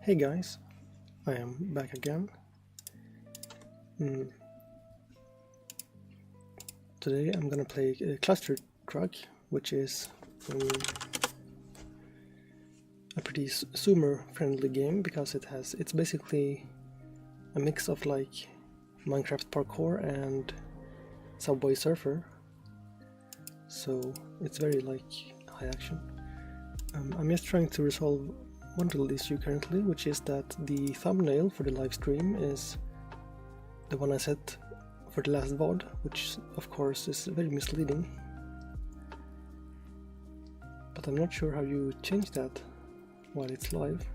Hey guys, I am back again. Today I'm gonna play ClusterTruck, which is a pretty zoomer-friendly game because it's basically a mix of like Minecraft parkour and Subway Surfer. So it's very like high action. I'm just trying to resolve one little issue currently, which is that the thumbnail for the live stream is the one I set for the last VOD, which of course is very misleading. But I'm not sure how you change that while it's live,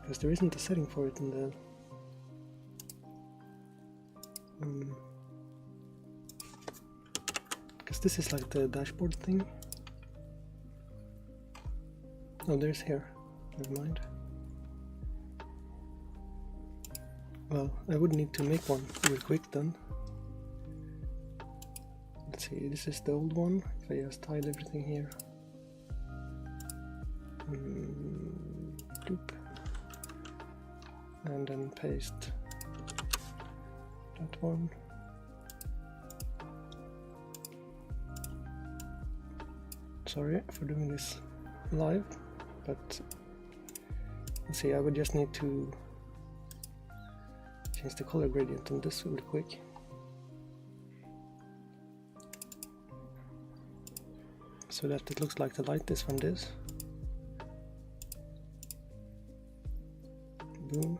because there isn't a setting for it in the because this is like the dashboard thing. Oh, there's here. Never mind. Well, I would need to make one real quick then. Let's see, this is the old one. If I just hide everything here. Bloop. And then paste that one. Sorry for doing this live, but let's see, I would just need to change the color gradient on this really quick. So that it looks like the light is from this. Boom.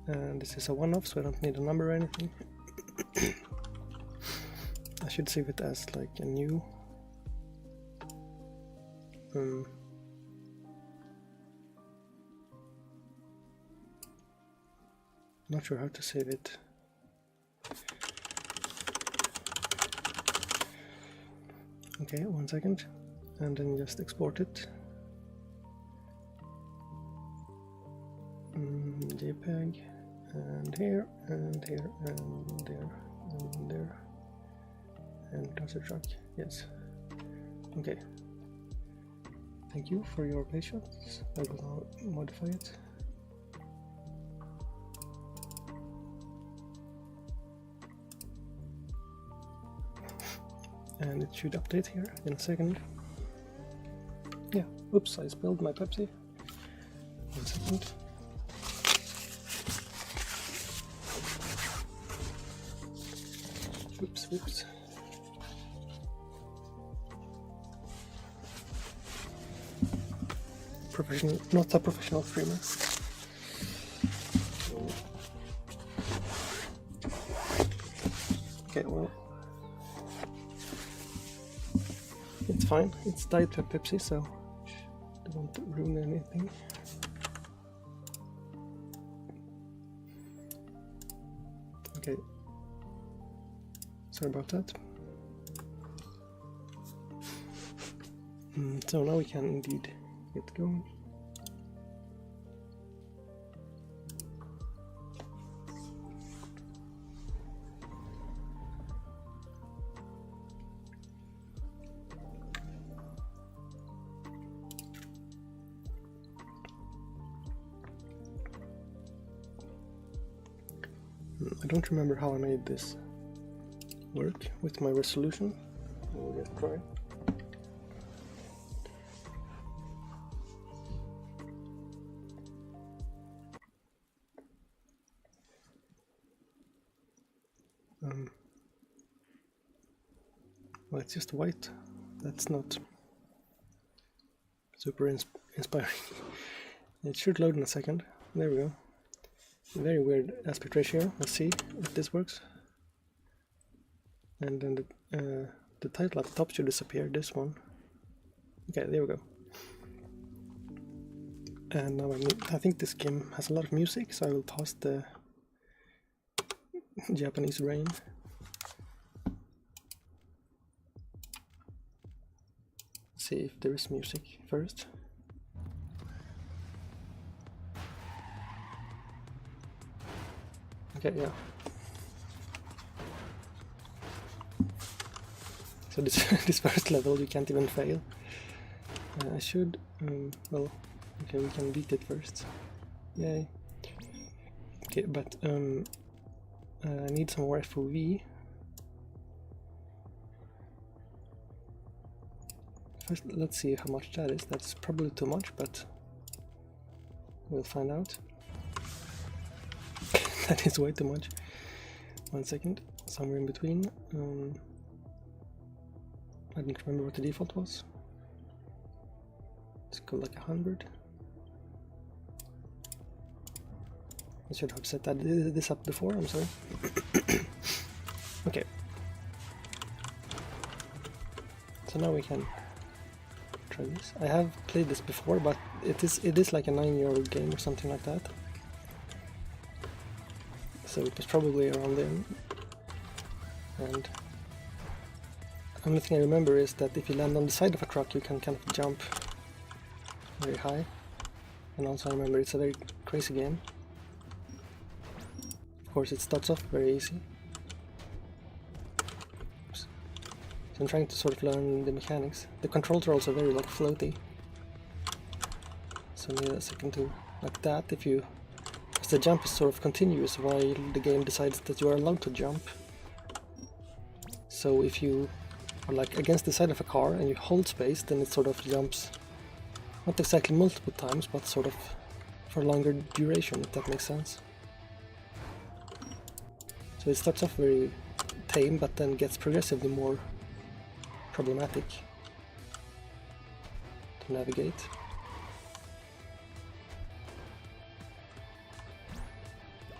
And this is a one-off, so I don't need a number or anything. I should save it as like a new not sure how to save it. Okay, 1 second, and then just export it. JPEG, and here, and here, and there, and there, and ClusterTruck. Yes. Okay. Thank you for your patience. I will now modify it. And it should update here in a second. Yeah, oops, I spilled my Pepsi. 1 second. Oops, oops. Professional, not a professional streamer. Okay, well, it's fine. It's Diet Pepsi, so I don't ruin anything. Okay, sorry about that. So now we can indeed get going. I don't remember how I made this work with my resolution. We'll just try. Well, it's just white. That's not super inspiring. It should load in a second. There we go. Very weird aspect ratio. Let's see if this works. And then the title at the top should disappear. This one. Okay, there we go. And now I think this game has a lot of music, so I will pause the Japanese rain. See if there is music first. Okay, yeah. So this this first level you can't even fail. I should, well, okay, we can beat it first. Yay. Okay, but I need some more FOV. First, let's see how much that is. That's probably too much, but we'll find out. That is way too much. 1 second, somewhere in between. I didn't remember what the default was. Let's go like 100. I should have set this up before, I'm sorry. Okay. So now we can try this. I have played this before, but it is like a 9-year-old game or something like that. So it was probably around then. And only thing I remember is that if you land on the side of a truck, you can kind of jump very high. And also I remember it's a very crazy game. Of course it starts off very easy. Oops. So I'm trying to sort of learn the mechanics. The controls are also very like floaty. So need a second to like that because the jump is sort of continuous while the game decides that you are allowed to jump. So if you are like against the side of a car and you hold space, then it sort of jumps not exactly multiple times, but sort of for a longer duration, if that makes sense. So it starts off very tame, but then gets progressively more problematic to navigate.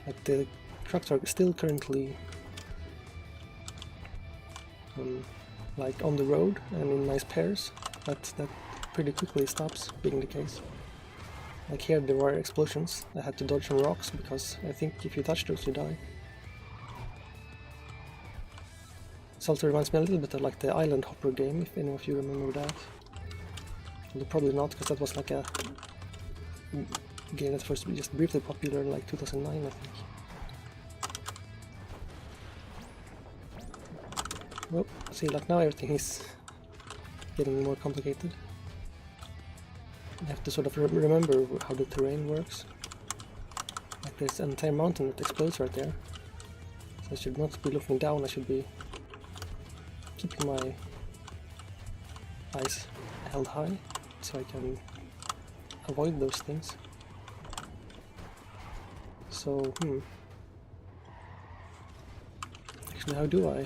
Like the trucks are still currently like on the road and in nice pairs, but that pretty quickly stops being the case. Like here there were explosions. I had to dodge some rocks because I think if you touch those you die. This also reminds me a little bit of like the Island Hopper game, if any of you remember that. Well, probably not, because that was like a game that was just briefly popular in like 2009, I think. Well, see, like now everything is getting more complicated. You have to sort of remember how the terrain works. Like there's an entire mountain that explodes right there. So I should not be looking down, I should be keeping my eyes held high so I can avoid those things. So, actually, how do I?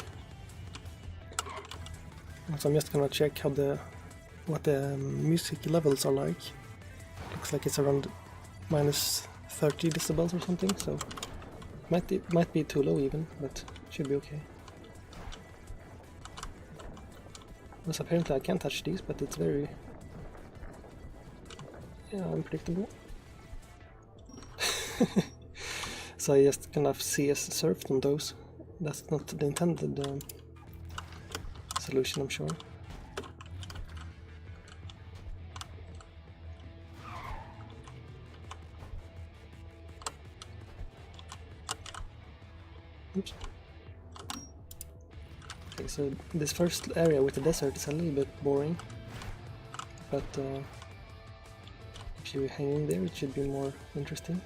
So I'm just gonna check what the music levels are like. Looks like it's around minus 30 decibels or something, so it might be too low even, but should be okay. Because apparently I can touch these, but it's very unpredictable. So I just kind of CS surfed on those. That's not the intended solution, I'm sure. Oops. Okay, so this first area with the desert is a little bit boring, but if you hang in there it should be more interesting.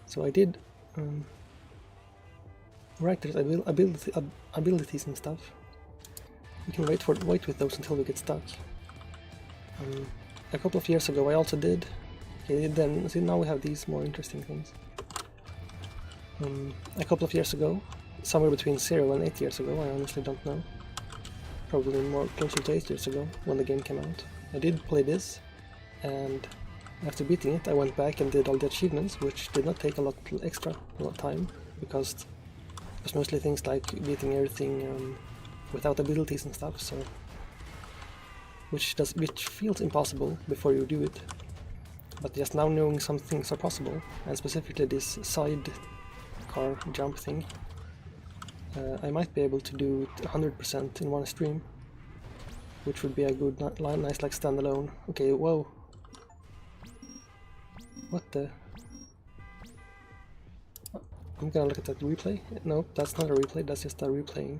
So I did right, there's abilities and stuff. We can wait with those until we get stuck. A couple of years ago I also did. Okay, then see, now we have these more interesting things. A couple of years ago, somewhere between 0 and 8 years ago, I honestly don't know. Probably more closer to 8 years ago when the game came out. I did play this, and after beating it I went back and did all the achievements, which did not take a lot of time, because it was mostly things like beating everything without abilities and stuff, so which feels impossible before you do it. But just now knowing some things are possible, and specifically this side car jump thing, I might be able to do it 100% in one stream, which would be a good, nice like standalone. Okay, whoa. What the? I'm gonna look at that replay. No, that's not a replay, that's just a replaying.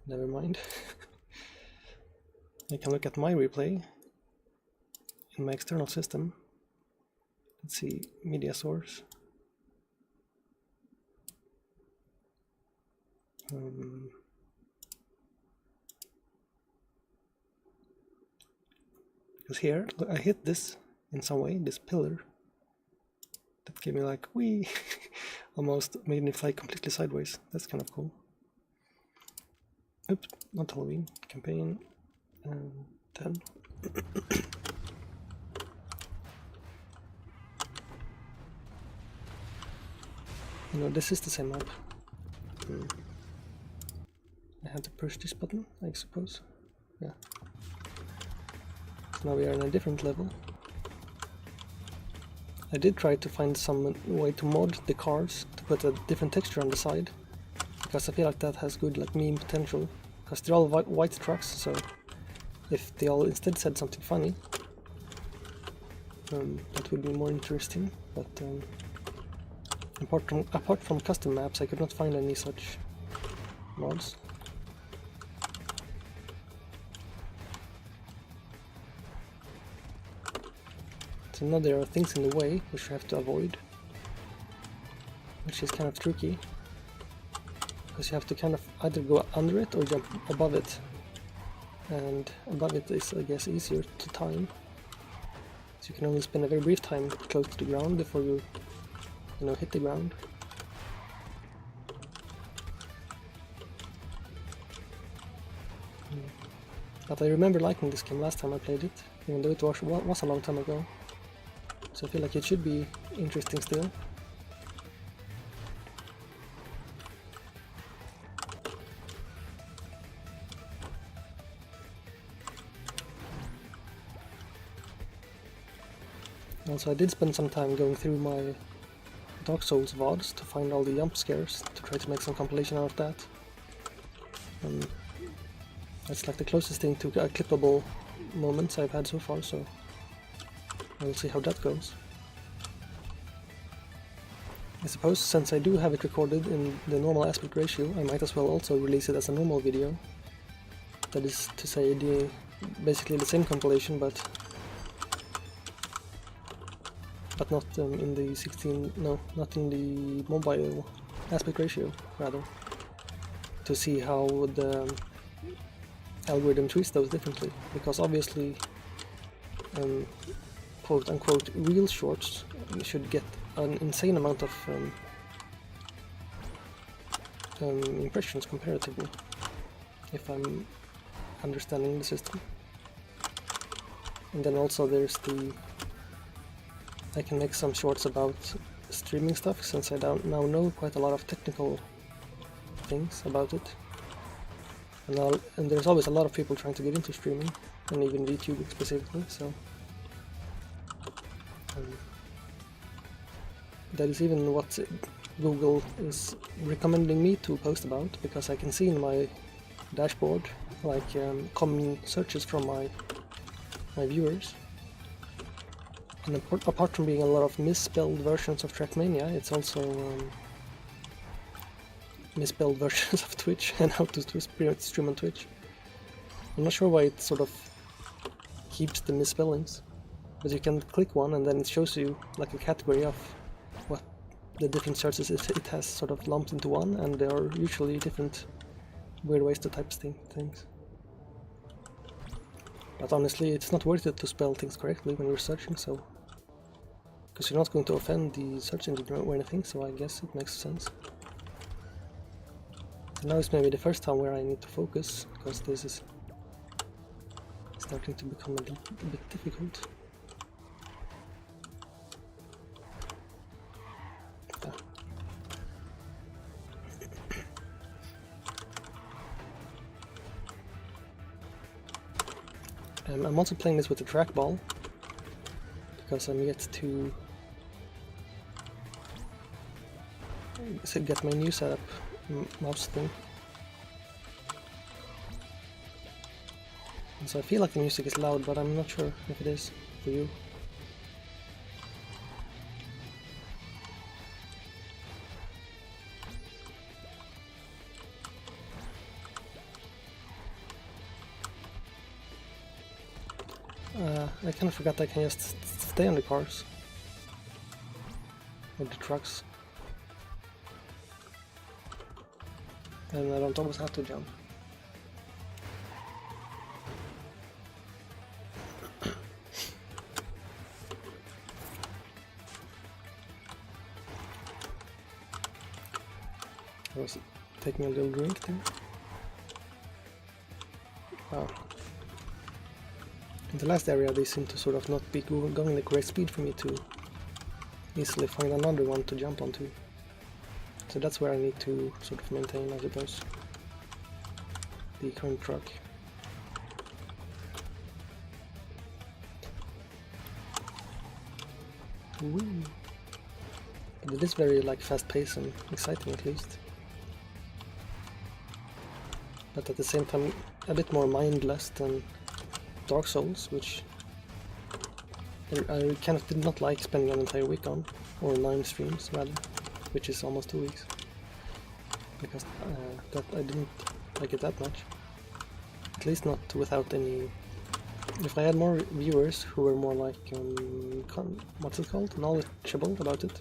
Never mind. I can look at my replay in my external system. Let's see, media source. Because here, I hit this in some way, this pillar. That gave me like, wee! Almost made me fly completely sideways. That's kind of cool. Oops, not Halloween. Campaign 10. No, this is the same map. I had to push this button, I suppose. Yeah. So now we are in a different level. I did try to find some way to mod the cars to put a different texture on the side, because I feel like that has good like meme potential, because they're all white trucks, so if they all instead said something funny, that would be more interesting. But apart from custom maps, I could not find any such mods. So now there are things in the way which you have to avoid, which is kind of tricky, because you have to kind of either go under it or jump above it, and above it is, I guess, easier to time, so you can only spend a very brief time close to the ground before you hit the ground. But I remember liking this game last time I played it, even though it was a long time ago. So I feel like it should be interesting still. Also, I did spend some time going through my Dark Souls VODs to find all the jump scares, to try to make some compilation out of that. That's like the closest thing to clippable moments I've had so far, so we'll see how that goes. I suppose since I do have it recorded in the normal aspect ratio, I might as well also release it as a normal video. That is to say, basically the same compilation, but not in the 16. No, not in the mobile aspect ratio, rather, to see how the algorithm treats those differently. Because obviously, quote-unquote real shorts should get an insane amount of impressions comparatively, if I'm understanding the system. And then also there's I can make some shorts about streaming stuff, since I now know quite a lot of technical things about it. And there's always a lot of people trying to get into streaming, and even VTuber specifically, so that is even what Google is recommending me to post about, because I can see in my dashboard like common searches from my viewers. And apart from being a lot of misspelled versions of Trackmania, it's also misspelled versions of Twitch and how to stream on Twitch. I'm not sure why it sort of keeps the misspellings, but you can click one and then it shows you like a category of what the different searches it has sort of lumped into one, and there are usually different weird ways to type things. But honestly, it's not worth it to spell things correctly when you're searching, so because you're not going to offend the search engine or anything, so I guess it makes sense. And now is maybe the first time where I need to focus, because this is starting to become a bit difficult. I'm also playing this with the trackball, because I'm yet to get my new setup mouse thing. And so I feel like the music is loud, but I'm not sure if it is for you. I kind of forgot I can just stay on the cars. Or the trucks. And I don't always have to jump. I was taking a little drink there. Wow. In the last area they seem to sort of not be going the correct speed for me to easily find another one to jump onto. So that's where I need to sort of maintain, I suppose, the current truck. Woo. But it is very like fast-paced and exciting at least. But at the same time a bit more mindless than Dark Souls, which I kind of did not like spending an entire week on, or 9 streams rather, which is almost 2 weeks, because that I didn't like it that much. At least not without any. If I had more viewers who were more like what's it called, knowledgeable about it,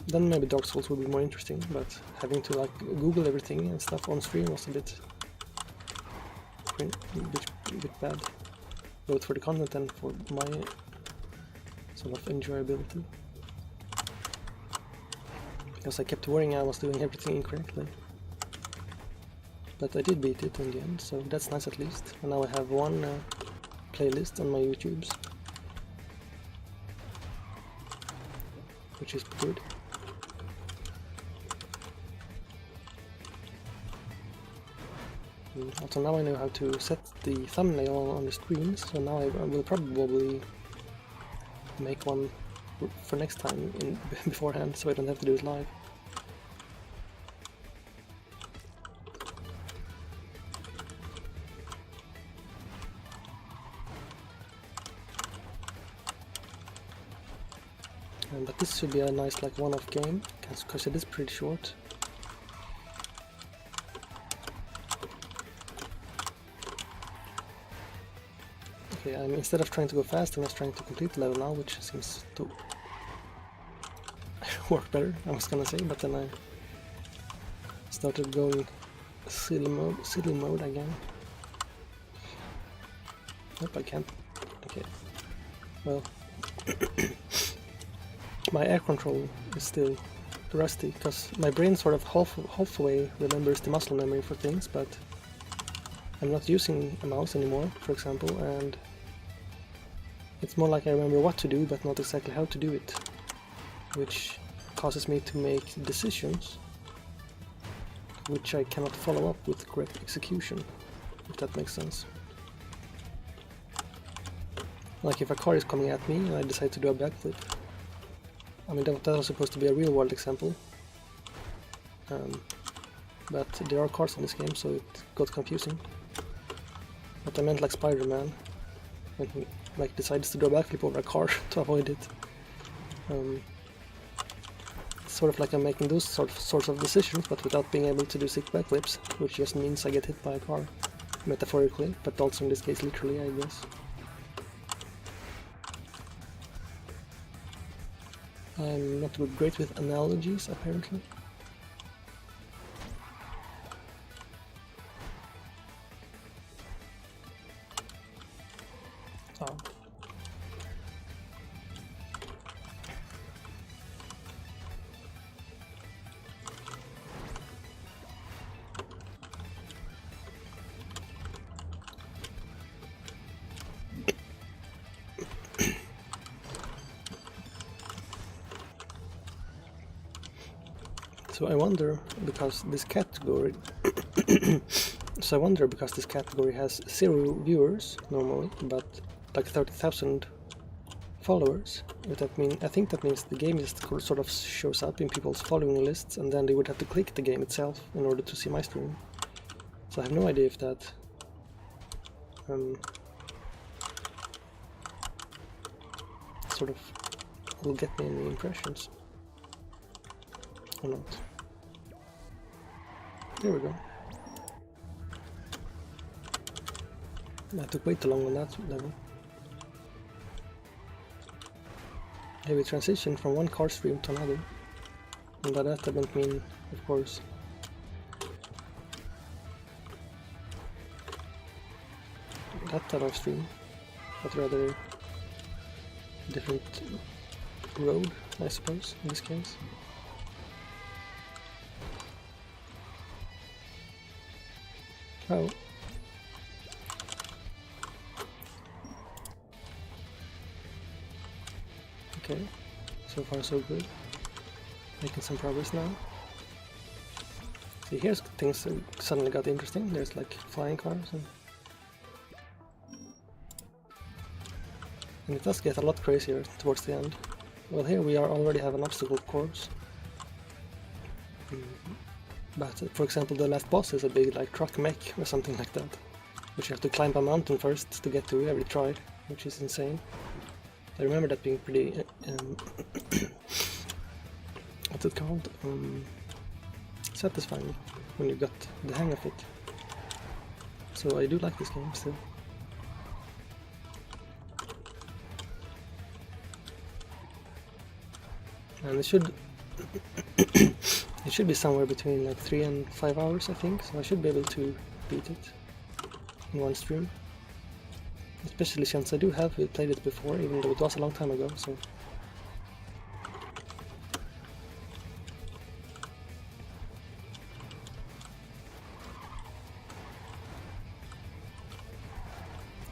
then maybe Dark Souls would be more interesting. But having to like Google everything and stuff on stream was a bit bad, both for the content and for my sort of enjoyability, because I kept worrying I was doing everything incorrectly. But I did beat it in the end, so that's nice at least. And now I have one playlist on my YouTubes, which is good. Also now I know how to set the thumbnail on the screen, so now I will probably make one for next time beforehand, so I don't have to do it live. But this should be a nice like one-off game, because it is pretty short. Okay, instead of trying to go fast, I'm just trying to complete the level now, which seems to work better, I was gonna say, but then I started going silly mode again. Nope, I can't. Okay. Well, my air control is still rusty, because my brain sort of halfway remembers the muscle memory for things, but I'm not using a mouse anymore, for example, and it's more like I remember what to do, but not exactly how to do it, which causes me to make decisions which I cannot follow up with correct execution, if that makes sense. Like if a car is coming at me and I decide to do a backflip. I mean, that was supposed to be a real world example, but there are cars in this game, so it got confusing. But I meant like Spider-Man, when he like decides to do a backflip over a car to avoid it. It's sort of like I'm making those sorts of decisions, but without being able to do sick backflips, which just means I get hit by a car, metaphorically, but also in this case literally, I guess. I'm not great with analogies, apparently. Oh. So I wonder, because this category has 0 viewers normally, but like 30,000 followers. I think that means the game just sort of shows up in people's following lists, and then they would have to click the game itself in order to see my stream. So I have no idea if that sort of will get me any impressions or not. There we go. I took way too long on that level. Hey, we transitioned from one car stream to another. And by that I don't mean, of course, that type of stream, but rather a different road, I suppose, in this case. Oh. Okay, so far so good. Making some progress now. See, here's things that suddenly got interesting. There's like flying cars and it does get a lot crazier towards the end. Well, here we already have an obstacle course. But for example, the last boss is a big like truck mech or something like that, which you have to climb a mountain first to get to. We already tried, which is insane. I remember that being pretty what's it called? Satisfying when you got the hang of it. So I do like this game still. And it should it should be somewhere between like 3 and 5 hours, I think, so I should be able to beat it in one stream. Especially since I do have played it before, even though it was a long time ago, so...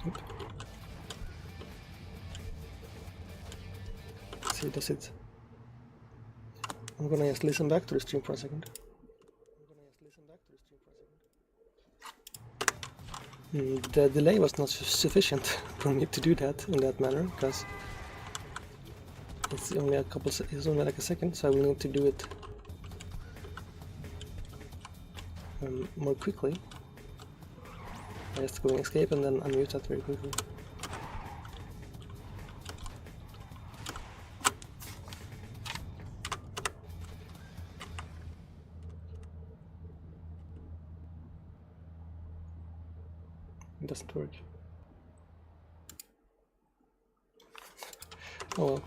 Oop. Let's see, does it... I'm gonna just listen back to the stream for a second. The delay was not sufficient for me to do that in that manner, because it's only like a second, so I will need to do it more quickly. I just go and escape and then unmute that very quickly. It doesn't work. Oh well.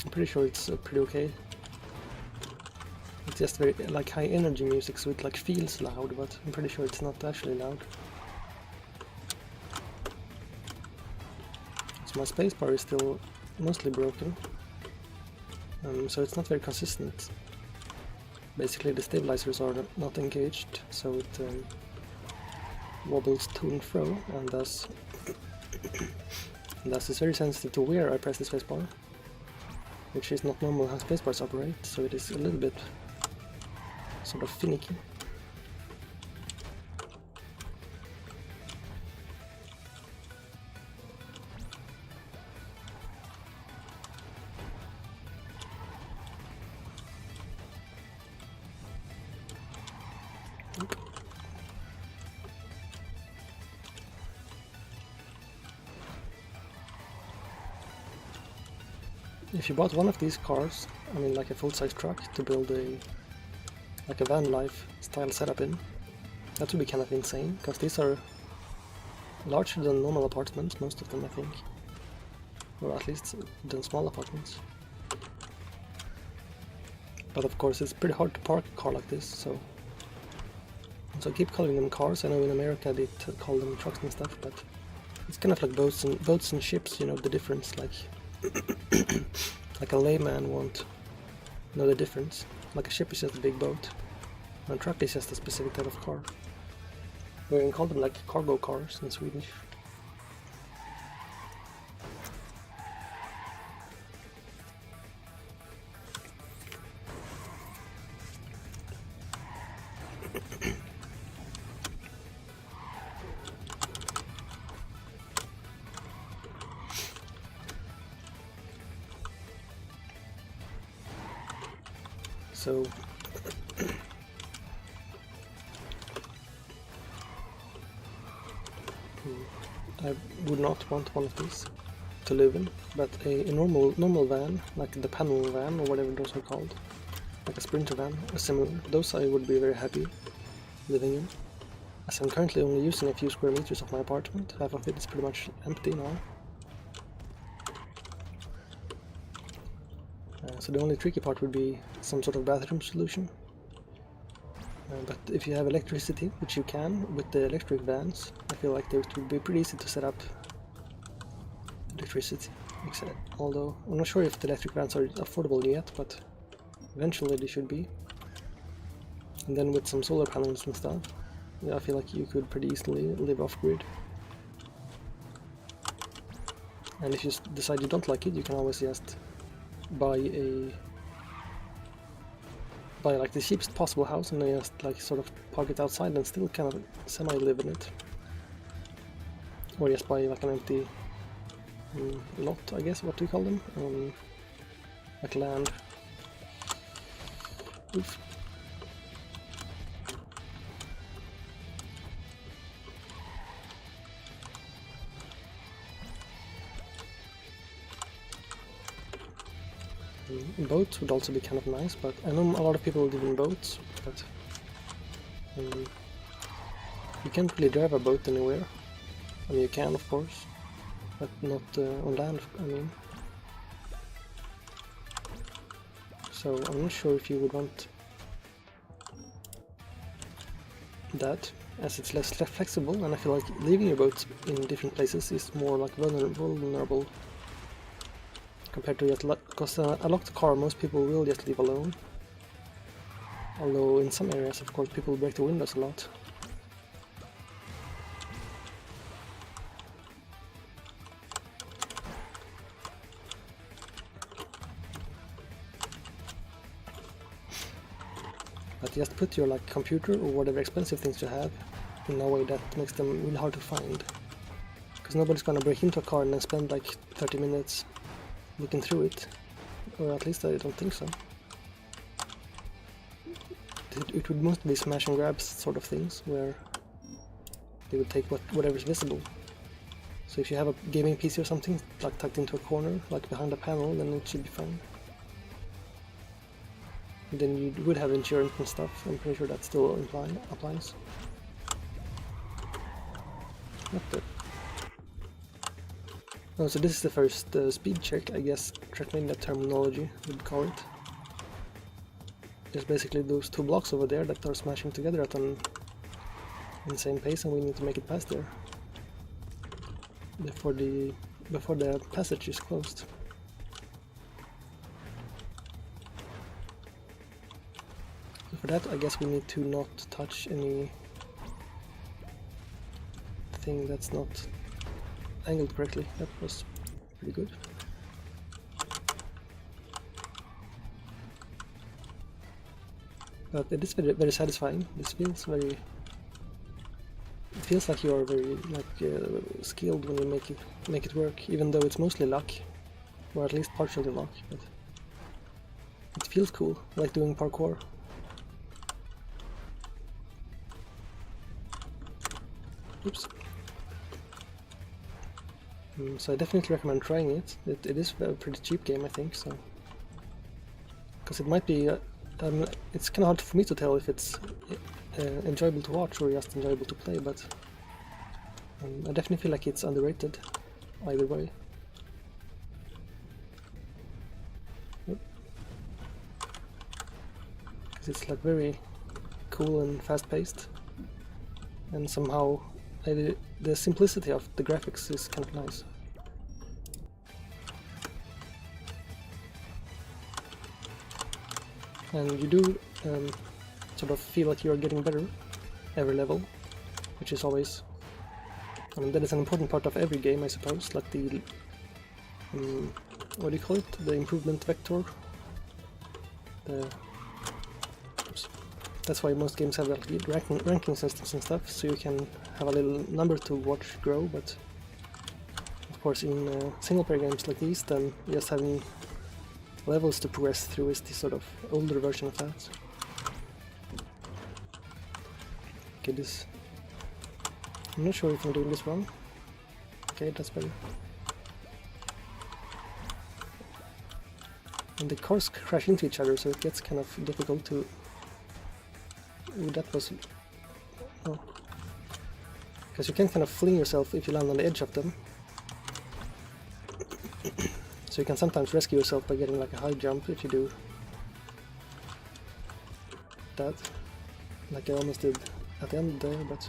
I'm pretty sure it's pretty okay. It's just very like high energy music, so it like feels loud, but I'm pretty sure it's not actually loud. So my spacebar is still mostly broken, so it's not very consistent. Basically the stabilizers are not engaged, so it wobbles to and fro, and thus it's very sensitive to where I press the spacebar, which is not normal how spacebars operate, so it is a little bit sort of finicky. If you bought one of these cars, I mean like a full-size truck, to build like a van life style setup in, that would be kind of insane, because these are larger than normal apartments, most of them I think, or at least than small apartments. But of course it's pretty hard to park a car like this, so I keep calling them cars. I know in America they call them trucks and stuff, but it's kind of like boats and ships, you know the difference, like like a layman won't know the difference. Like a ship is just a big boat, and a truck is just a specific type of car. We can call them like cargo cars in Swedish. So I would not want one of these to live in, but a normal van, like the panel van or whatever those are called, like a sprinter van, or similar. Those I would be very happy living in. As I'm currently only using a few square meters of my apartment, half of it is pretty much empty now. So the only tricky part would be some sort of bathroom solution. But if you have electricity, which you can with the electric vans, I feel like it would be pretty easy to set up electricity. Although I'm not sure if the electric vans are affordable yet, but eventually they should be. And then with some solar panels and stuff, yeah, I feel like you could pretty easily live off-grid. And if you decide you don't like it, you can always just buy like the cheapest possible house and then just like sort of park it outside and still kind of semi-live in it. Or just buy like an empty lot, I guess, what do you call them? Like land. Oof. Boats would also be kind of nice, but I know a lot of people live in boats, but you can't really drive a boat anywhere. I mean, you can, of course, but not on land, I mean. So I'm not sure if you would want that, as it's less flexible, and I feel like leaving your boat in different places is more like vulnerable compared to just because a locked car most people will just leave alone. Although in some areas, of course, people break the windows a lot. But just put your like computer or whatever expensive things you have in a way that makes them really hard to find. Because nobody's gonna break into a car and then spend like 30 minutes looking through it. Or at least I don't think so. It would mostly be smash and grab sort of things, where they would take whatever's visible. So if you have a gaming PC or something like tucked into a corner, like behind a panel, then it should be fine. Then you would have insurance and stuff. I'm pretty sure that still applies. Not good. Oh, so this is the first speed check, I guess Trackmania terminology would call it. There's basically those two blocks over there that are smashing together at an insane pace, and we need to make it past there before the passage is closed. So for that, I guess we need to not touch any thing that's not angled correctly. That was pretty good. But it is very, very satisfying. This feels very. It feels like you are very skilled when you make it work, even though it's mostly luck, or at least partially luck. But it feels cool, like doing parkour. Oops. So I definitely recommend trying it. It is a pretty cheap game, I think. So, because it might be. It's kind of hard for me to tell if it's enjoyable to watch or just enjoyable to play, but I definitely feel like it's underrated either way. Because it's like very cool and fast-paced, and somehow the simplicity of the graphics is kind of nice. And you do sort of feel like you're getting better every level, which is always, I mean, that is an important part of every game, I suppose, like the, what do you call it, the improvement vector. Oops. That's why most games have like ranking systems and stuff, so you can have a little number to watch grow, but of course in single player games like these, then just having levels to progress through is the sort of older version of that. Okay, this. I'm not sure if I'm doing this wrong. Okay, that's better. And the cars crash into each other, so it gets kind of difficult to... Ooh, that was... Oh. Because you can kind of fling yourself if you land on the edge of them. So you can sometimes rescue yourself by getting like a high jump if you do that. Like I almost did at the end there, but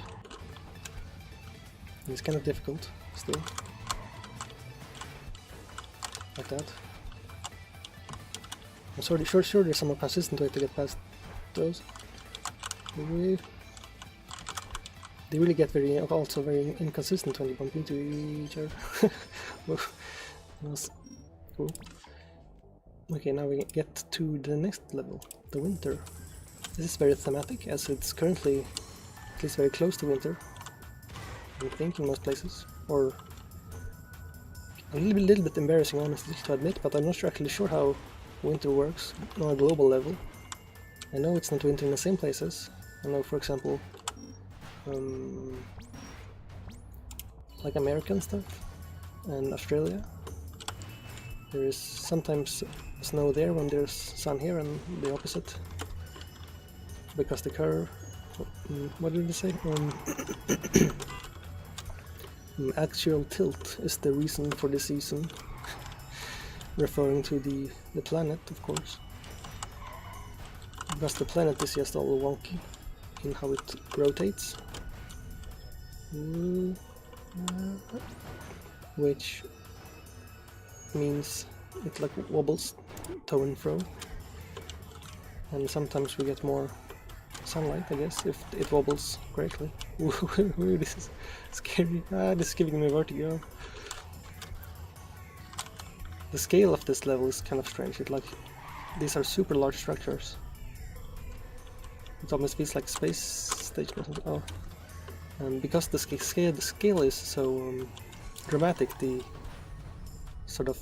it's kind of difficult still. Like that. I'm sure there's some more consistent way to get past those. They really get also very inconsistent when you bump into each other. Whoa. That was cool. Okay, now we get to the next level, the winter. This is very thematic, as it's currently at least very close to winter, I think, in most places. Or a little bit embarrassing, honestly, to admit, but I'm not actually sure how winter works on a global level. I know it's not winter in the same places. I know, for example, like American stuff and Australia. There is sometimes snow there when there's sun here, and the opposite. Because the curve... what did they say? Actual tilt is the reason for the season. Referring to the planet, of course. Because the planet is just all wonky in how it rotates. Which means it like wobbles to and fro. And sometimes we get more sunlight, I guess, if it wobbles correctly. Ooh, this is scary. This is giving me vertigo. The scale of this level is kind of strange. These are super large structures. It almost feels like space station or something. Oh, and because the scale is so dramatic, the sort of,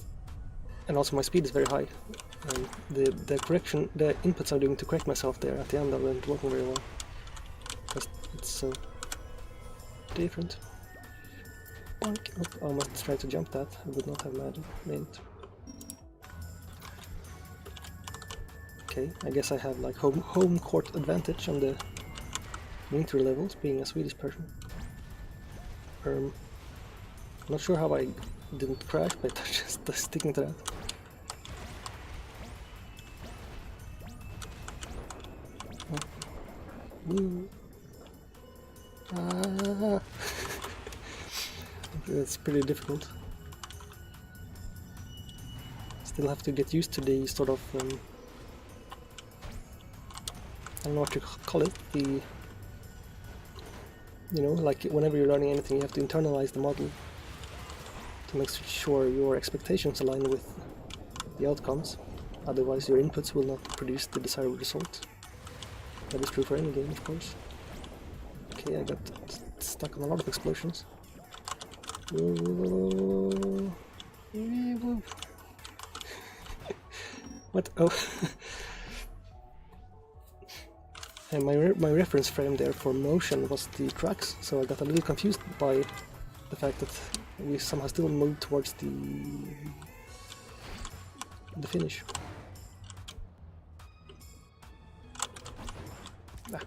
and also my speed is very high. And the inputs I'm doing to correct myself there at the end aren't working very well. Because it's so different. Honk. Oh, I almost tried to jump that. I would not have made it. Okay, I guess I have like home court advantage on the winter levels, being a Swedish person. Not sure how I didn't crash, but just sticking to that. Ah. That's pretty difficult. Still have to get used to the sort of I don't know what to call it, you know, like whenever you're learning anything you have to internalize the model to make sure your expectations align with the outcomes, otherwise your inputs will not produce the desired result. That is true for any game, of course. Okay, I got stuck on a lot of explosions. What? Oh. And my reference frame there for motion was the tracks, so I got a little confused by the fact that we somehow still moved towards the finish. Ah.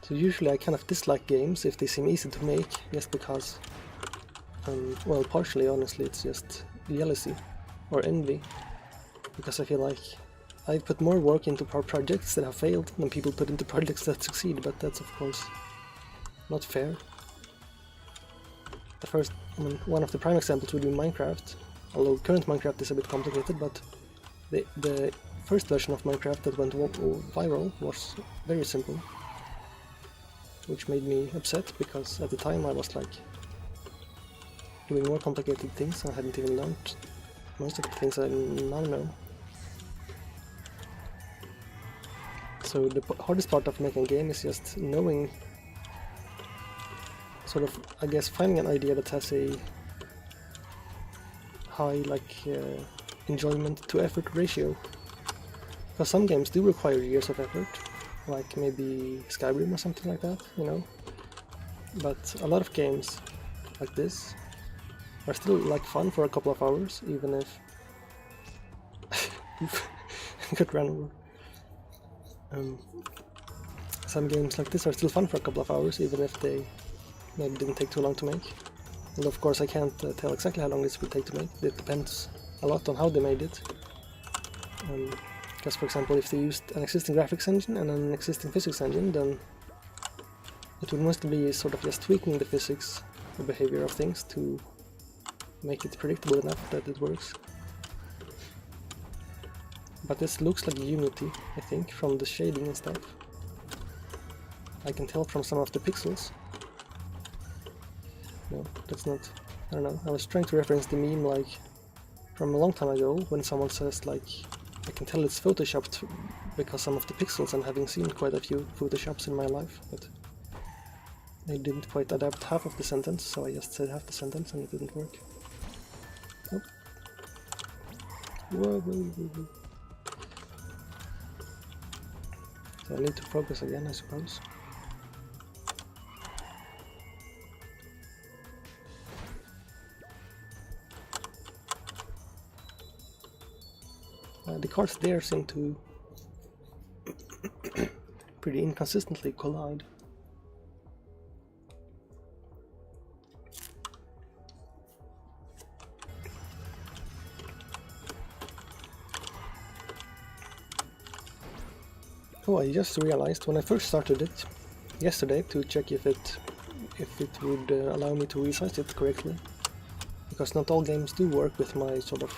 So usually I kind of dislike games if they seem easy to make, just because, well, partially honestly it's just jealousy or envy, because I feel like I put more work into projects that have failed than people put into projects that succeed, but that's of course not fair. One of the prime examples would be Minecraft, although current Minecraft is a bit complicated, but the first version of Minecraft that went viral was very simple, which made me upset, because at the time I was like doing more complicated things. I hadn't even learned most of the things I now know. So the hardest part of making a game is just knowing, sort of, I guess, finding an idea that has a high enjoyment to effort ratio. Because some games do require years of effort, like maybe Skyrim or something like that, you know. But a lot of games like this are still like fun for a couple of hours, even if got ran over. Some games like this are still fun for a couple of hours, even if they maybe didn't take too long to make. And of course I can't tell exactly how long this will take to make. It depends a lot on how they made it. Because for example, if they used an existing graphics engine and an existing physics engine, then it would mostly be sort of just tweaking the physics or behavior of things to make it predictable enough that it works. But this looks like Unity, I think, from the shading and stuff. I can tell from some of the pixels. No, that's not. I don't know. I was trying to reference the meme like from a long time ago when someone says like, I can tell it's photoshopped because some of the pixels, and having seen quite a few photoshops in my life, but I didn't quite adapt half of the sentence, so I just said half the sentence and it didn't work. Nope. Whoa, whoa, whoa, whoa. So I need to focus again, I suppose. The cars there seem to pretty inconsistently collide. Oh, I just realized when I first started it yesterday to check if it would allow me to resize it correctly, because not all games do work with my sort of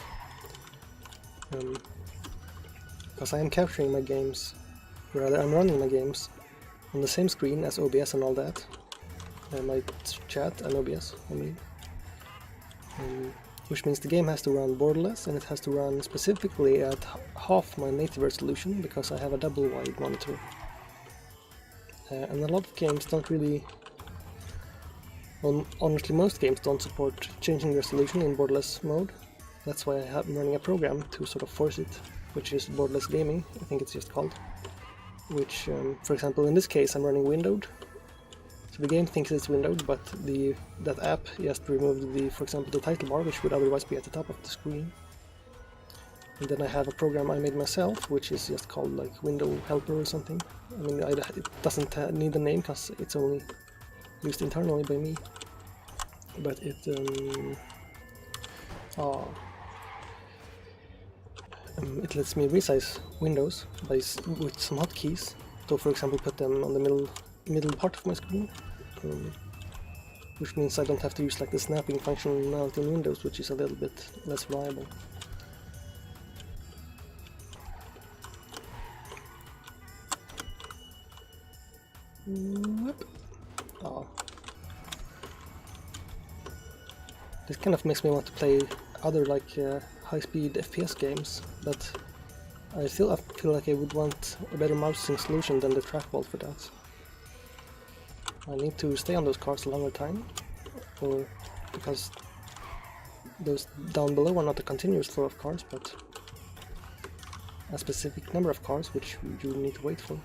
because I am capturing my games, rather I'm running my games on the same screen as OBS and all that, my chat and OBS, I mean, which means the game has to run borderless, and it has to run specifically at half my native resolution because I have a double wide monitor. And a lot of games don't really, well, honestly most games don't support changing resolution in borderless mode. That's why I'm running a program to sort of force it, which is borderless gaming, I think it's just called. Which, for example, in this case I'm running windowed. So the game thinks it's windowed, but that app just removed for example, the title bar, which would otherwise be at the top of the screen. And then I have a program I made myself, which is just called like window helper or something. I mean, it doesn't need a name because it's only used internally by me. But it lets me resize windows with some hotkeys. So for example, put them on the middle part of my screen, which means I don't have to use like the snapping functionality in Windows, which is a little bit less reliable. Oh. This kind of makes me want to play other like high-speed FPS games, but I still feel like I would want a better mousing solution than the trackball for that. I need to stay on those cars a longer time, or because those down below are not a continuous flow of cars, but a specific number of cars which you need to wait for.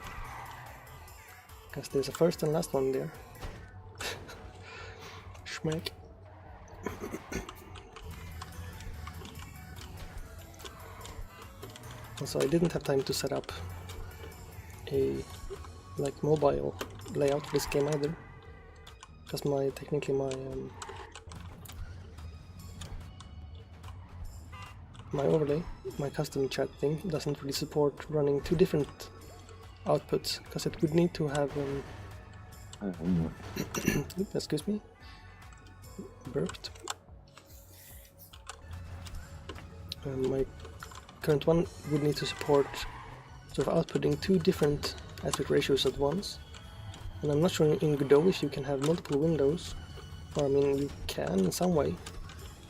Because there's a first and last one there. Schmack. Also, I didn't have time to set up a like mobile layout for this game either, because technically my overlay, my custom chat thing, doesn't really support running two different outputs, because it would need to have excuse me, burped. My current one would need to support sort of outputting two different aspect ratios at once, and I'm not sure in Godot if you can have multiple windows, or I mean you can in some way,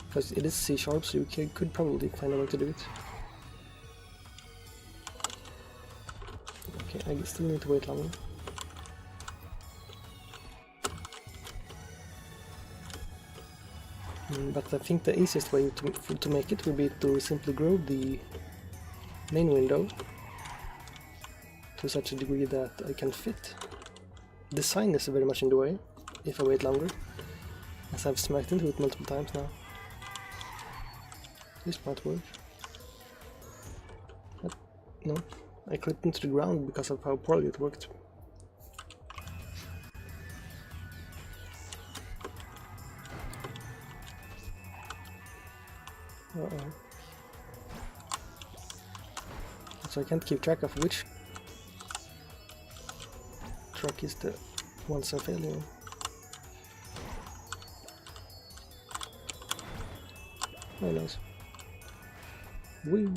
because it is C#, so you could probably find a way to do it. Okay, I still need to wait longer. But I think the easiest way to make it would be to simply grow the main window to such a degree that I can fit. The sign is very much in the way if I wait longer. As I've smacked into it multiple times now. This might work. But no, I clipped into the ground because of how poorly it worked. Uh-oh. So I can't keep track of which truck is the ones I'm failing on. Oh, nice. Woo!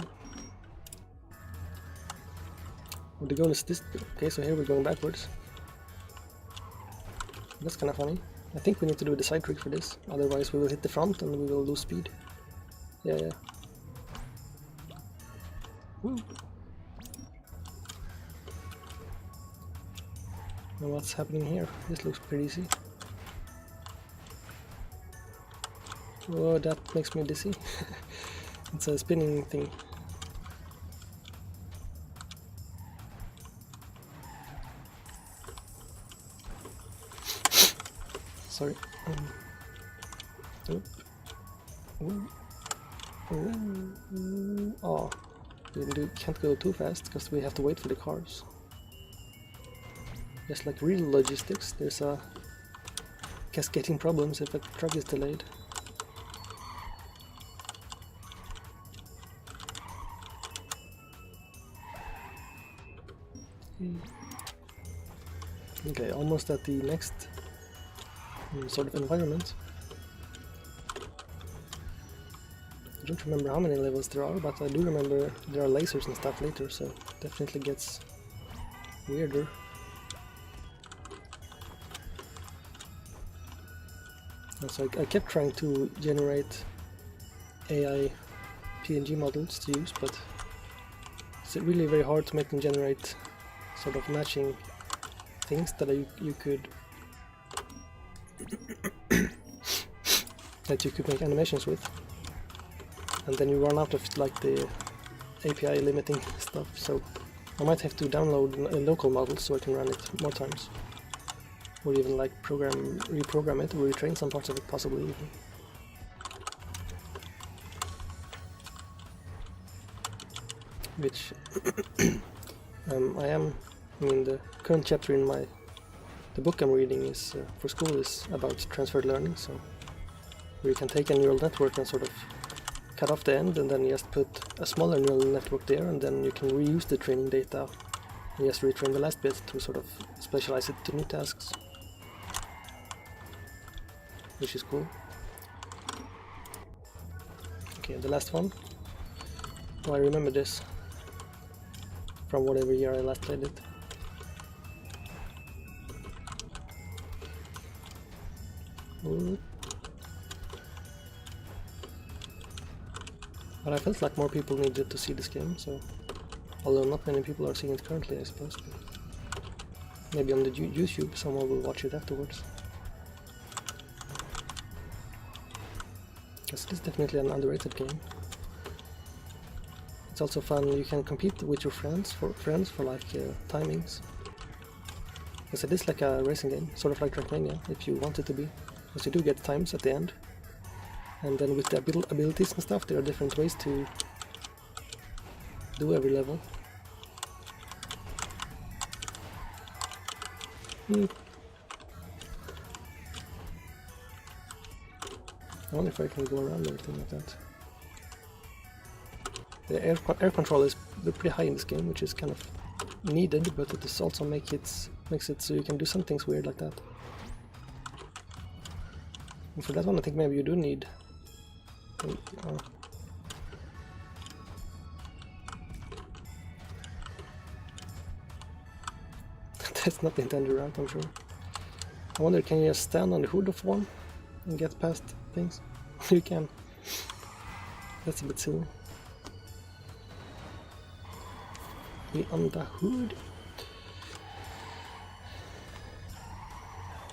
Well, the goal is this. Okay, so here we're going backwards. That's kind of funny. I think we need to do the side trick for this, otherwise we will hit the front and we will lose speed. Yeah, yeah. Woo! Now what's happening here? This looks pretty easy. Oh, that makes me dizzy. It's a spinning thing. Sorry. Nope. Oh, we can't go too fast because we have to wait for the cars. Just like real logistics, there's a cascading problems if a truck is delayed. Okay, almost at the next sort of environment. I don't remember how many levels there are, but I do remember there are lasers and stuff later, so it definitely gets weirder. And so I kept trying to generate AI PNG models to use, but it's really very hard to make them generate sort of matching things that you could that you could make animations with, and then you run out of like the API limiting stuff. So I might have to download a local model so I can run it more times, or even like reprogram it, or retrain some parts of it possibly even. Which I mean the current chapter in the book I'm reading is for school is about transferred learning, so where you can take a neural network and sort of cut off the end and then just put a smaller neural network there, and then you can reuse the training data and just retrain the last bit to sort of specialize it to new tasks, which is cool. Okay, the last one. Oh, I remember this from whatever year I last played it. But I felt like more people needed to see this game, so although not many people are seeing it currently, I suppose. Maybe on the YouTube someone will watch it afterwards. Because it is definitely an underrated game. It's also fun. You can compete with your friends for like timings. Because it is like a racing game, sort of like Trackmania, if you want it to be. Because you do get times at the end. And then with the abilities and stuff, there are different ways to do every level. I wonder if I can go around everything like that. The air control is pretty high in this game, which is kind of needed, but it is also makes it so you can do some things weird like that. And for that one, I think maybe you do need. That's not the intended route, I'm sure. I wonder, can you just stand on the hood of one and get past things? You can. That's a bit silly. Be on the hood.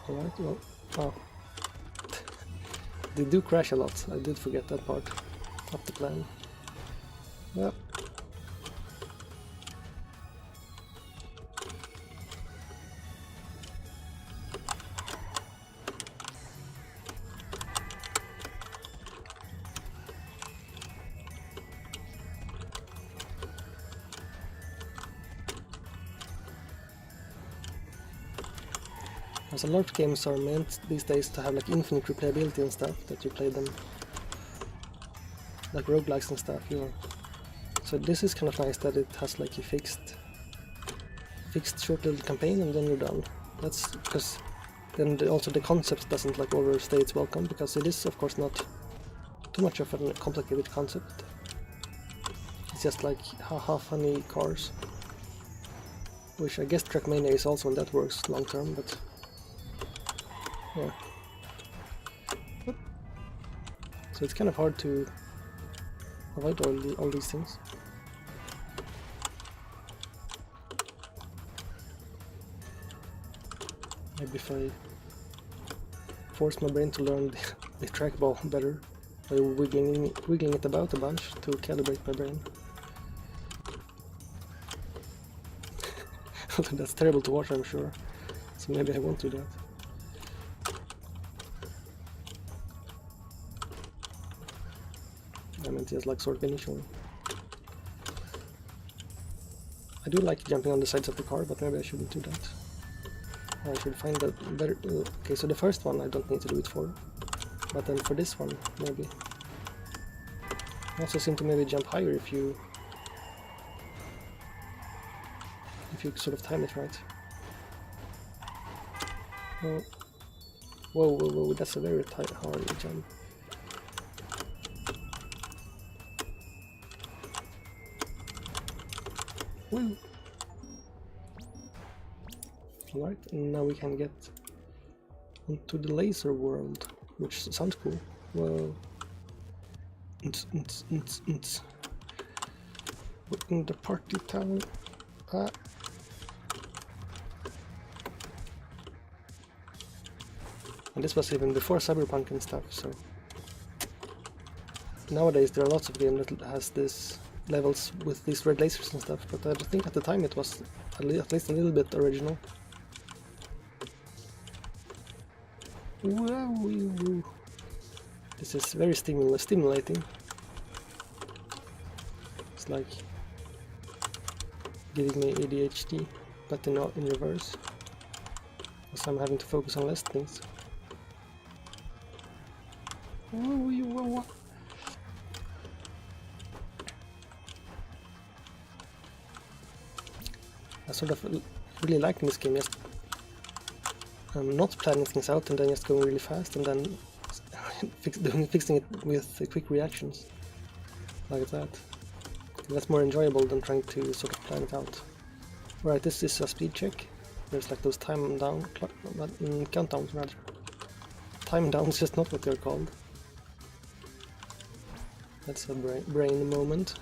Alright, well, oh. They do crash a lot, I did forget that part of the plan. Yep. Because a lot of games are meant these days to have like infinite replayability and stuff, that you play them like roguelikes and stuff, you know. So this is kind of nice that it has like a fixed short little campaign and then you're done. That's because then also the concept doesn't like overstay its welcome, because it is of course not too much of a complicated concept. It's just like haha funny cars, which I guess Trackmania is also, and that works long term, but yeah. So it's kind of hard to avoid all these things. Maybe if I force my brain to learn the trackball better by wiggling it about a bunch to calibrate my brain. That's terrible to watch, I'm sure. So maybe I won't do that. I meant just like sort of initially. I do like jumping on the sides of the car, but maybe I shouldn't do that. I should find that better. Okay, so the first one I don't need to do it for, but then for this one maybe. I also seem to maybe jump higher if you sort of time it right. Oh. Whoa, that's a very hard jump. Woo! Alright, and now we can get into the laser world, which sounds cool. Whoa. We're in the party town. Ah. And this was even before Cyberpunk and stuff, so nowadays there are lots of games that has this levels with these red lasers and stuff, but I think at the time it was at least a little bit original. Whoa. This is very stimulating. It's like giving me ADHD, but in reverse, because I'm having to focus on less things. Whoa. I sort of really like in this game just not planning things out and then just going really fast and then fixing it with quick reactions like that. That's more enjoyable than trying to sort of plan it out. Right, this is a speed check. There's like those countdowns rather. Time downs, just not what they're called. That's a brain moment.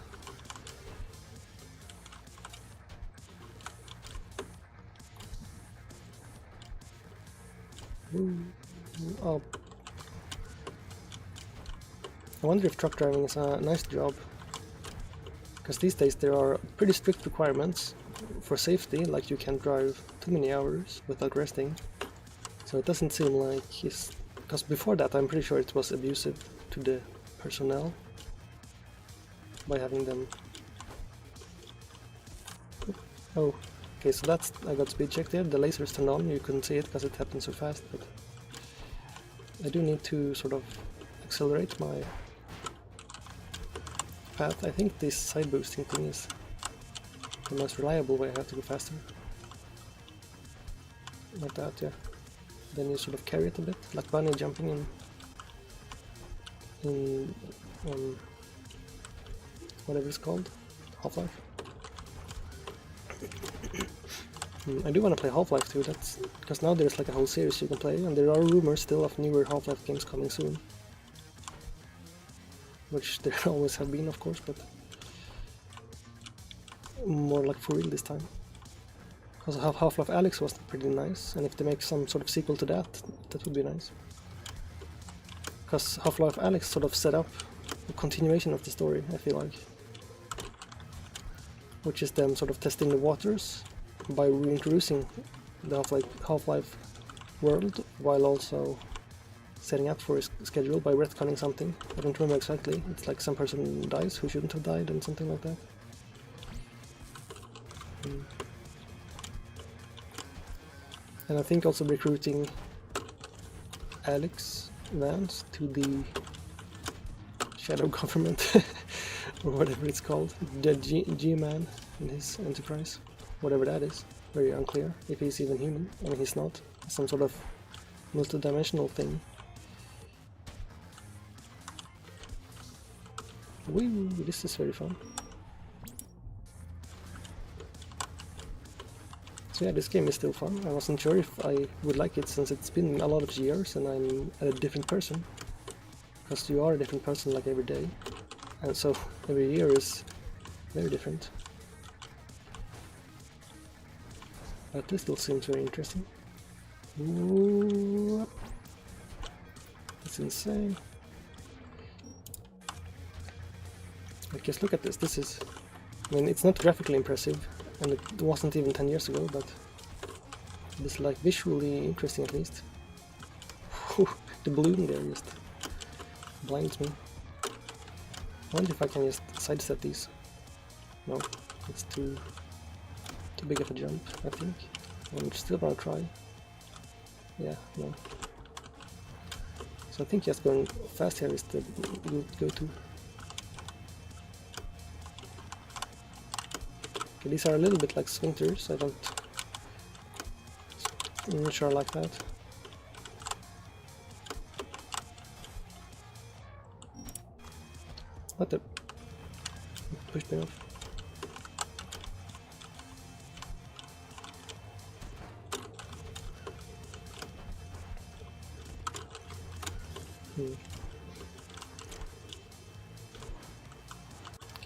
Oh. I wonder if truck driving is a nice job, because these days there are pretty strict requirements for safety, like you can't drive too many hours without resting. So it doesn't seem like because before that I'm pretty sure it was abusive to the personnel by having them. Oh, okay, so that's, I got speed checked there, the laser's turned on, you couldn't see it because it happened so fast, but I do need to sort of accelerate my path. I think this side boosting thing is the most reliable way. I have to go faster. Like that, yeah. Then you sort of carry it a bit, like bunny jumping in whatever it's called, Half-Life. I do want to play Half-Life too, that's because now there's like a whole series you can play, and there are rumors still of newer Half-Life games coming soon. Which there always have been, of course, but more like for real this time. Because Half-Life Alyx was pretty nice, and if they make some sort of sequel to that, that would be nice. Because Half-Life Alyx sort of set up a continuation of the story, I feel like. Which is them sort of testing the waters by reintroducing the Half-Life world, while also setting up for his schedule by retconning something. I don't remember exactly. It's like some person dies who shouldn't have died and something like that. And I think also recruiting Alex Vance to the shadow government, or whatever it's called, the G-Man in his enterprise, whatever that is, very unclear if he's even human. I mean, he's not, some sort of multi-dimensional thing. Woo, this is very fun. So yeah, this game is still fun. I wasn't sure if I would like it since it's been a lot of years and I'm a different person. Because you are a different person like every day. And so every year is very different. But this still seems very interesting. Ooh, that's insane. Like, just look at this. This is, I mean, it's not graphically impressive, and it wasn't even 10 years ago, but it's like visually interesting at least. The balloon there just blinds me. I wonder if I can just sidestep these. No, it's too big of a jump, I think. I'm still gonna try. Yeah, no. So I think just going fast here is the go-to. Okay, these are a little bit like sphincters. I'm not sure I like that. What the? Pushed me off.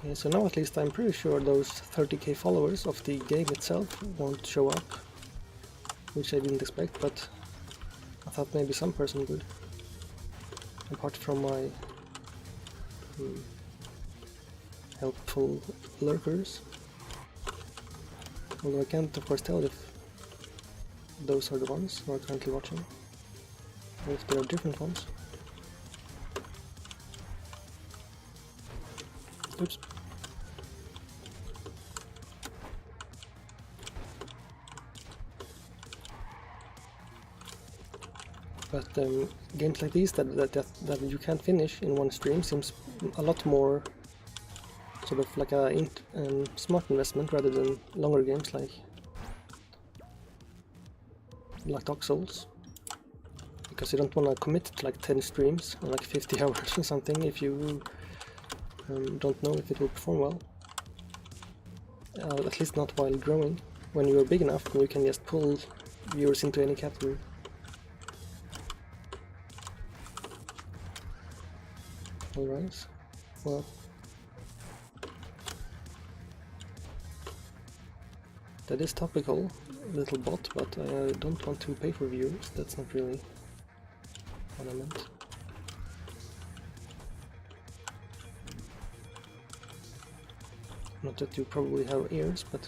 Okay, so now at least I'm pretty sure those 30k followers of the game itself won't show up, which I didn't expect, but I thought maybe some person would, apart from my helpful lurkers. Although I can't of course tell if those are the ones who are currently watching, or if there are different ones. Oops. But games like these that you can't finish in one stream seems a lot more sort of like a smart investment rather than longer games like Dark Souls, because you don't want to commit to like 10 streams or like 50 hours or something if you don't know if it will perform well. At least not while growing. When you're big enough, you can just pull viewers into any category. Alright, well, that is topical, little bot, but I don't want to pay for viewers. That's not really what I meant. Not that you probably have ears, but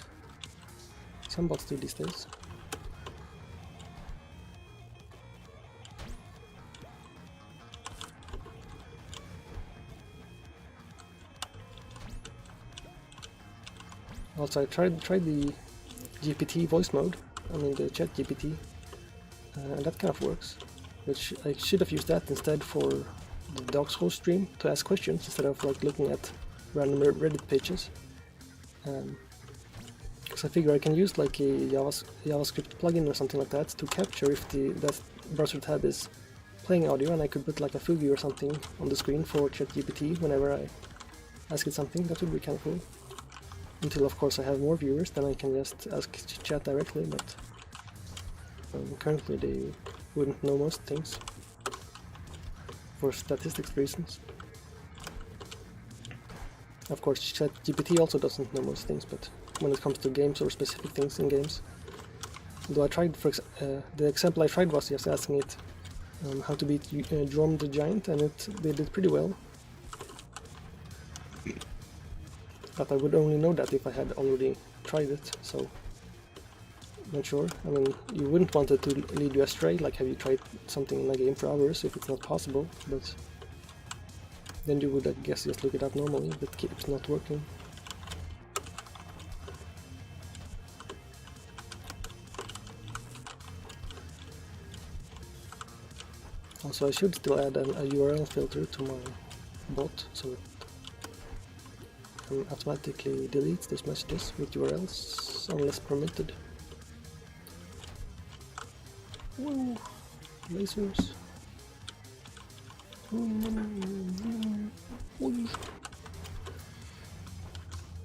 some bots do these days. Also, I tried the GPT voice mode, I mean the chat GPT, and that kind of works. Which I should have used that instead for the Dark Souls stream to ask questions instead of like looking at random Reddit pages. Because I figure I can use like a JavaScript plugin or something like that to capture if that browser tab is playing audio, and I could put like a full view or something on the screen for ChatGPT whenever I ask it something. That would be kind of cool. Until of course I have more viewers, then I can just ask chat directly, but currently they wouldn't know most things for statistics reasons. Of course, ChatGPT also doesn't know most things, but when it comes to games or specific things in games. Though I tried, the example I tried was just asking it how to beat Drum the Giant, and they did pretty well. But I would only know that if I had already tried it, so not sure. I mean, you wouldn't want it to lead you astray, like have you tried something in a game for hours if it's not possible, but then you would, I guess, just look it up normally if it keeps not working. Also, I should still add a URL filter to my bot so it automatically deletes those messages with URLs unless permitted. Woo! Lasers.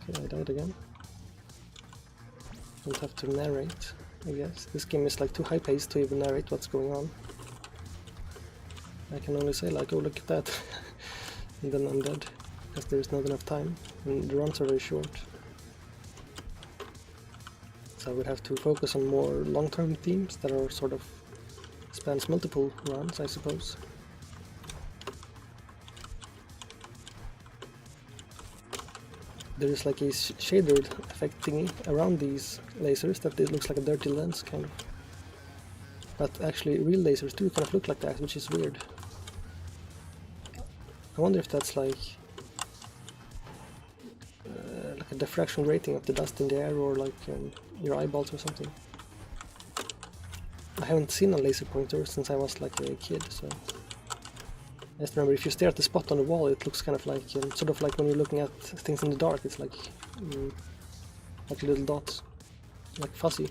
Okay, I died again. Don't have to narrate, I guess. This game is like too high paced to even narrate what's going on. I can only say like, oh look at that, and then I'm dead, because there's not enough time, and the runs are very short. So I would have to focus on more long-term themes that are sort of spans multiple runs, I suppose. There is like a shader effect thingy around these lasers that it looks like a dirty lens, kind of. But actually real lasers do kind of look like that, which is weird. I wonder if that's like a diffraction rating of the dust in the air, or like your eyeballs or something. I haven't seen a laser pointer since I was like a kid, so I just remember if you stare at the spot on the wall, it looks kind of like sort of like when you're looking at things in the dark. It's like little dots, like fuzzy,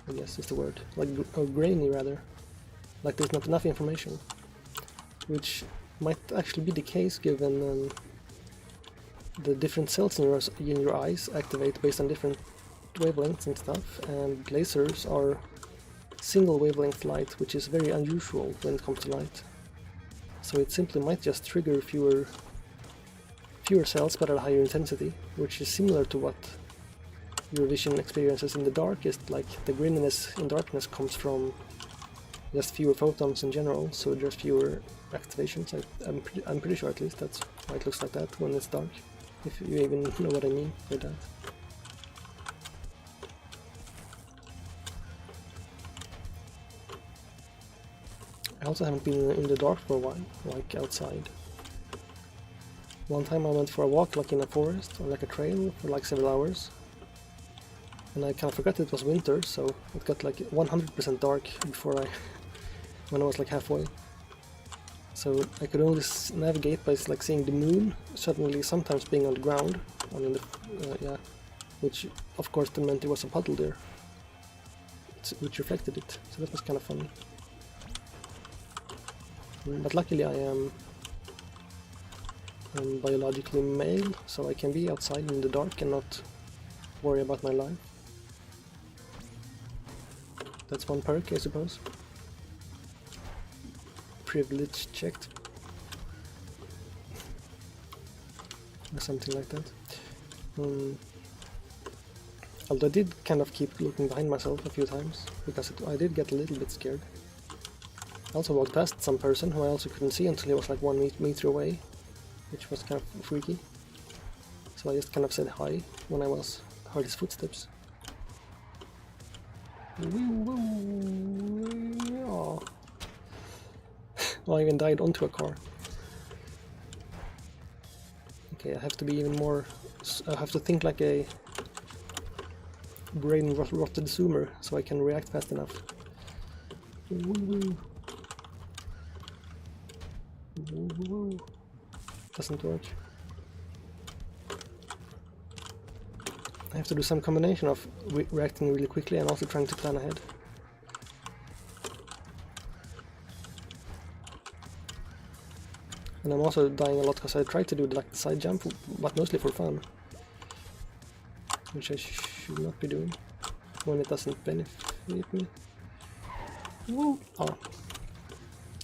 I guess is the word, like or grainy rather, like there's not enough information, which might actually be the case given the different cells in your eyes activate based on different wavelengths and stuff, and lasers are single wavelength light, which is very unusual when it comes to light. So it simply might just trigger fewer cells but at a higher intensity, which is similar to what your vision experiences in the dark is. Like the graininess in darkness comes from just fewer photons in general, so just fewer activations. I'm pretty sure at least that's why it looks like that when it's dark, if you even know what I mean by that. I also haven't been in the dark for a while, like outside. One time I went for a walk like in a forest or like a trail for like several hours, and I kind of forgot it was winter, so it got like 100% dark before when I was like halfway. So I could only navigate by like seeing the moon suddenly sometimes being on the ground, which of course then meant there was a puddle there, which reflected it, so that was kind of funny. But luckily I am biologically male, so I can be outside in the dark and not worry about my life. That's one perk, I suppose. Privilege checked. Or something like that. Although I did kind of keep looking behind myself a few times, because I did get a little bit scared. I also walked past some person who I also couldn't see until he was like 1 meter away, which was kind of freaky. So I just kind of said hi when I heard his footsteps. Oh. Well, I even died onto a car. Okay, I have to be even more... I have to think like a brain-rotted zoomer so I can react fast enough. Doesn't work. I have to do some combination of reacting really quickly and also trying to plan ahead. And I'm also dying a lot because I tried to do like the side jump, but mostly for fun, which I should not be doing when it doesn't benefit me. Woo! Oh.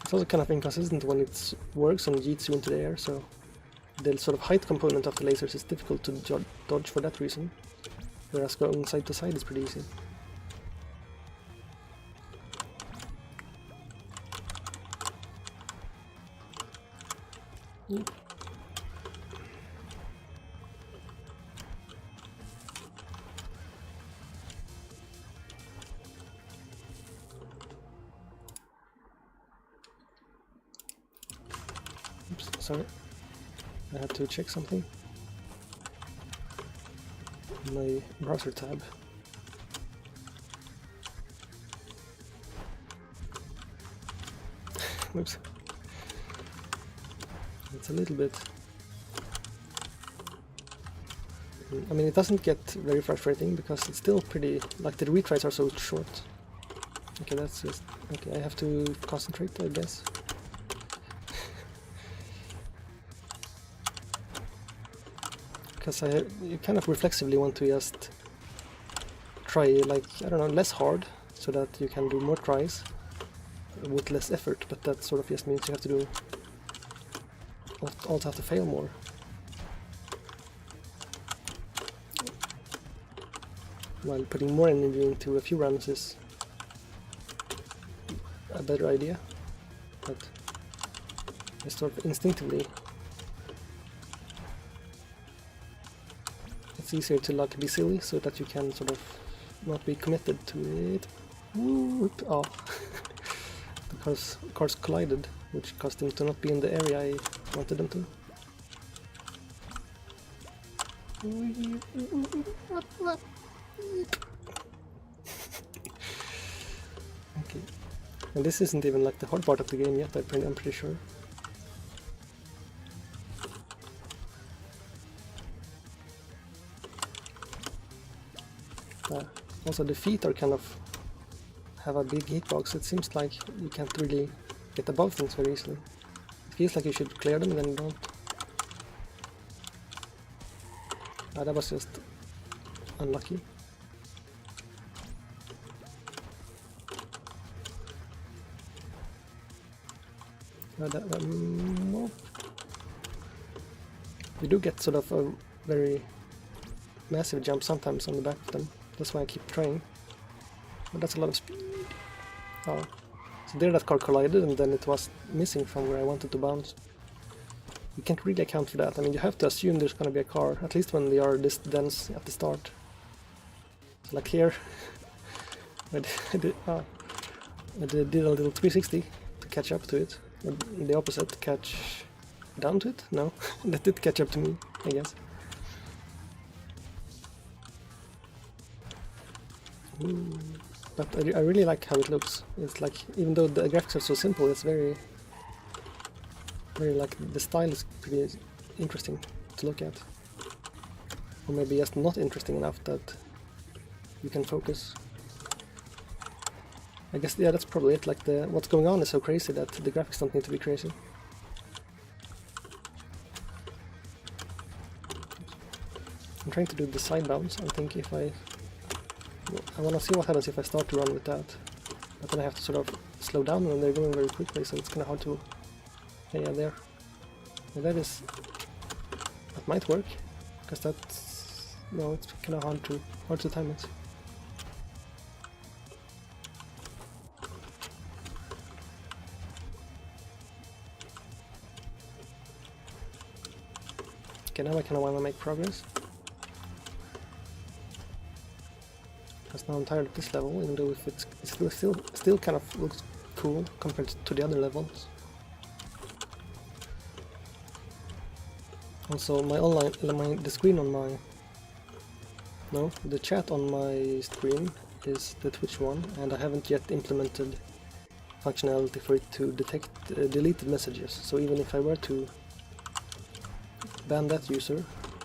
It's also kind of inconsistent when it works and yeets you into the air, so the sort of height component of the lasers is difficult to dodge for that reason, whereas going side to side is pretty easy. Oops, sorry. I had to check something. My browser tab. Whoops. It's a little bit... I mean, it doesn't get very frustrating because it's still pretty... like the retries are so short. Okay, that's just... okay, I have to concentrate, I guess. Because you kind of reflexively want to just try, like, I don't know, less hard, so that you can do more tries with less effort, but that sort of just means you have to do... also have to fail more. While putting more energy into a few runs is a better idea, but just sort of instinctively it's easier to like be silly so that you can sort of not be committed to it. Whoop. Oh. The cars collided, which caused them to not be in the area I wanted them to. Okay. And this isn't even like the hard part of the game yet, I'm pretty sure. Also the feet are kind of have a big hitbox. It seems like you can't really get above things very easily. It feels like you should clear them and then you don't. That was just unlucky. You do get sort of a very massive jump sometimes on the back of them. That's why I keep trying. But that's a lot of speed. Oh. So there that car collided and then it was missing from where I wanted to bounce. You can't really account for that. I mean, you have to assume there's gonna be a car, at least when they are this dense at the start. So like here, I did a little 360 to catch up to it. Or the opposite, catch down to it? No, that did catch up to me, I guess. But I really like how it looks. It's like, even though the graphics are so simple, it's very like, the style is pretty interesting to look at. Or maybe just not interesting enough that you can focus. I guess, yeah, that's probably it. Like, what's going on is so crazy that the graphics don't need to be crazy. I'm trying to do the side bounce. I think if I want to see what happens if I start to run with that. But then I have to sort of slow down when they're going very quickly, so it's kind of hard to... yeah, there. And that might work, because that's... no, it's kind of hard to time it. Okay, now I kind of want to make progress. Because now I'm tired of this level, even though if it still kind of looks cool compared to the other levels. Also, the screen on my... no, the chat on my screen is the Twitch one, and I haven't yet implemented functionality for it to detect deleted messages. So even if I were to ban that user,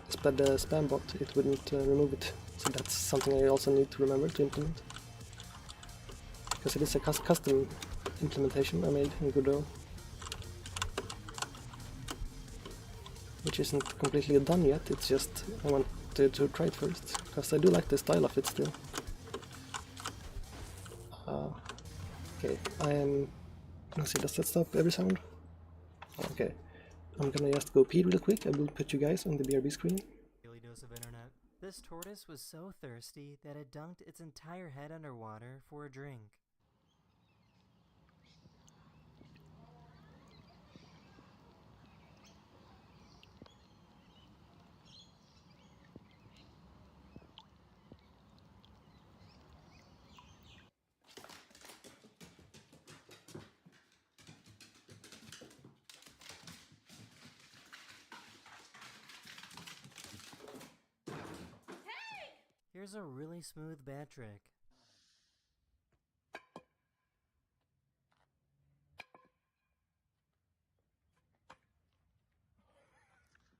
the spam bot, it wouldn't remove it. So that's something I also need to remember to implement. Because it is a custom implementation I made in Godot, which isn't completely done yet. It's just I wanted to try it first, because I do like the style of it still. Okay, I am... let's see, does that stop every sound? Okay, I'm gonna just go pee real quick. I will put you guys on the BRB screen. Daily dose of internet. This tortoise was so thirsty that it dunked its entire head underwater for a drink. Here's a really smooth bat trick.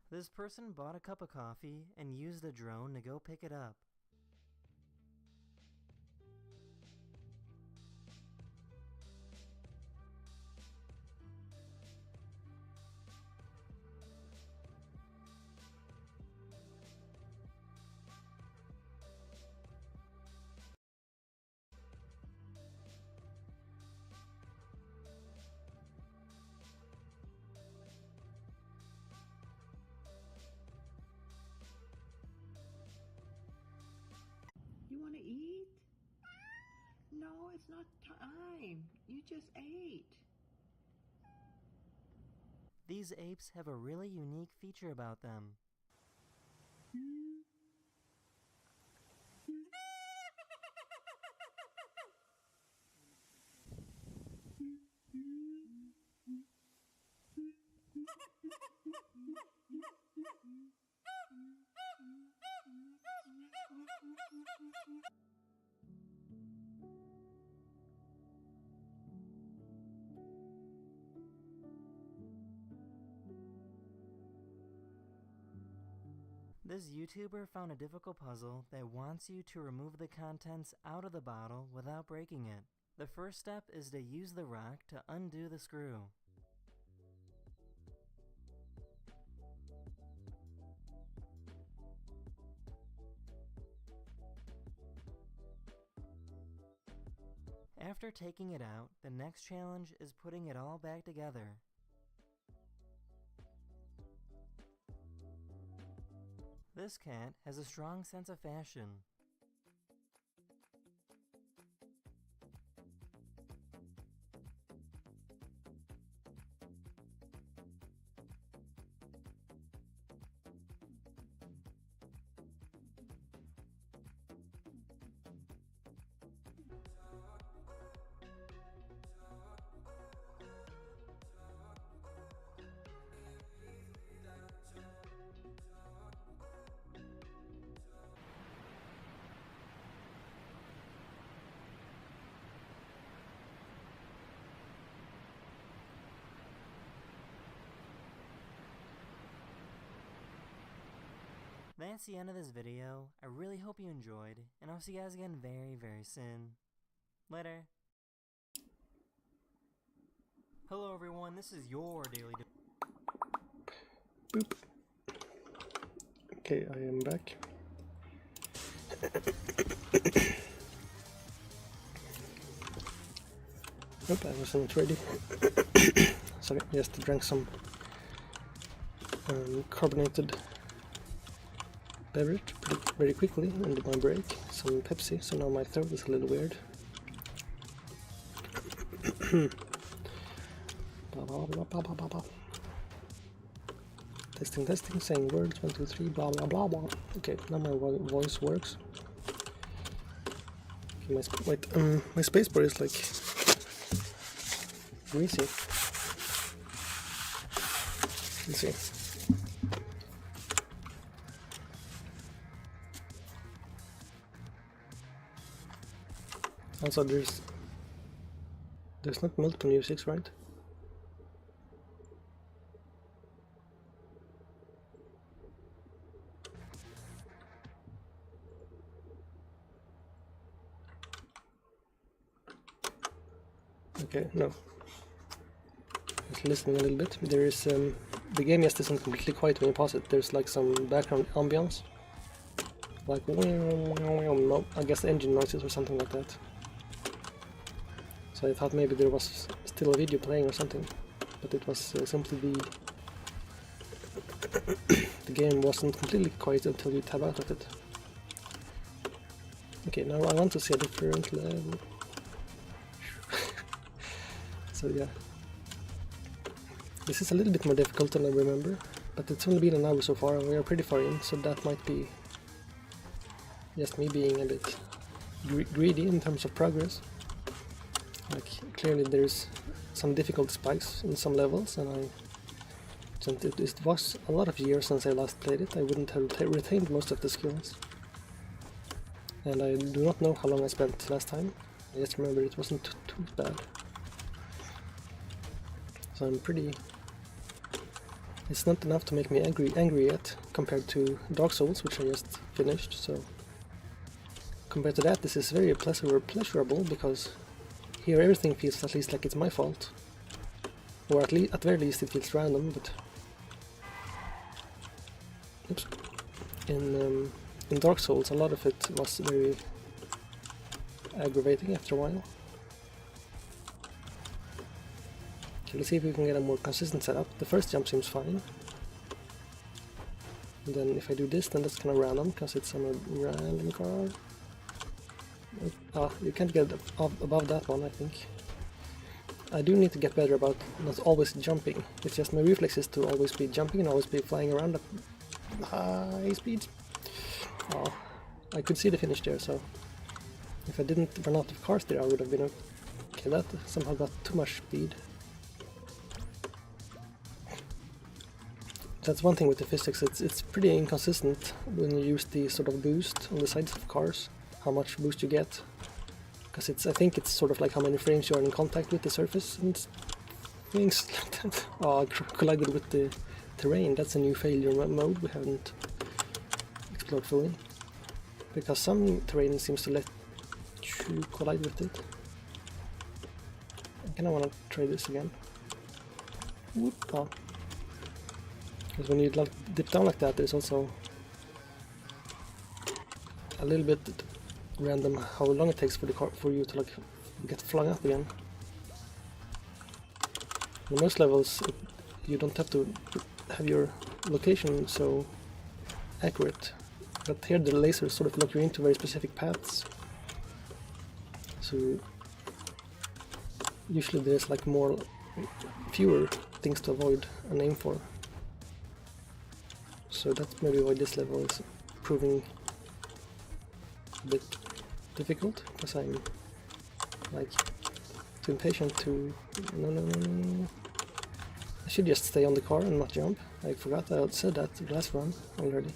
This person bought a cup of coffee and used a drone to go pick it up. You want to eat? No, it's not time. You just ate. These apes have a really unique feature about them. This YouTuber found a difficult puzzle that wants you to remove the contents out of the bottle without breaking it. The first step is to use the rock to undo the screw. After taking it out, the next challenge is putting it all back together. This cat has a strong sense of fashion. That's the end of this video. I really hope you enjoyed, and I'll see you guys again very soon. Later. Hello everyone, this is your daily Boop. Okay, I am back. Nope, I wasn't ready. Sorry, just drank some carbonated beverage very quickly under my break, some Pepsi, so now my throat is a little weird. Testing, saying words, 1, 2, 3, blah blah blah blah. Okay, now my voice works. Okay, my spacebar is like greasy. Let's see. Also, there's not multiple musics, right? Okay, no. Just listening a little bit. There is the game just isn't completely quiet when you pause it. There's like some background ambience, like no, I guess engine noises or something like that. So I thought maybe there was still a video playing or something, but it was simply the game wasn't completely quiet until you tab out of it. Okay, now I want to see a different level. So yeah, this is a little bit more difficult than I remember, but it's only been an hour so far and we are pretty far in, so that might be just me being a bit greedy in terms of progress. Like, clearly there's some difficult spikes in some levels, and since it was a lot of years since I last played it, I wouldn't have retained most of the skills. And I do not know how long I spent last time. I just remember it wasn't too bad. So I'm pretty It's not enough to make me angry yet, compared to Dark Souls, which I just finished, so... Compared to that, this is very pleasurable, because here everything feels at least like it's my fault. Or at the very least it feels random, but... Oops. In Dark Souls, a lot of it was very aggravating after a while. Okay, let's see if we can get a more consistent setup. The first jump seems fine. And then if I do this, then that's kind of random, because it's on a random car. You can't get above that one, I think. I do need to get better about not always jumping. It's just my reflex is to always be jumping and always be flying around at high speeds. Oh, I could see the finish there, so if I didn't run out of cars there, I would have been okay. That somehow got too much speed. That's one thing with the physics, it's pretty inconsistent when you use the sort of boost on the sides of cars, how much boost you get. Because I think it's sort of like how many frames you are in contact with the surface and things like that. Oh, I collided with the terrain, that's a new failure mode we haven't explored fully. Because some terrain seems to let you collide with it. I kinda wanna try this again. Whoop. Oh. Because when you dip down like that, there's also a little bit random how long it takes for the car for you to like get flung up again. In most levels, you don't have to have your location so accurate, but here the lasers sort of lock you into very specific paths. So usually there's like fewer things to avoid and aim for. So that's maybe why this level is proving a bit difficult, because I'm like too impatient to... No. I should just stay on the car and not jump. I forgot I said that the last run already.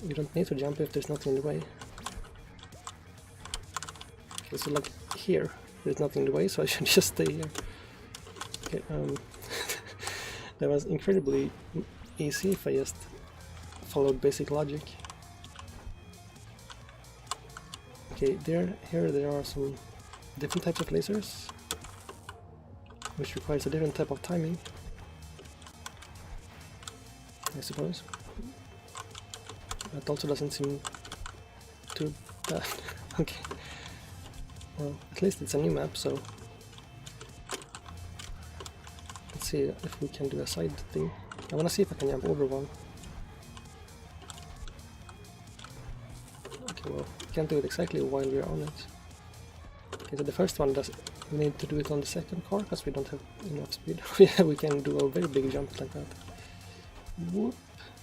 You don't need to jump if there's nothing in the way. Okay, so like here, there's nothing in the way, so I should just stay here. Okay, that was incredibly easy if I just followed basic logic. Okay, here there are some different types of lasers, which requires a different type of timing, I suppose. That also doesn't seem too bad. Okay. Well, at least it's a new map, so let's see if we can do a side thing. I wanna see if I can jump over one. Okay, well, we can't do it exactly while we're on it. Okay, so the first one we need to do it on the second car, because we don't have enough speed. Yeah, we can do a very big jump like that. Whoop!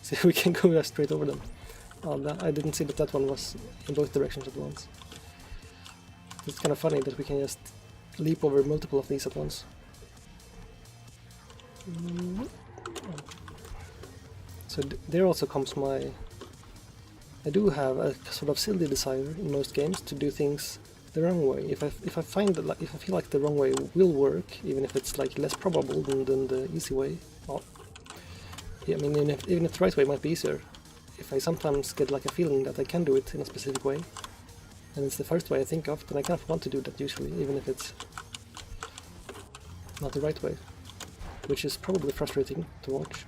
See, we can go straight over them. Oh, I didn't see that one was in both directions at once. It's kind of funny that we can just leap over multiple of these at once. So there also comes my... I do have a sort of silly desire in most games to do things the wrong way. If I feel like the wrong way will work, even if it's like less probable than the easy way. Well, yeah, I mean, even if the right way might be easier. If I sometimes get like a feeling that I can do it in a specific way, and it's the first way I think of, then I kind of want to do that usually, even if it's not the right way, which is probably frustrating to watch.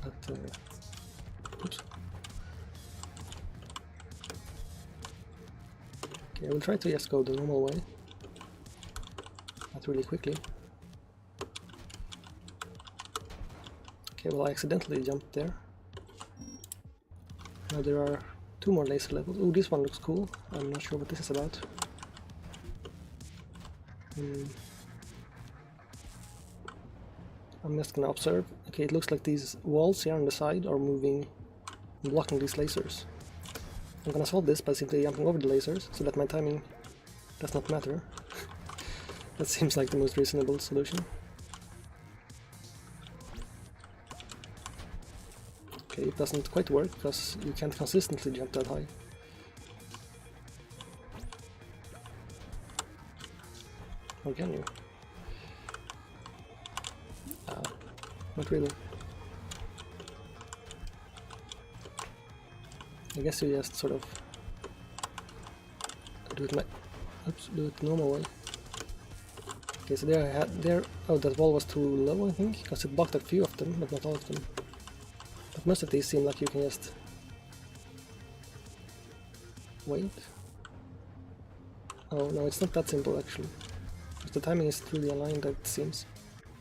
But, oops. Okay, I will try to just go the normal way, not really quickly. Okay, well, I accidentally jumped there. Now there are 2 more laser levels. Oh, this one looks cool. I'm not sure what this is about. I'm just gonna observe. Okay, it looks like these walls here on the side are moving, blocking these lasers. I'm gonna solve this by simply jumping over the lasers, so that my timing does not matter. That seems like the most reasonable solution. Okay, it doesn't quite work, because you can't consistently jump that high. Or can you? Not really. I guess you just sort of do it normal way. Okay, so there I had oh, that wall was too low, I think, because it blocked a few of them, but not all of them. But most of these seem like you can just wait. Oh no, it's not that simple actually. But the timing is truly aligned, it seems.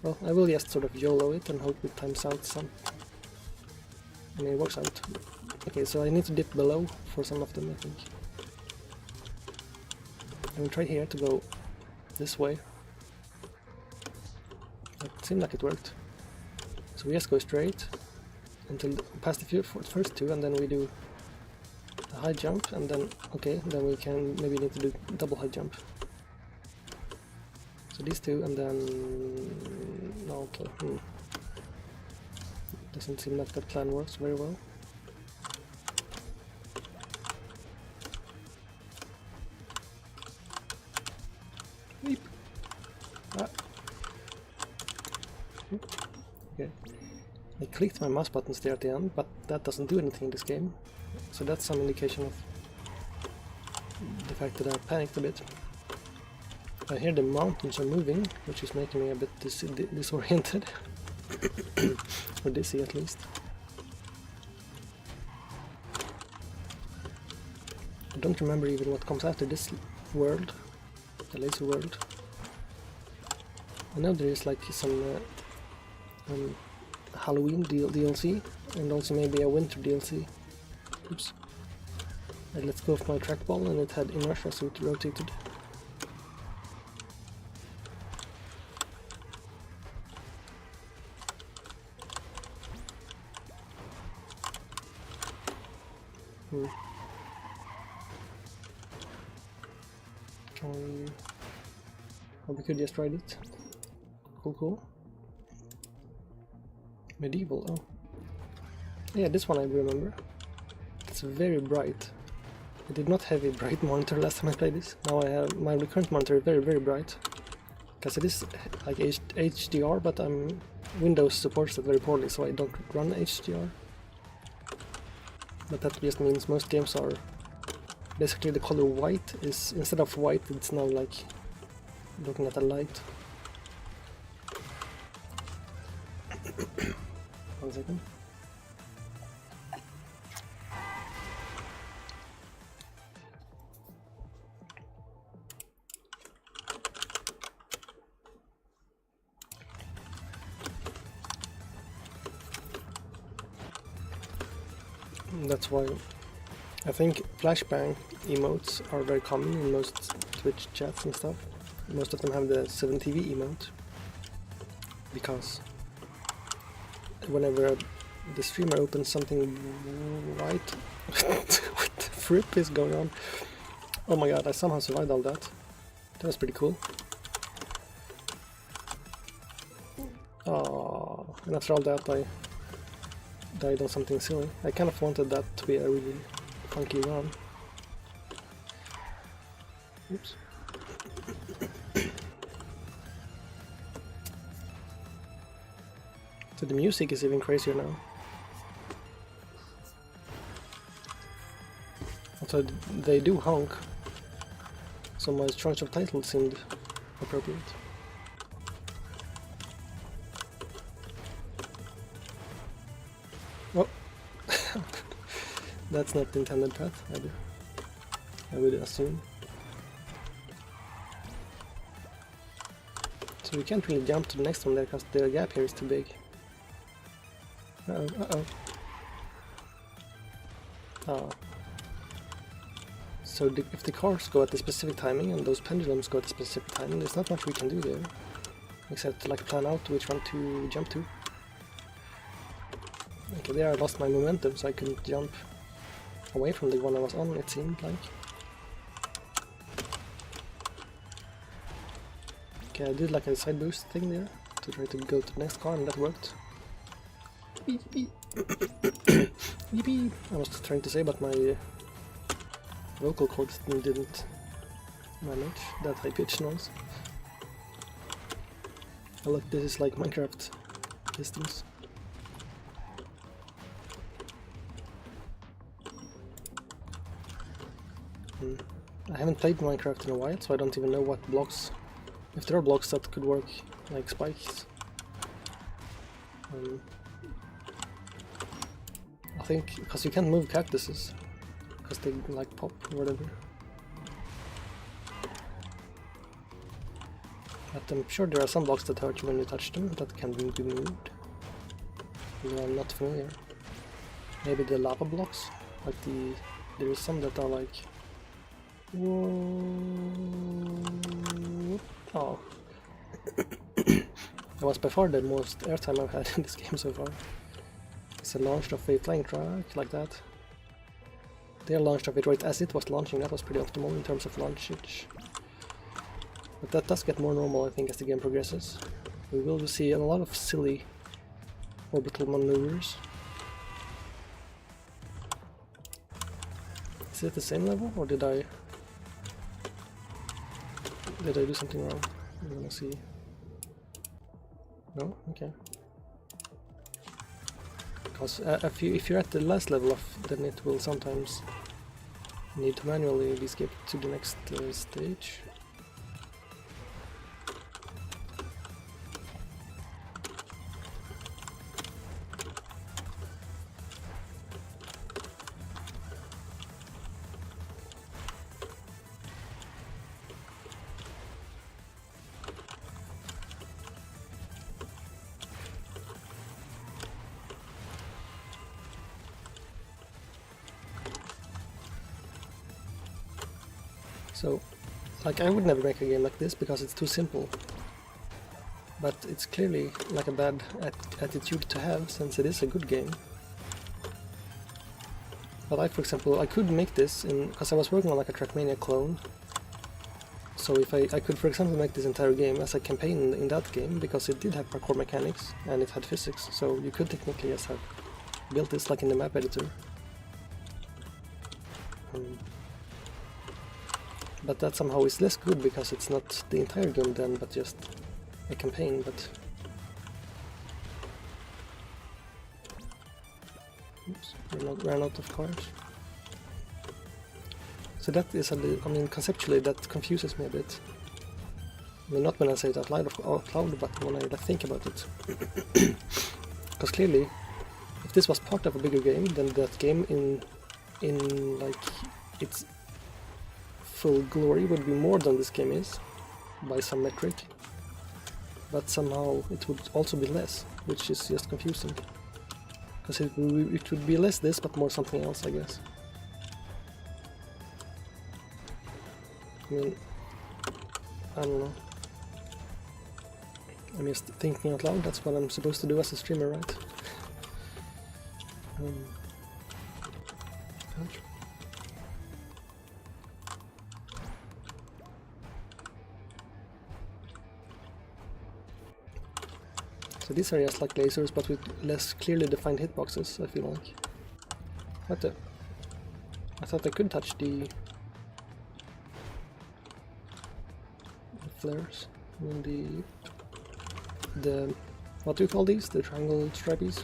Well, I will just sort of YOLO it and hope it times out some. I mean, it works out. Okay, so I need to dip below for some of them, I think. I will try here to go this way. It seemed like it worked. So we just go straight until past the first two, and then we do a high jump, and then, okay, then we can maybe need to do double high jump. So these two, and then... no, okay. Doesn't seem like that plan works very well. Weep. Ah. Okay. I clicked my mouse buttons there at the end, but that doesn't do anything in this game. So that's some indication of the fact that I panicked a bit. I hear the mountains are moving, which is making me a bit disoriented. Or dizzy at least. I don't remember even what comes after this world, the laser world. I know there is like some Halloween DLC, and also maybe a winter DLC. Oops. I let go of my trackball and it had inertia, so it rotated. Or we could just ride it. Cool. Medieval, oh. Yeah, this one I remember. It's very bright. I did not have a bright monitor last time I played this. Now I have my current monitor very bright. Because it is like HDR, but Windows supports it very poorly, so I don't run HDR. But that just means most games are basically the color white is, instead of white, it's now like looking at a light. 1 second. That's why I think flashbang emotes are very common in most Twitch chats and stuff. Most of them have the 7TV emote, because whenever the streamer opens something white, what the frick is going on? Oh my god, I somehow survived all that. That was pretty cool. Oh, and after all that I died on something silly. I kind of wanted that to be a really funky run. Oops. So the music is even crazier now. Also, they do honk, so my choice of title seemed appropriate. Oh, that's not the intended path, I would assume. So we can't really jump to the next one there because the gap here is too big. Uh-oh. Oh. So if the cars go at the specific timing and those pendulums go at the specific timing, there's not much we can do there. Except to like plan out which one to jump to. Okay, there I lost my momentum, so I couldn't jump away from the one I was on, it seemed like. Okay, I did like a side boost thing there to try to go to the next car, and that worked. Yippee! Yippee! I was trying to say, but my vocal cords didn't manage that high pitch noise. Oh look, this is like Minecraft distance. I haven't played Minecraft in a while, so I don't even know what blocks, if there are blocks that could work, like spikes. I think, because you can't move cactuses, because they like pop or whatever. But I'm sure there are some blocks that hurt you when you touch them, that can be moved. I'm not familiar. Maybe the lava blocks? Like there is some that are like... Whoa. Oh. That was by far the most airtime I've had in this game so far. It's a launch of a flying truck, like that. They launched of it right as it was launching, that was pretty optimal in terms of launchage. But that does get more normal, I think, as the game progresses. We will see a lot of silly orbital maneuvers. Is it the same level, or did I do something wrong? I wanna see. No? Okay. Because if you're at the last level, then it will sometimes need to manually be skipped to the next stage. So, like, I would never make a game like this because it's too simple. But it's clearly like a bad attitude to have, since it is a good game. But for example, I could make this because I was working on like a Trackmania clone. So if I could, for example, make this entire game as a campaign in that game, because it did have parkour mechanics and it had physics, so you could technically just have built this like in the map editor. But that somehow is less good because it's not the entire game then, but just a campaign. But oops, ran out of cards. So that is I mean, conceptually that confuses me a bit. I mean, not when I say it out loud, but when I think about it. Because clearly, if this was part of a bigger game, then that game in like its full glory would be more than this game is, by some metric. But somehow it would also be less, which is just confusing. Because it would be less this, but more something else, I guess. I mean, I don't know. I'm just thinking out loud, that's what I'm supposed to do as a streamer, right? So these are just like lasers, but with less clearly defined hitboxes, I feel like. What the? I thought I could touch the flares. I mean the what do you call these? The triangle stripies?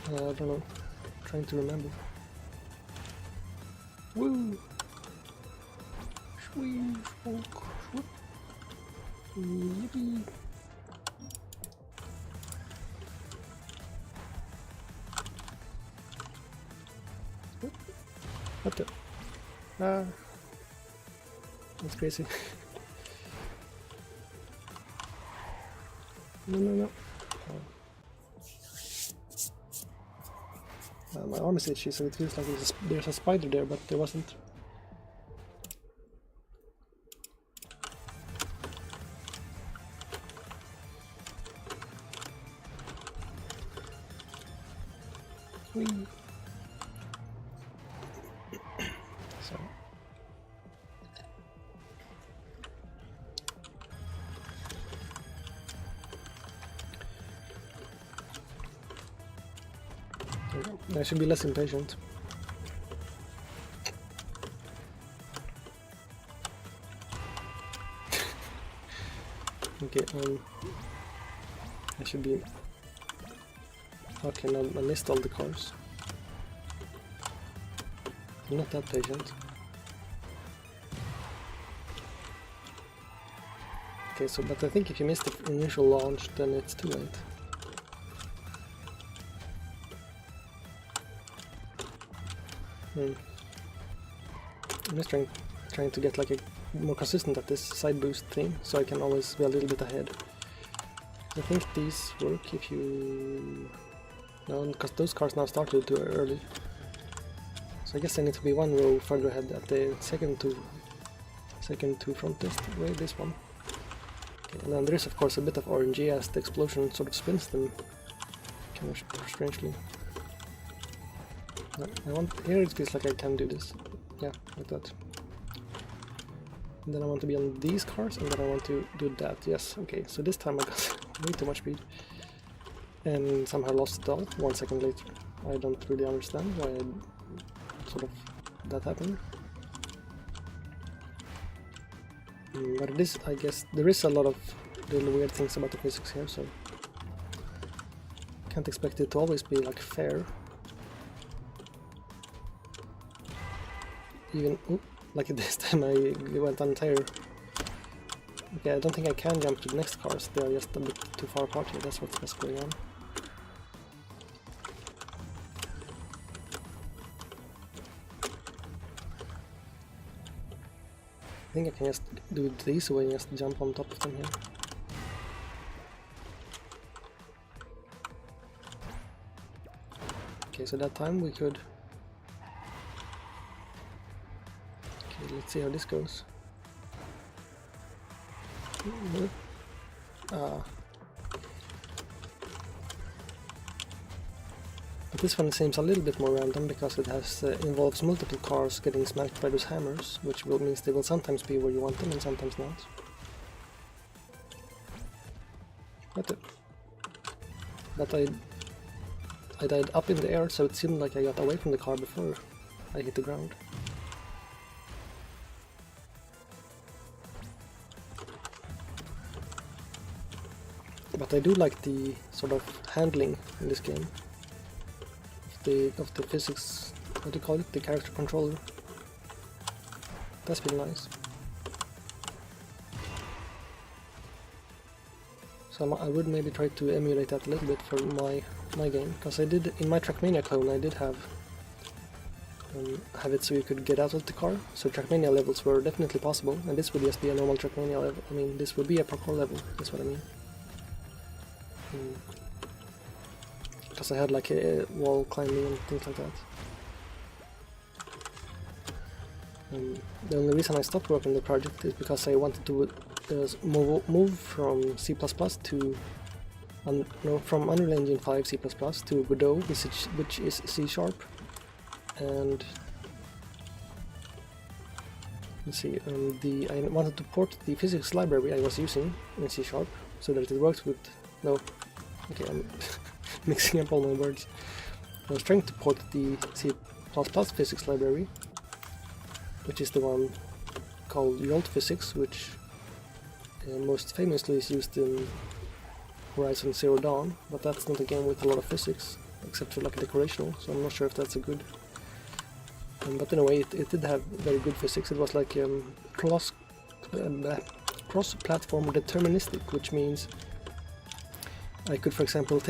I don't know. I'm trying to remember. Woo! Sweet smoke. Yippee! What the? Ah! That's crazy. No. My arm is itchy, so it feels like there's a spider there, but there wasn't. Whee. So. I should be less impatient. Okay, I should be... Okay, no, I missed all the cars. I'm not that patient. Okay, so, but I think if you miss the initial launch, then it's too late. I'm just trying to get like a more consistent at this side boost thing, so I can always be a little bit ahead. I think these work if you... No, because those cars now started too early. So I guess I need to be one row further ahead at the second to front way, this one. Okay, and then there is of course a bit of RNG as the explosion sort of spins them kind of strangely. No, here it feels like I can do this. Yeah, like that. And then I want to be on these cars, and then I want to do that. Yes, okay, so this time I got way too much speed. And somehow lost it all 1 second later. I don't really understand why that happened. But it is, I guess, there is a lot of little weird things about the physics here, so can't expect it to always be like fair. Even, like this time I went entire. Okay, I don't think I can jump to the next cars, they are just a bit too far apart here, that's what's going on. I think I can just do it this way and just jump on top of them here. Okay, so that time we could... Okay, let's see how this goes. But this one seems a little bit more random because it has involves multiple cars getting smacked by those hammers, which means they will sometimes be where you want them and sometimes not. But I died up in the air, so it seemed like I got away from the car before I hit the ground. But I do like the sort of handling in this game of the physics, what do you call it, the character controller. That's been nice. So I would maybe try to emulate that a little bit for my game, because I did in my Trackmania clone I did have it so you could get out of the car, so Trackmania levels were definitely possible, and this would just be a normal Trackmania level. I mean, this would be a parkour level, that's what I mean. Because I had like a wall climbing and things like that. The only reason I stopped working on the project is because I wanted to move from C++ to from Unreal Engine 5 C++ to Godot, which is C#, and let's see. I wanted to port the physics library I was using in C# so that it works with Okay, I'm mixing up all my words. I was trying to port the C++ physics library, which is the one called Jolt Physics, which most famously is used in Horizon Zero Dawn, but that's not a game with a lot of physics, except for like decorational, so I'm not sure if that's a good... but anyway, it did have very good physics. It was like cross-platform deterministic, which means I could, for example,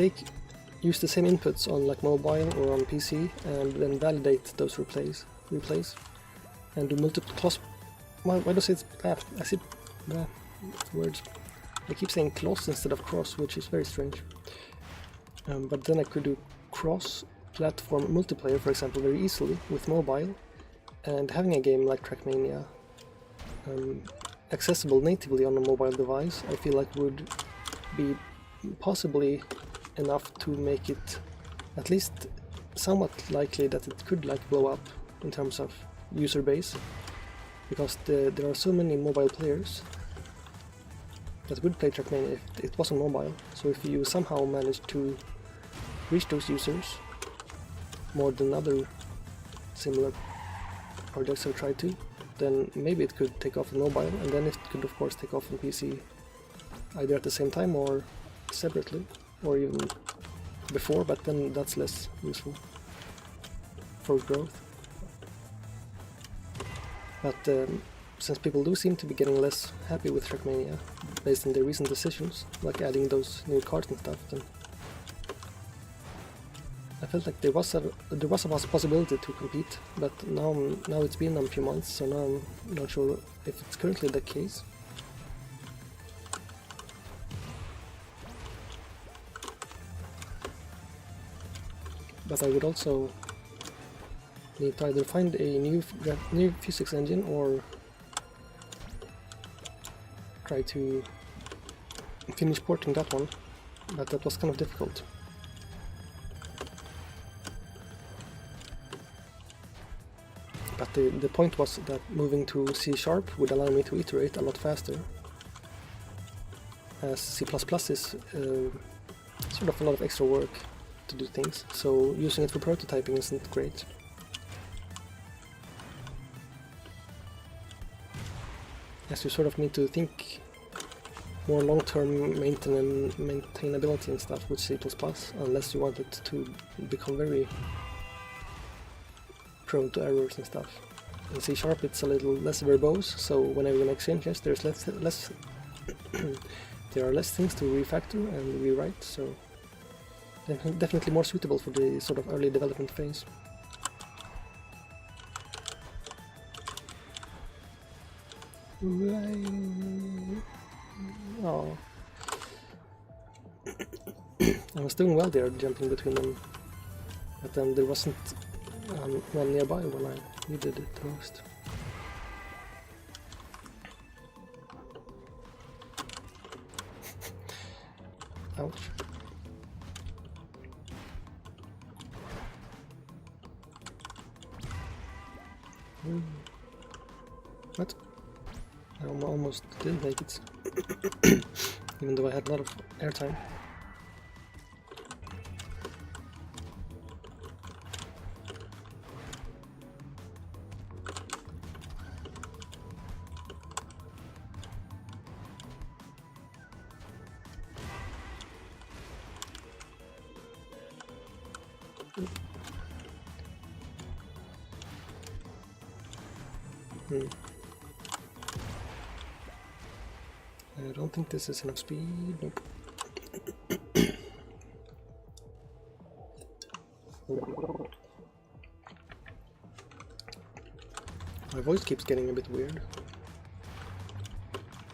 use the same inputs on like mobile or on PC and then validate those replays and do multiple cross. Why does it? I see words. I keep saying close instead of cross, which is very strange. But then I could do cross-platform multiplayer, for example, very easily with mobile, and having a game like Trackmania accessible natively on a mobile device, I feel like would be possibly enough to make it at least somewhat likely that it could like blow up in terms of user base, because there are so many mobile players that would play Trackmania if it wasn't mobile. So if you somehow manage to reach those users, more than other similar projects I've tried to, then maybe it could take off on mobile, and then it could of course take off on PC either at the same time or separately, or even before, but then that's less useful for growth. But since people do seem to be getting less happy with Trackmania based on their recent decisions, like adding those new cards and stuff, then I felt like there was a possibility to compete, but now it's been a few months, so now I'm not sure if it's currently the case. But I would also need to either find a new physics engine or try to finish porting that one, but that was kind of difficult. But the point was that moving to C# would allow me to iterate a lot faster, as C++ is sort of a lot of extra work to do things, so using it for prototyping isn't great. As you sort of need to think more long-term maintainability and stuff with C++, unless you want it to become very prone to errors and stuff. In C# it's a little less verbose, so whenever you make changes there's less there are less things to refactor and rewrite, so definitely more suitable for the sort of early development phase. Oh. I was doing well there, jumping between them, but then there wasn't one nearby when I needed it the most. Ouch. What? I almost didn't make it, even though I had a lot of airtime. I don't think this is enough speed. Nope. My voice keeps getting a bit weird.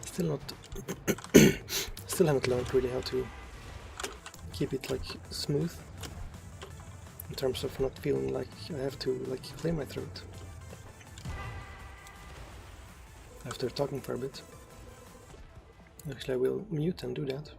Still haven't learned really how to keep it like smooth, in terms of not feeling like I have to like clear my throat after talking for a bit. Actually, I will mute and do that.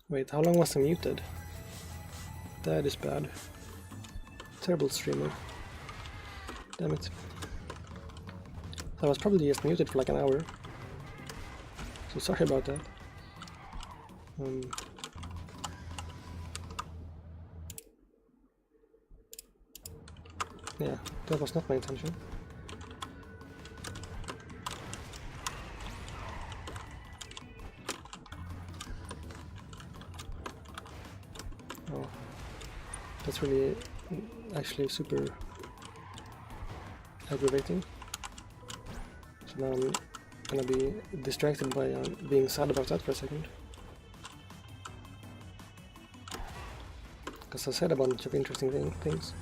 Wait, how long was I muted? That is bad. Terrible streamer. Damn it. I was probably just muted for like an hour. So sorry about that. Yeah, that was not my intention. Oh, that's really actually super aggravating. So now I'm gonna be distracted by being sad about that for a second. Because I said a bunch of interesting things.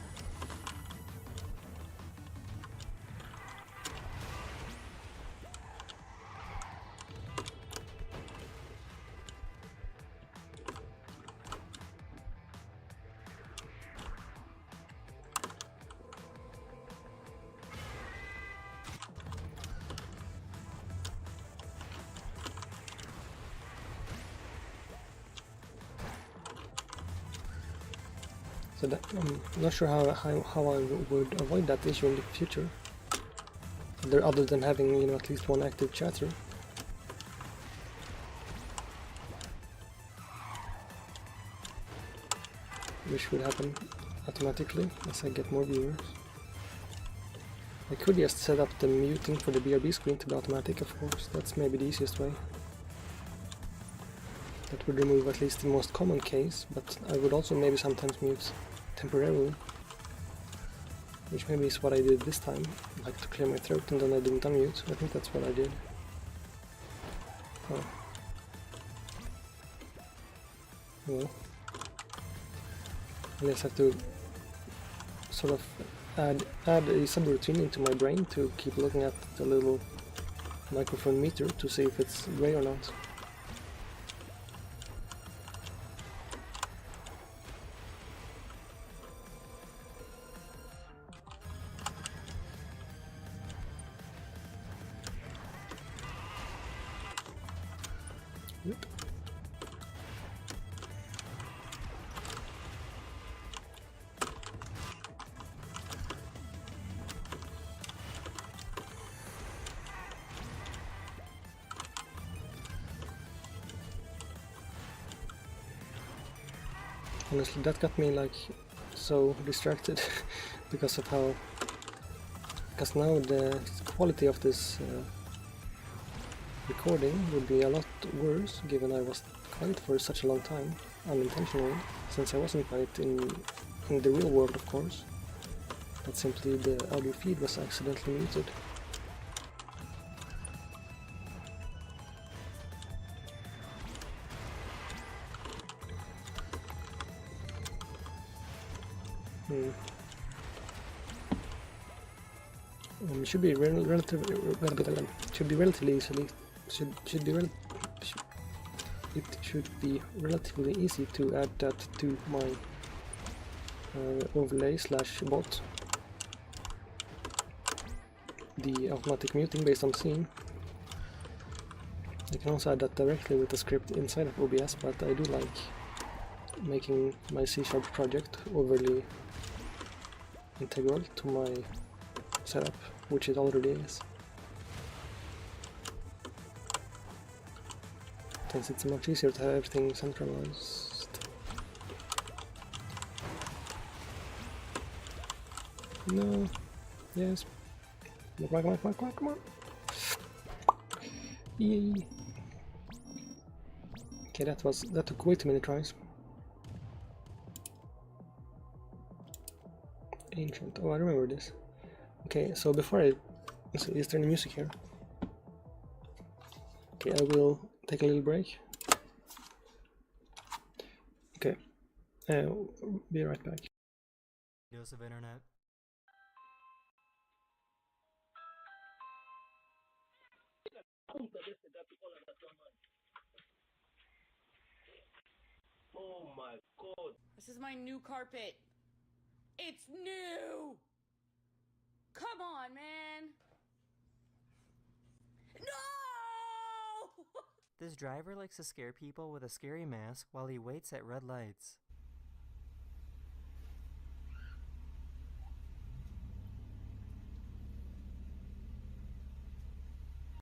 So that, I'm not sure how I would avoid that issue in the future. Other than having, you know, at least one active chatter. Which would happen automatically as I get more viewers. I could just set up the muting for the BRB screen to be automatic, of course. That's maybe the easiest way. That would remove at least the most common case, but I would also maybe sometimes mute temporarily. Which maybe is what I did this time, like to clear my throat and then I didn't unmute. I think that's what I did. Oh. Well. I just have to sort of add a subroutine into my brain to keep looking at the little microphone meter to see if it's gray or not. Yep. Honestly, that got me like so distracted because of how... Because now the quality of this recording would be a lot worse, given I was quiet for such a long time, unintentionally, since I wasn't quiet in the real world, of course, but simply the audio feed was accidentally muted. It should be relatively easy to add that to my overlay / bot. The automatic muting based on scene. I can also add that directly with the script inside of OBS, but I do like making my C# project overly integral to my setup, which it already is. Since it's much easier to have everything centralized. No. Yes. Come on. Yay. Okay, that took way too many tries. Ancient. Oh, I remember this. Okay, so before let's see, is there any music here? Okay, I will take a little break. Okay, be right back. Dose of internet. Oh my god. This is my new carpet. It's new! Come on, man! No! This driver likes to scare people with a scary mask while he waits at red lights.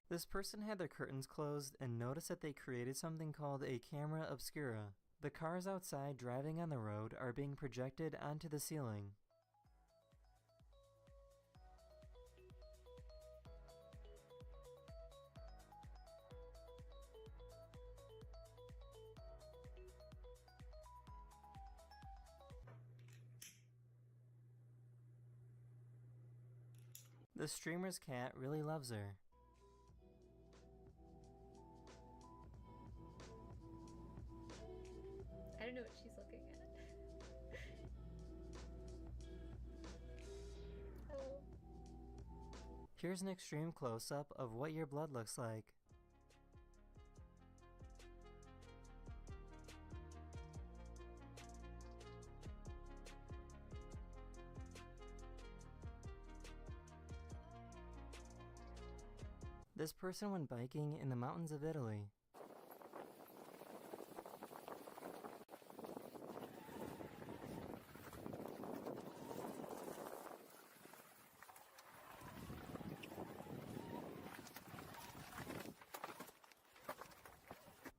This person had their curtains closed and noticed that they created something called a camera obscura. The cars outside driving on the road are being projected onto the ceiling. The streamer's cat really loves her. I don't know what she's looking at. Oh. Here's an extreme close-up of what your blood looks like. This person went biking in the mountains of Italy.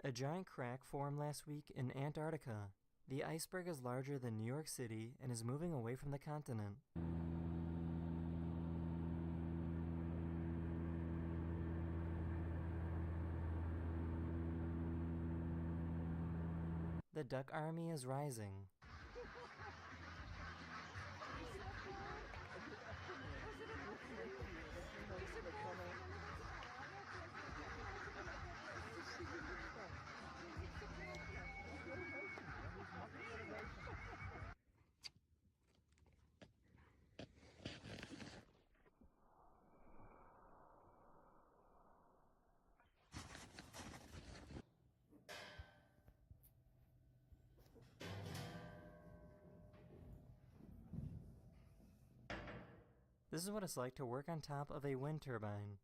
A giant crack formed last week in Antarctica. The iceberg is larger than New York City and is moving away from the continent. The duck army is rising. This is what it's like to work on top of a wind turbine.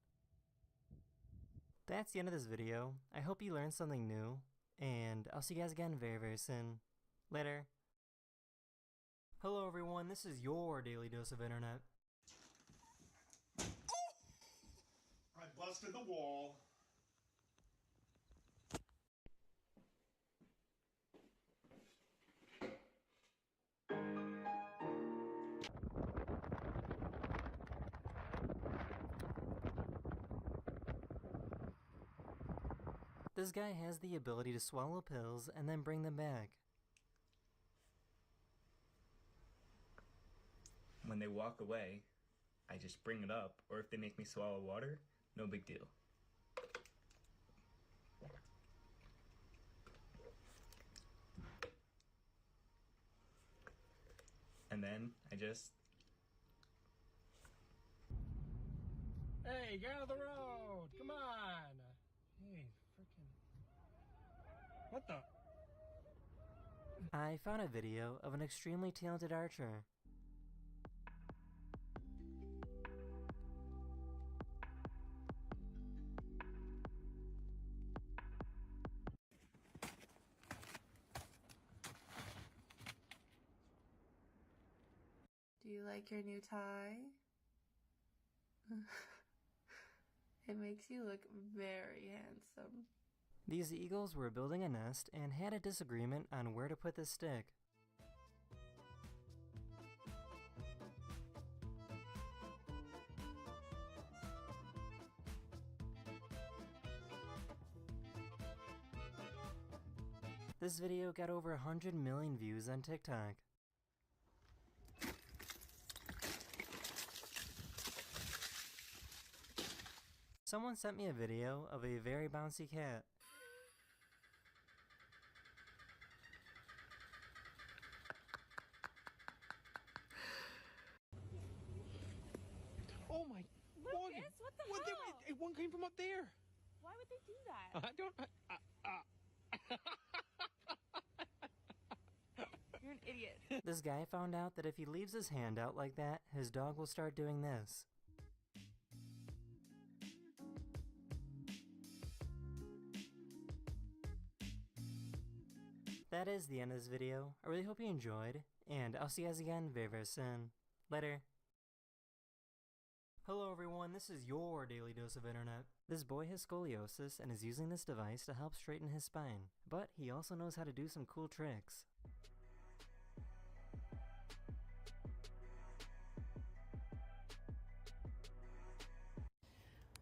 That's the end of this video. I hope you learned something new, and I'll see you guys again very, very soon. Later. Hello everyone, this is your daily dose of internet. I busted the wall. This guy has the ability to swallow pills and then bring them back. When they walk away, I just bring it up, or if they make me swallow water, no big deal. And then I just... Hey, get out of the road! Come on! Hey, frickin'... What the? I found a video of an extremely talented archer. Do you like your new tie? It makes you look very handsome. These eagles were building a nest and had a disagreement on where to put this stick. This video got over 100 million views on TikTok. Someone sent me a video of a very bouncy cat. Oh my... Lucas, what the hell? One came from up there! Why would they do that? I don't... You're an idiot. This guy found out that if he leaves his hand out like that, his dog will start doing this. that is the end of this video. I really hope you enjoyed, and I'll see you guys again very, very soon. Later. Hello everyone, this is your daily dose of internet. This boy has scoliosis and is using this device to help straighten his spine, but he also knows how to do some cool tricks.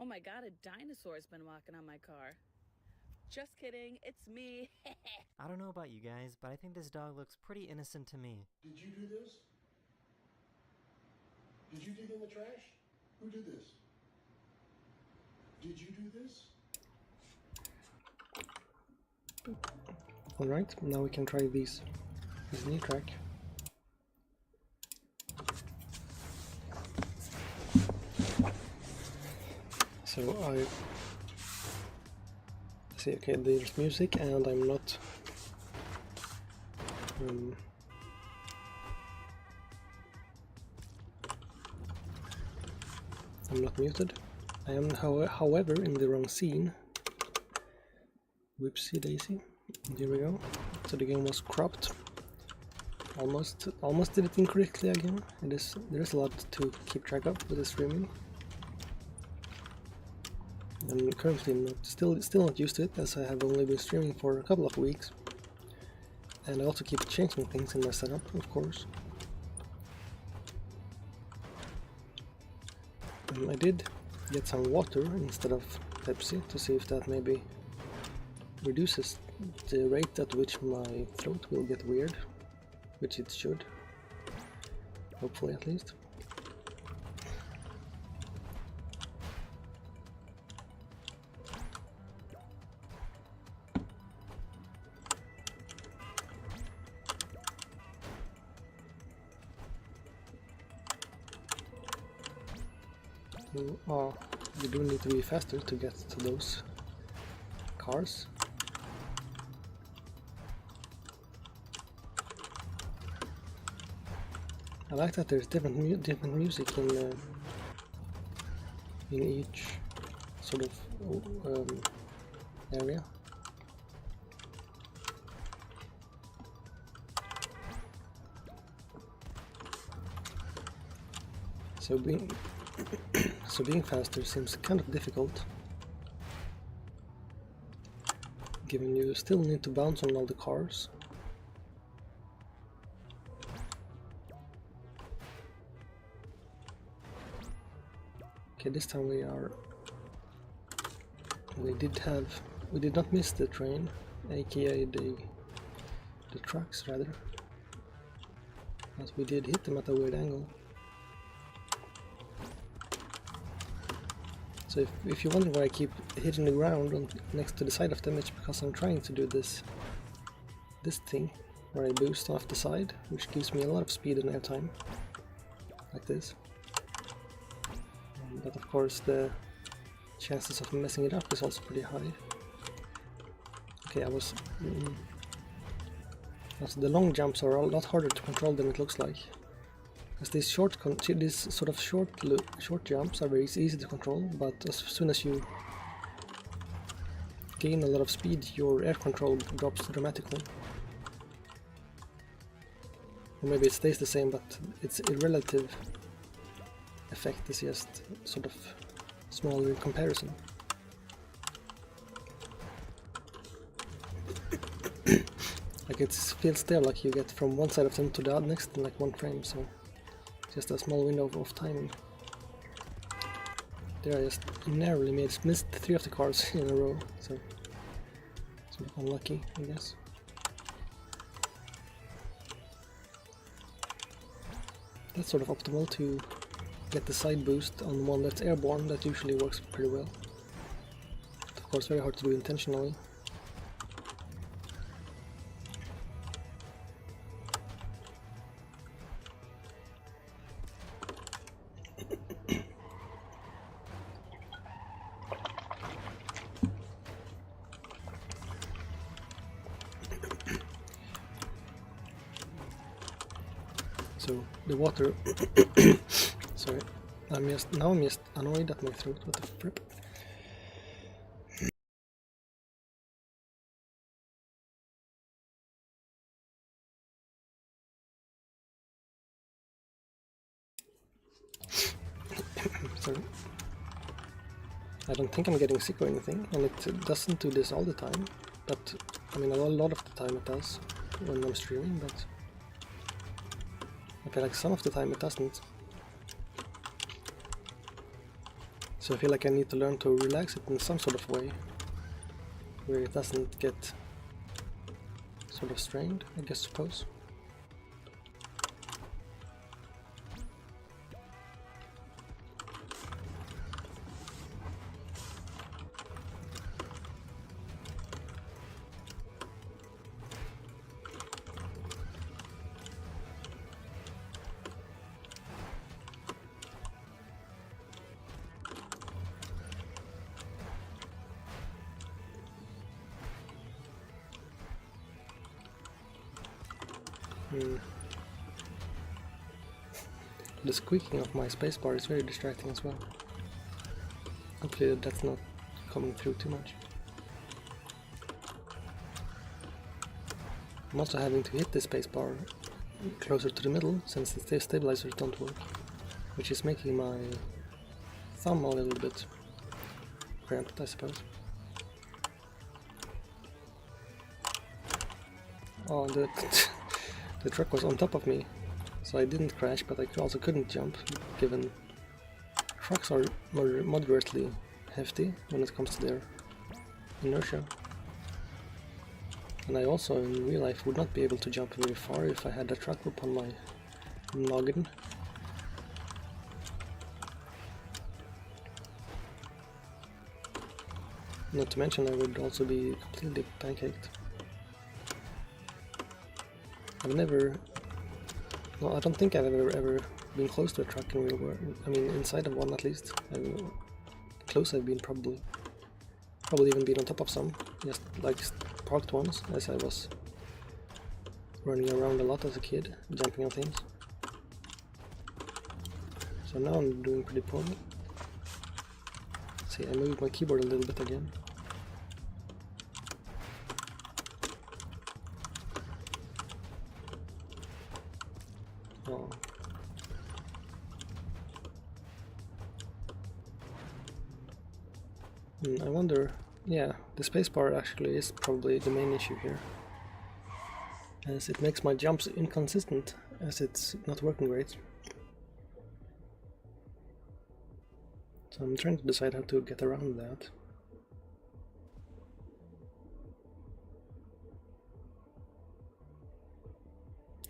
Oh my god, a dinosaur's been walking on my car. Just kidding, it's me. I don't know about you guys, but I think this dog looks pretty innocent to me. Did you do this? Did you dig in the trash? Who did this? Did you do this? Alright, now we can try this new track. So I see, okay, there's music and I'm not muted. I am however in the wrong scene. Whoopsie daisy. Here we go. So the game was cropped. Almost did it incorrectly again. There is a lot to keep track of with the streaming. I'm currently still not used to it, as I have only been streaming for a couple of weeks. And I also keep changing things in my setup, of course. I did get some water instead of Pepsi to see if that maybe reduces the rate at which my throat will get weird, which it should, hopefully at least. You do need to be faster to get to those cars. I like that there's different music in each sort of area. So being faster seems kind of difficult, given you still need to bounce on all the cars. Okay, this time we did not miss the train, aka the trucks rather, but we did hit them at a weird angle. So if you're wondering why I keep hitting the ground next to the side of them, it's because I'm trying to do this thing where I boost off the side, which gives me a lot of speed and airtime, like this. But of course the chances of messing it up is also pretty high. Okay, the long jumps are a lot harder to control than it looks like. Because these sort of short jumps are very easy to control, but as soon as you gain a lot of speed, your air control drops dramatically. Or maybe it stays the same, but its relative effect is just sort of smaller in comparison. Like it feels there like you get from one side of them to the next in like one frame, so just a small window of timing. There I just narrowly missed 3 of the cars in a row, so it's unlucky, I guess. That's sort of optimal to get the side boost on one that's airborne. That usually works pretty well. But of course very hard to do intentionally. So the water sorry, I'm just annoyed at my throat. What the frick? So I don't think I'm getting sick or anything, and it doesn't do this all the time, but I mean a lot of the time it does when I'm streaming, but I feel like some of the time it doesn't. So I feel like I need to learn to relax it in some sort of way, where it doesn't get sort of strained, I guess, suppose. The squeaking of my spacebar is very distracting as well. Hopefully that's not coming through too much. I'm also having to hit the spacebar closer to the middle since the stabilizers don't work, which is making my thumb a little bit cramped, I suppose. Oh, the truck was on top of me, so I didn't crash, but I also couldn't jump, given trucks are moderately hefty when it comes to their inertia. And I also, in real life, would not be able to jump very far if I had a truck upon my noggin. Not to mention I would also be completely pancaked. I've never... Well, I don't think I've ever been close to a truck in real world. I mean, inside of one at least. Close I've been probably even been on top of some, just like parked ones, as I was running around a lot as a kid, jumping on things. So now I'm doing pretty poorly. See, I moved my keyboard a little bit again. Oh. I wonder, yeah, the spacebar actually is probably the main issue here, as it makes my jumps inconsistent, as it's not working great. So I'm trying to decide how to get around that.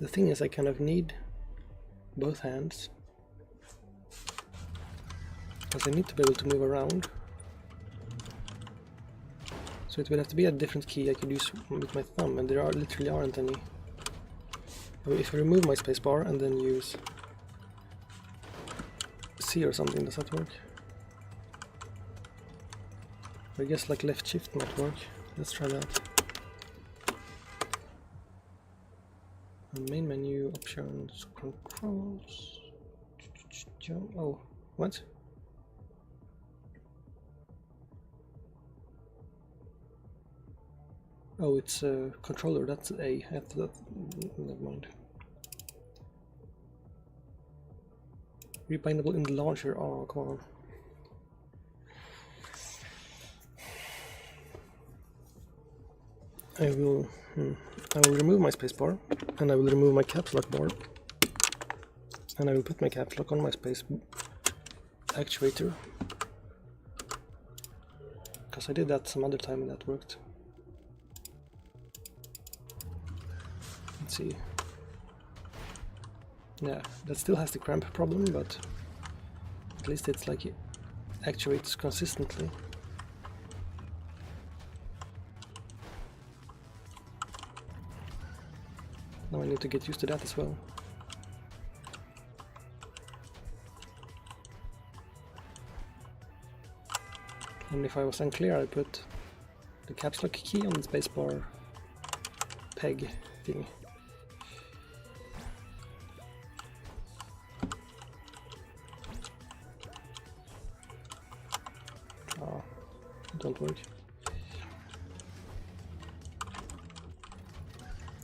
The thing is, I kind of need both hands, because I need to be able to move around. So it would have to be a different key I could use with my thumb, and there literally aren't any. If I remove my spacebar and then use C or something, does that work? I guess like left shift might work. Let's try that. And main menu, options, controls. Jump. Oh, what? Oh, it's a controller, that's A. Never mind. Rebindable in the launcher. Oh, come on. I will remove my spacebar, and I will remove my caps lock bar, and I will put my caps lock on my space actuator, because I did that some other time and that worked. Let's see. Yeah, that still has the cramp problem, but at least it's like it actuates consistently. Now I need to get used to that as well. And if I was unclear, I put the caps lock key on the spacebar peg thing. Oh, it don't work.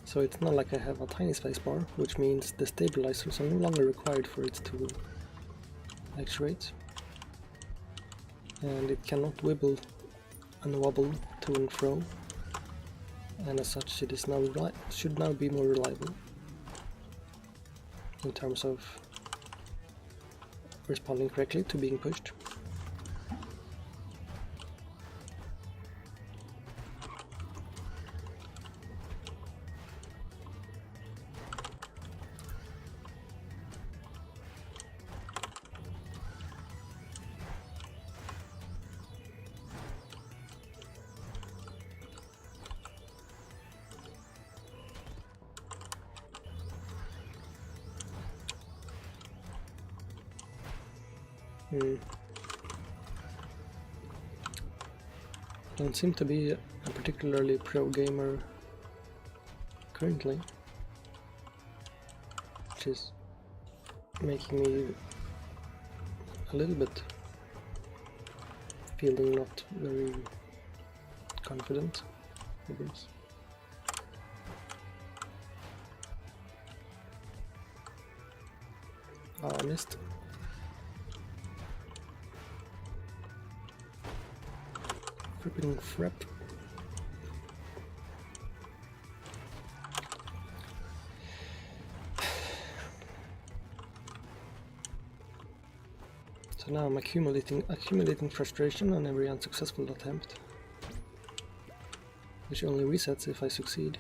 So it's not like I have a tiny spacebar, which means the stabilizers are no longer required for it to actuate. and it cannot wibble and wobble to and fro, and as such it is now should now be more reliable in terms of responding correctly to being pushed. Don't seem to be a particularly pro gamer currently, which is making me a little bit feeling not very confident with this. Oh, I missed. Fripping frep. So now I'm accumulating frustration on every unsuccessful attempt, which only resets if I succeed.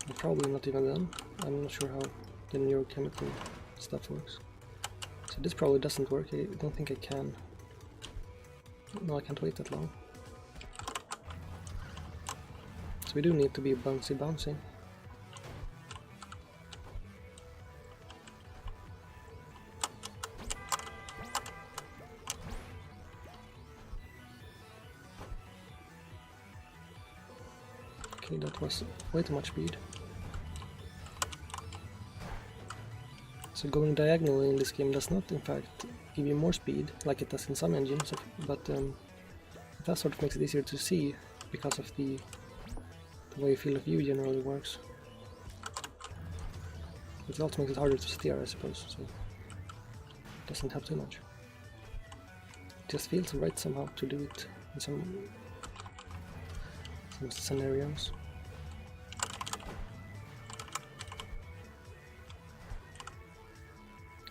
And probably not even then. I'm not sure how the neurochemical stuff works. So this probably doesn't work. I don't think I can. No, I can't wait that long. So we do need to be bouncy. Okay, that was way too much speed. So going diagonally in this game does not, in fact, give you more speed, like it does in some engines, but that sort of makes it easier to see because of the way field of view generally works. It also makes it harder to steer, I suppose, so it doesn't help too much. It just feels right somehow to do it in some scenarios.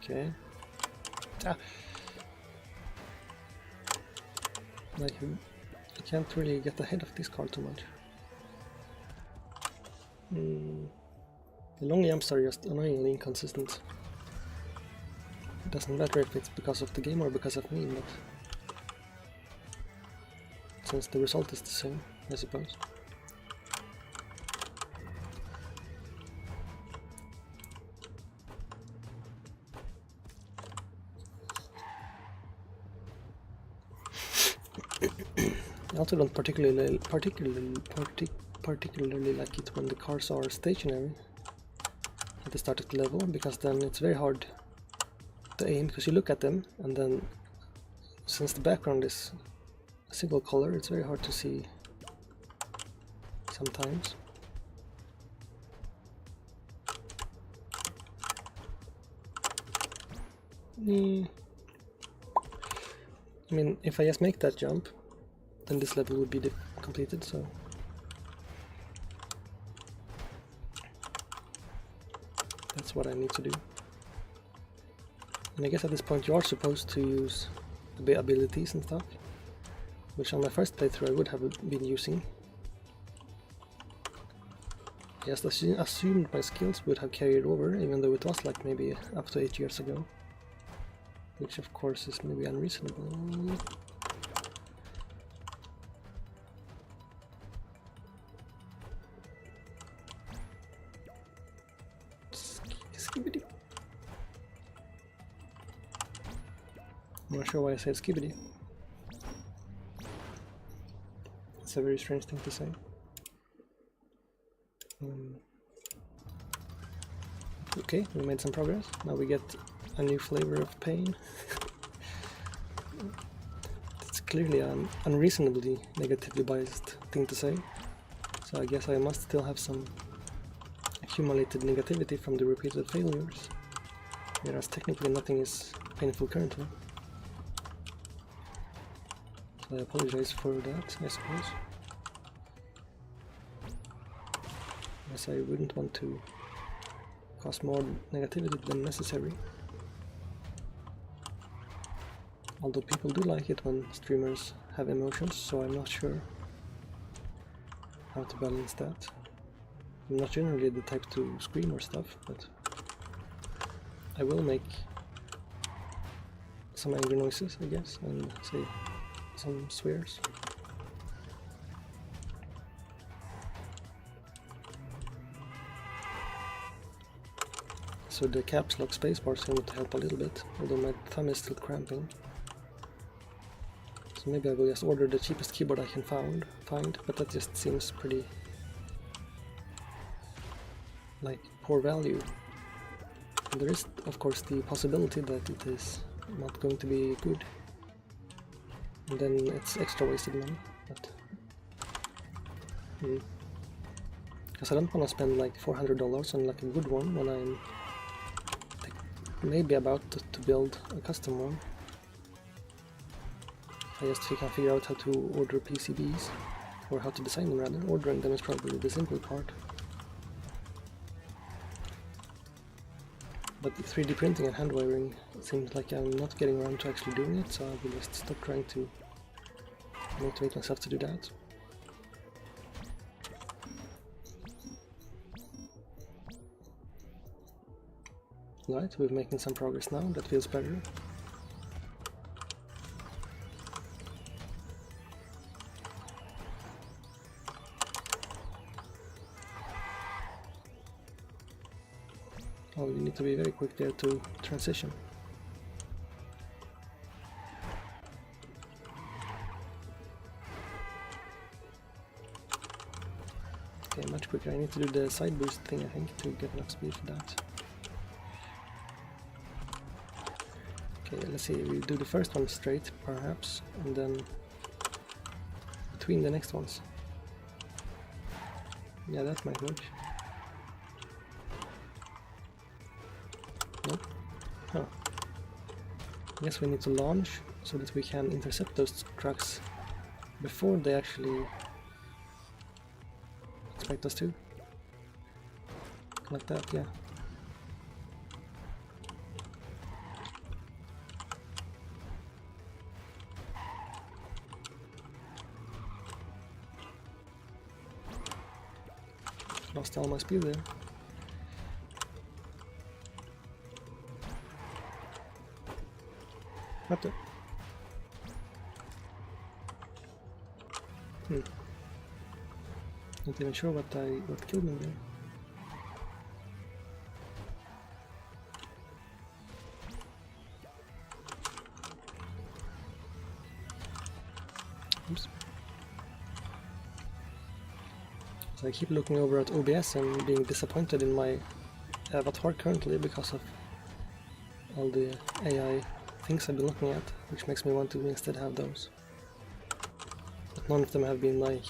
Okay. Like, I can't really get ahead of this car too much. The long jumps are just annoyingly inconsistent. It doesn't matter if it's because of the game or because of me, but since the result is the same, I suppose. I also don't particularly like it when the cars are stationary at the start of the level, because then it's very hard to aim, because you look at them and then since the background is a single color, it's very hard to see sometimes. I mean, if I just make that jump, then this level would be completed, so that's what I need to do. And I guess at this point you are supposed to use the abilities and stuff, which on my first playthrough I would have been using. I just assumed my skills would have carried over, even though it was like maybe up to 8 years ago, which of course is maybe unreasonable. I'm not sure why I said skibidi. It's a very strange thing to say. Okay, we made some progress. Now we get a new flavor of pain. It's clearly an unreasonably negatively biased thing to say. So I guess I must still have some accumulated negativity from the repeated failures. whereas technically nothing is painful currently. So I apologize for that, I suppose. As I wouldn't want to cause more negativity than necessary. Although people do like it when streamers have emotions, so I'm not sure how to balance that. I'm not generally the type to scream or stuff, but I will make some angry noises, I guess, and say some swears. So the caps lock spacebar seem to help a little bit, although my thumb is still cramping. So maybe I will just order the cheapest keyboard I can find, but that just seems pretty like poor value. And there is of course the possibility that it is not going to be good, and then it's extra wasted money, but because I don't want to spend like $400 on like a good one when I'm maybe about to build a custom one. I just can figure out how to order PCBs, or how to design them rather. Ordering them is probably the simple part. But 3D printing and hand wiring, it seems like I'm not getting around to actually doing it, so I will just stop trying to motivate myself to do that. Right, we're making some progress now, that feels better. Oh, you need to be very quick there to transition. Okay, much quicker. I need to do the side boost thing, I think, to get enough speed for that. Okay, let's see, we do the first one straight, perhaps, and then between the next ones. Yeah, that might work. Nope. Huh. I guess we need to launch so that we can intercept those trucks before they actually expect us to. Like that, yeah. Lost all my speed there. What the? Not even sure what killed me there. Oops. So I keep looking over at OBS and being disappointed in my avatar currently because of all the AI things I've been looking at, which makes me want to instead have those. But none of them have been like,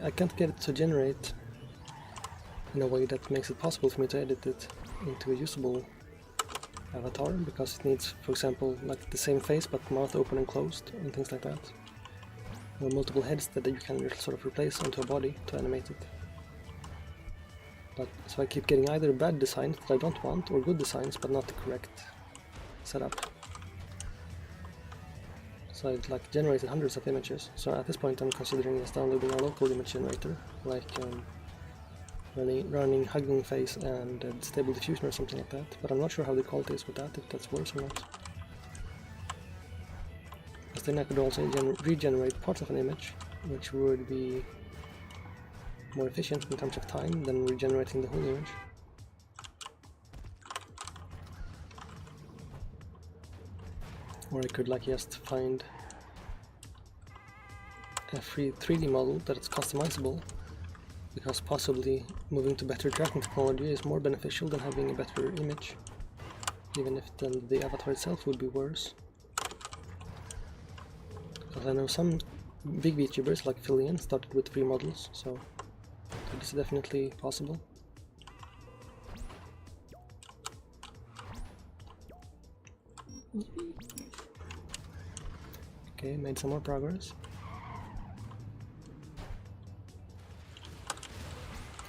I can't get it to generate in a way that makes it possible for me to edit it into a usable avatar, because it needs, for example, like the same face but mouth open and closed and things like that. Or multiple heads that you can sort of replace onto a body to animate it. But so I keep getting either bad designs that I don't want, or good designs but not the correct setup. So I've like generated hundreds of images. So at this point I'm considering just downloading a local image generator, like running Hugging Face and Stable Diffusion or something like that. But I'm not sure how the quality is with that, if that's worse or not. Because then I could also regenerate parts of an image, which would be more efficient in terms of time than regenerating the whole image. Or I could like just find a free 3D model that is customizable, because possibly moving to better tracking technology is more beneficial than having a better image, even if then the avatar itself would be worse. Because I know some big VTubers like Fillion started with free models, so it's definitely possible. Okay, made some more progress.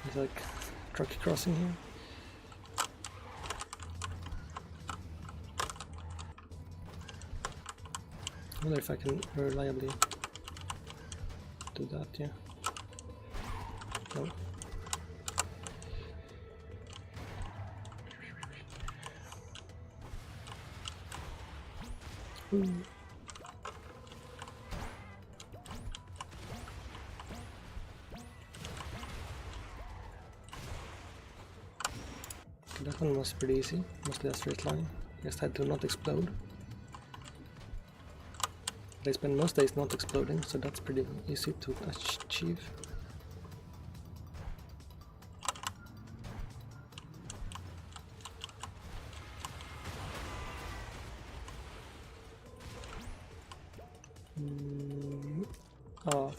There's like truck crossing here. I wonder if I can reliably do that, yeah. No. Ooh. That one was pretty easy, mostly a straight line. Just had to not explode. They spend most days not exploding, so that's pretty easy to achieve. Oh.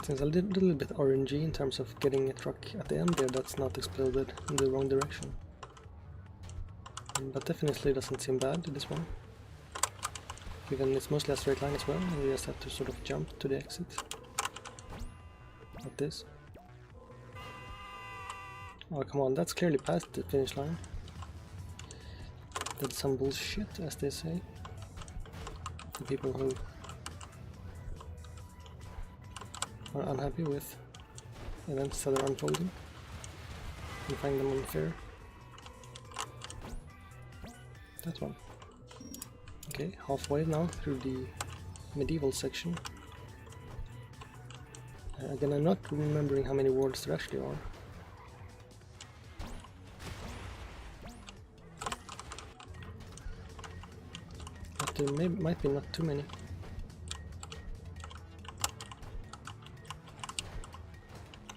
Since a little bit RNG in terms of getting a truck at the end there that's not exploded in the wrong direction. But definitely doesn't seem bad, this one. Given it's mostly a straight line as well, and you just have to sort of jump to the exit. Like this. Oh come on, that's clearly past the finish line. That's some bullshit, as they say. The people who are unhappy with events that are unfolding and find them unfair. That one. Okay, halfway now through the medieval section. Again, I'm not remembering how many worlds there actually are. But there might be not too many.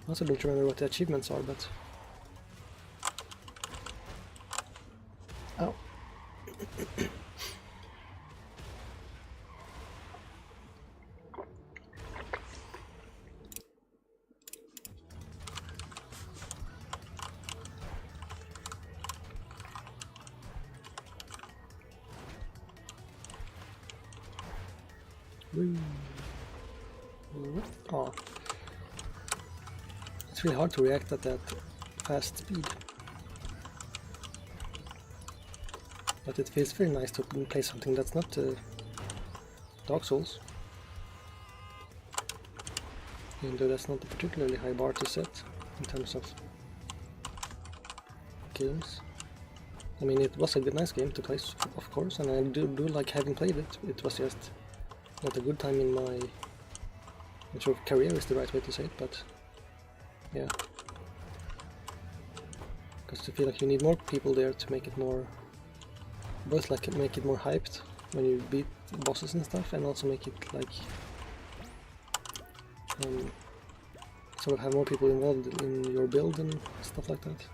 I also don't remember what the achievements are, but... Ow. Oh. It's really hard to react at that fast speed. But it feels very nice to play something that's not Dark Souls. Even though that's not a particularly high bar to set in terms of games. I mean, it was a nice game to play, of course, and I do like having played it. It was just not a good time in my... I'm sure career is the right way to say it, but yeah. Because I feel like you need more people there to make it more... both like make it more hyped when you beat bosses and stuff, and also make it like... sort of have more people involved in your build and stuff like that.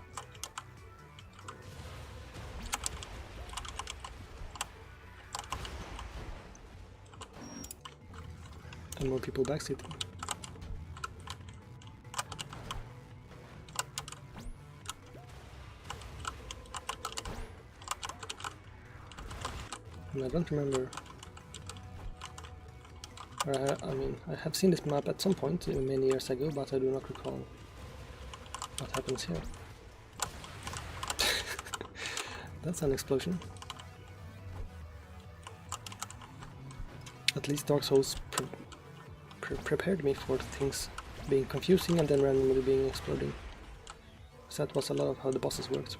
And more people backseating. And I don't remember. I mean, I have seen this map at some point many years ago, but I do not recall what happens here. That's an explosion. At least Dark Souls prepared me for things being confusing and then randomly being exploding. So that was a lot of how the bosses worked.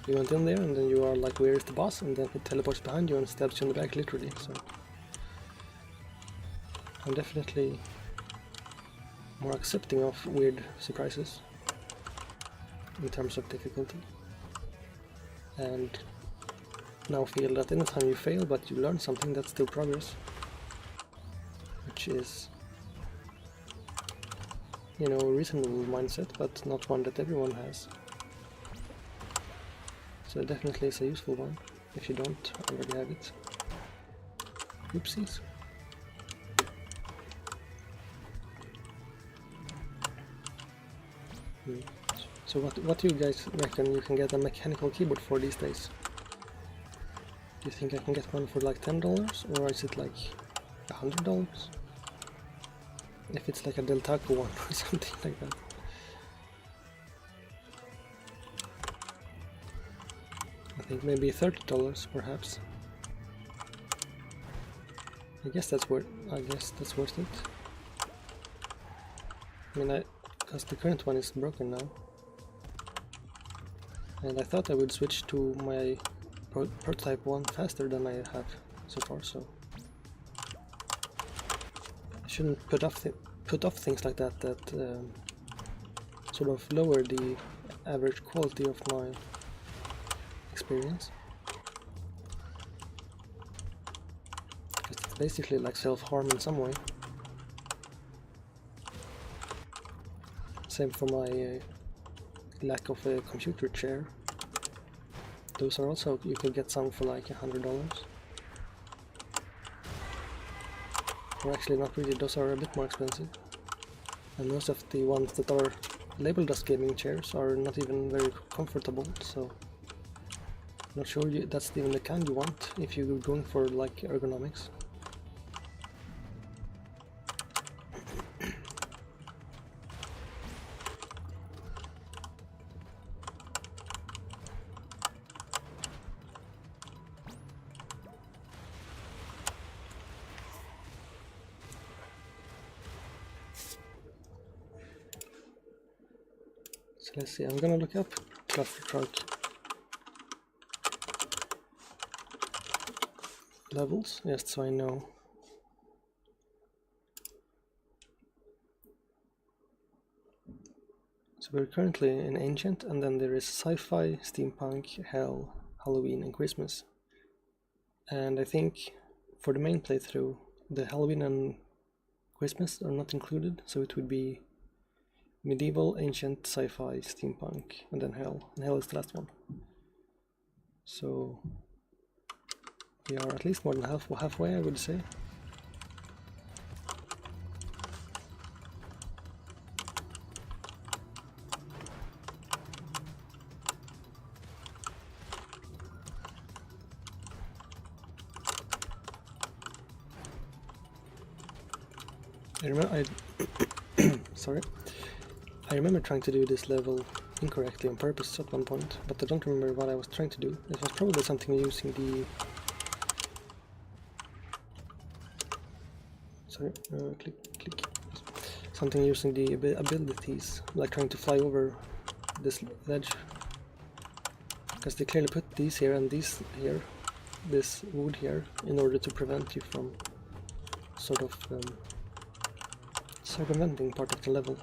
You went in there and then you are like, where is the boss? And then it teleports behind you and stabs you in the back, literally. So I'm definitely more accepting of weird surprises in terms of difficulty. And now feel that anytime you fail but you learn something, that's still progress. Which is, you know, a reasonable mindset, but not one that everyone has. So definitely it's a useful one if you don't already have it. Oopsies. So what do you guys reckon you can get a mechanical keyboard for these days? Do you think I can get one for like $10, or is it like $100? If it's like a Del Taco one or something like that. I think maybe $30 perhaps. I guess that's worth it. I mean, because the current one is broken now. And I thought I would switch to my prototype one faster than I have so far, so I shouldn't put off things like that sort of lower the average quality of my experience. It's basically like self-harm in some way. Same for my lack of a computer chair. Those are also, you could get some for like $100. Or actually not really, those are a bit more expensive. And most of the ones that are labeled as gaming chairs are not even very comfortable, so not sure that's even the kind you want if you're going for like ergonomics. So let's see, I'm gonna look up ClusterTruck levels, just so I know. So we're currently in Ancient, and then there is Sci-Fi, Steampunk, Hell, Halloween, and Christmas. And I think for the main playthrough, the Halloween and Christmas are not included, so it would be Medieval, Ancient, Sci-Fi, Steampunk, and then Hell. And Hell is the last one. So we are at least more than halfway, I would say. I remember trying to do this level incorrectly on purpose at one point, but I don't remember what I was trying to do. It was probably something using the... click. Something using the abilities, like trying to fly over this ledge. Because they clearly put these here and these here, this wood here, in order to prevent you from sort of circumventing part of the level.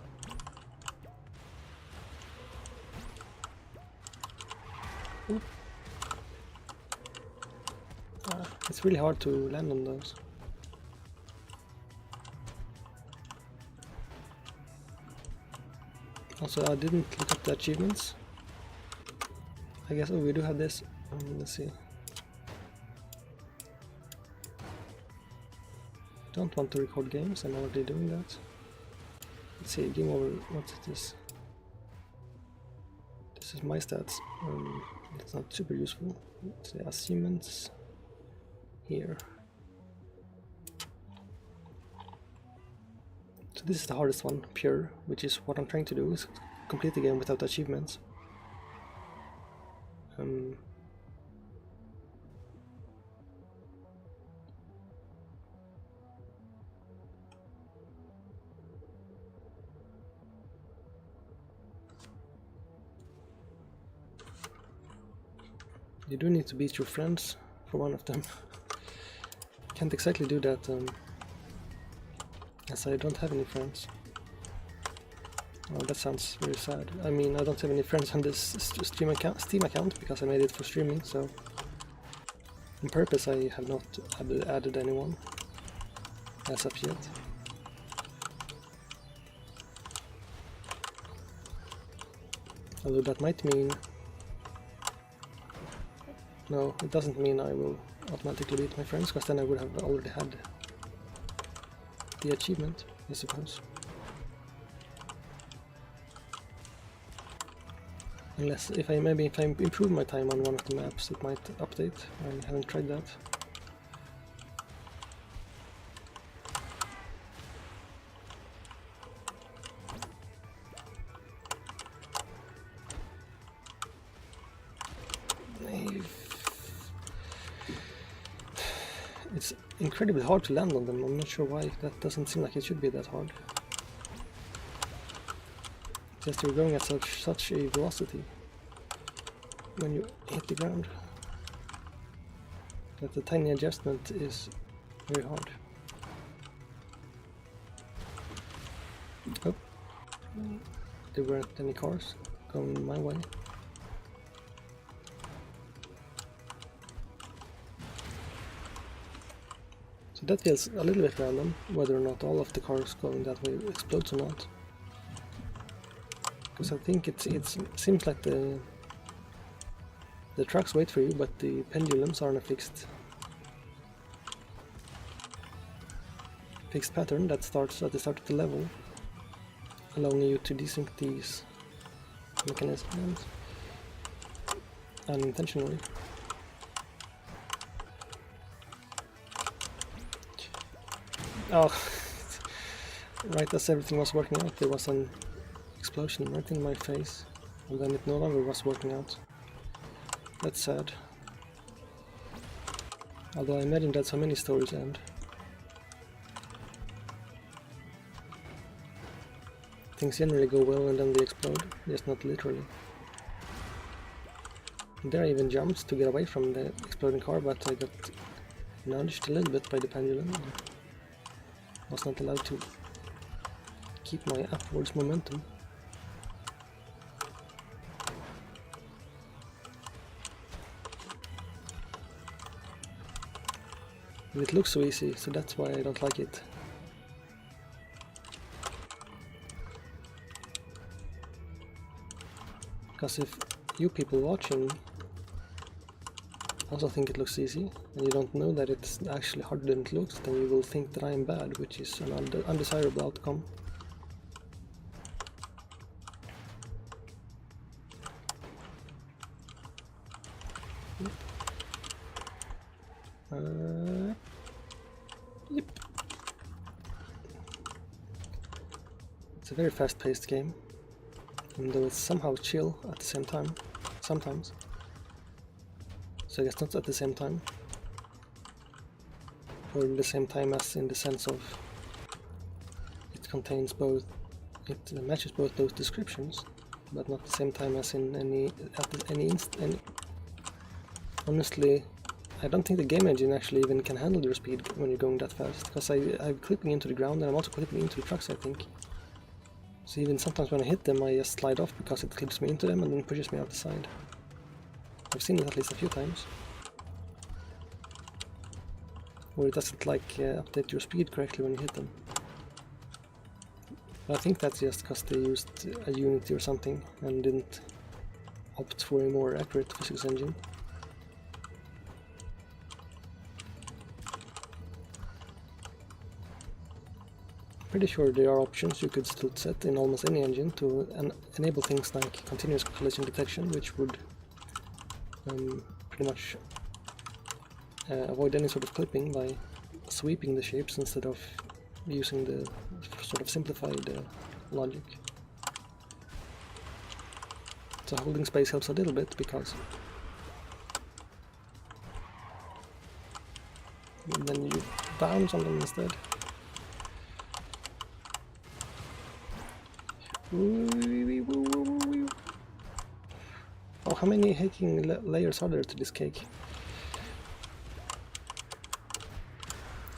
It's really hard to land on those. Also, I didn't look up the achievements. I guess, oh, we do have this. Let's see. Don't want to record games, I'm already doing that. Let's see, game over, what's this? This is my stats. It's not super useful. Let's see, achievements here. So this is the hardest one, pure, which is what I'm trying to do, is complete the game without achievements. You do need to beat your friends for one of them. Can't exactly do that, as I don't have any friends. Oh, that sounds very sad. I mean, I don't have any friends on this Steam account because I made it for streaming, so on purpose I have not added anyone as of yet. Although that might mean No, it doesn't mean I will automatically beat my friends, because then I would have already had the achievement, I suppose. Unless, if I improve my time on one of the maps, it might update. I haven't tried that. It's incredibly hard to land on them. I'm not sure why. That doesn't seem like it should be that hard. Just you're going at such a velocity when you hit the ground that the tiny adjustment is very hard. Oh, there weren't any cars going my way. So that feels a little bit random, whether or not all of the cars going that way explodes or not. Because I think it seems like the trucks wait for you, but the pendulums are on a fixed pattern that starts at the start of the level, allowing you to desync these mechanisms unintentionally. Oh, right as everything was working out, there was an explosion right in my face, and then it no longer was working out. That's sad. Although I imagine that's how many stories end. Things generally go well and then they explode, just not literally. And there I even jumped to get away from the exploding car, but I got nudged a little bit by the pendulum. Was not allowed to keep my upwards momentum. And it looks so easy, so that's why I don't like it. Because if you people watching also think it looks easy, and you don't know that it's actually harder than it looks, then you will think that I am bad, which is an undesirable outcome. Yep. It's a very fast-paced game, even though it's somehow chill at the same time, sometimes. So I guess not at the same time, or in the same time as in the sense of it contains both, it matches both those descriptions, but not the same time as in any honestly, I don't think the game engine actually even can handle your speed when you're going that fast, because I'm clipping into the ground and I'm also clipping into the trucks, I think. So even sometimes when I hit them I just slide off because it clips me into them and then pushes me out the side. I've seen it at least a few times. Or it doesn't update your speed correctly when you hit them. But I think that's just because they used a Unity or something and didn't opt for a more accurate physics engine. Pretty sure there are options you could still set in almost any engine to enable things like continuous collision detection, which would pretty much avoid any sort of clipping by sweeping the shapes instead of using the sort of simplified logic. So holding space helps a little bit because then you bounce on them instead. Oh, how many hacking layers are there to this cake?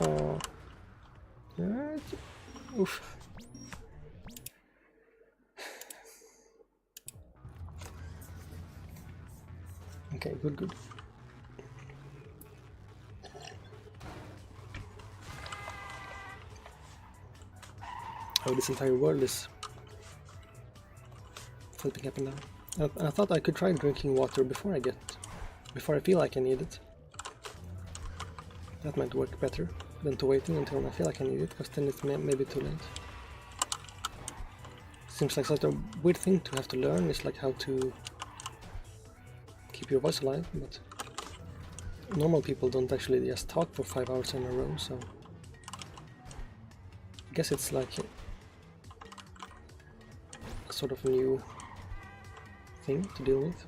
Oh, oof. Okay, good. Oh, this entire world is flipping up and down. I thought I could try drinking water before I get before I feel like I need it. That might work better than to waiting until I feel like I need it, because then it's maybe too late. Seems like such a weird thing to have to learn. It's like how to keep your voice alive, but normal people don't actually just talk for 5 hours in a row, so I guess it's like a sort of new thing to deal with.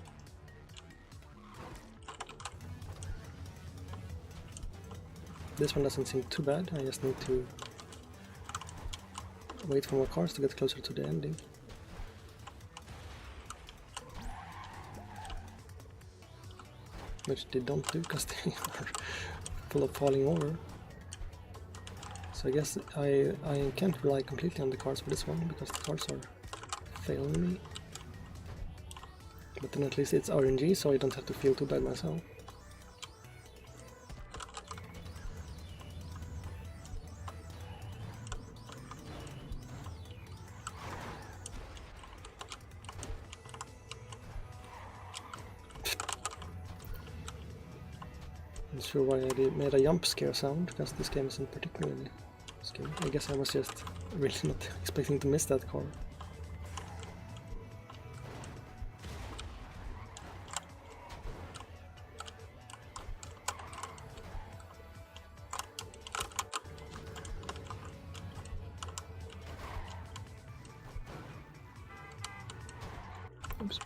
This one doesn't seem too bad. I just need to wait for more cars to get closer to the ending. Which they don't do because they are full of falling over. So I guess I can't rely completely on the cars for this one, because the cars are failing me. But then at least it's RNG, so I don't have to feel too bad myself. Not sure why I made a jump scare sound, because this game isn't particularly scary. I guess I was just really not expecting to miss that car. Oops.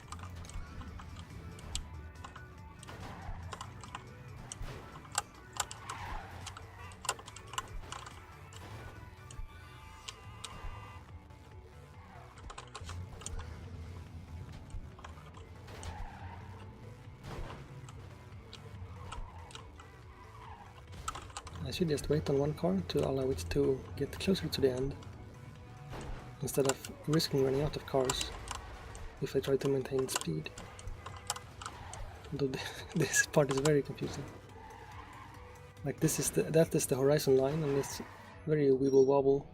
I should just wait on one car to allow it to get closer to the end, instead of risking running out of cars if I try to maintain speed. Although this part is very confusing. Like that is the horizon line, and it's very wibble wobble.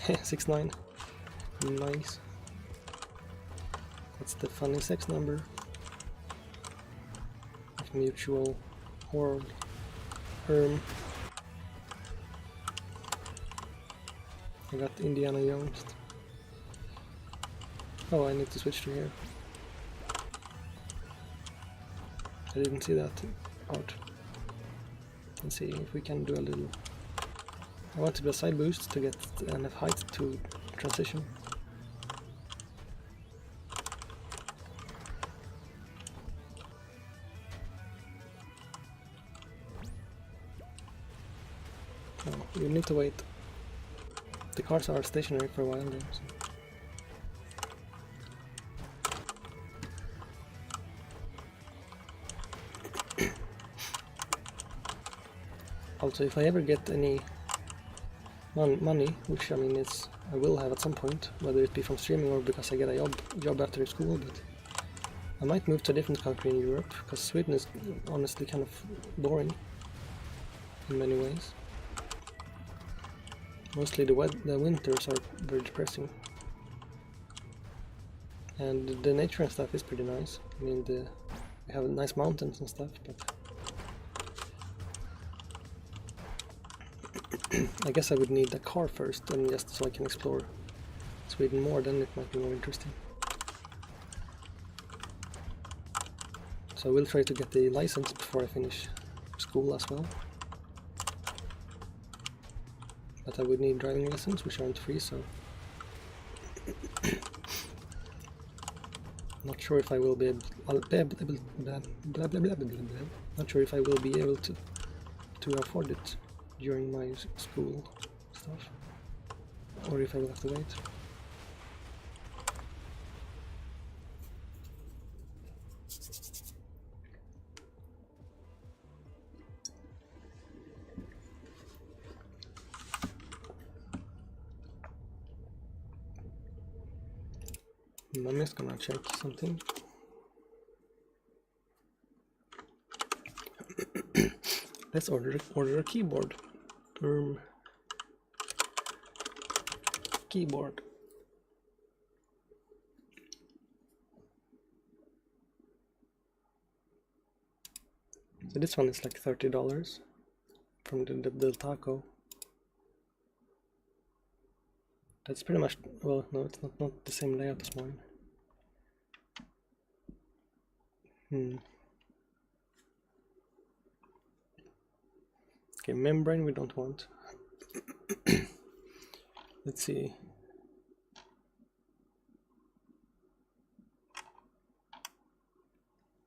6-9. Nice. That's the funny sex number of mutual world. I got Indiana Jones. Oh, I need to switch to here. I didn't see that part. Let's see if we can do a little... I want to do a side boost to get enough height to transition. Oh, you need to wait. The cars are stationary for a while then. So. Also, if I ever get any money, which I mean I will have at some point, whether it be from streaming or because I get a job after school, but I might move to a different country in Europe, because Sweden is honestly kind of boring in many ways. Mostly the winters are very depressing, and the nature and stuff is pretty nice. I mean, we have nice mountains and stuff, but I guess I would need a car first, and just so I can explore Sweden more, then it might be more interesting. So I will try to get the license before I finish school as well. But I would need driving lessons, which aren't free, so not sure if I will be able. Not sure if I will be able to afford it during my school stuff, or if I will have to wait. I'm just gonna check something. Let's order a keyboard. Keyboard. So this one is like $30 from the Del Taco. That's pretty much, well, no, it's not the same layout as mine. Okay, membrane we don't want. Let's see.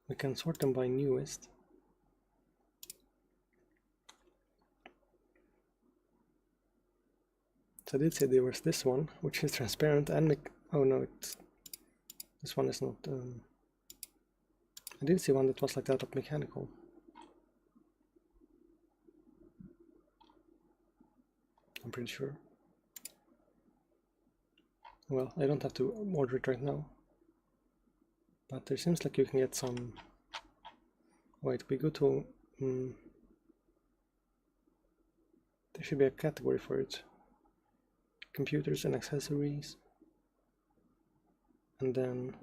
We can sort them by newest. So I did say there was this one, which is transparent and oh no, this one is not. I did see one that was like that of mechanical. I'm pretty sure. Well, I don't have to order it right now. But there seems like you can get some. Wait, we go to. There should be a category for it. Computers and accessories. And then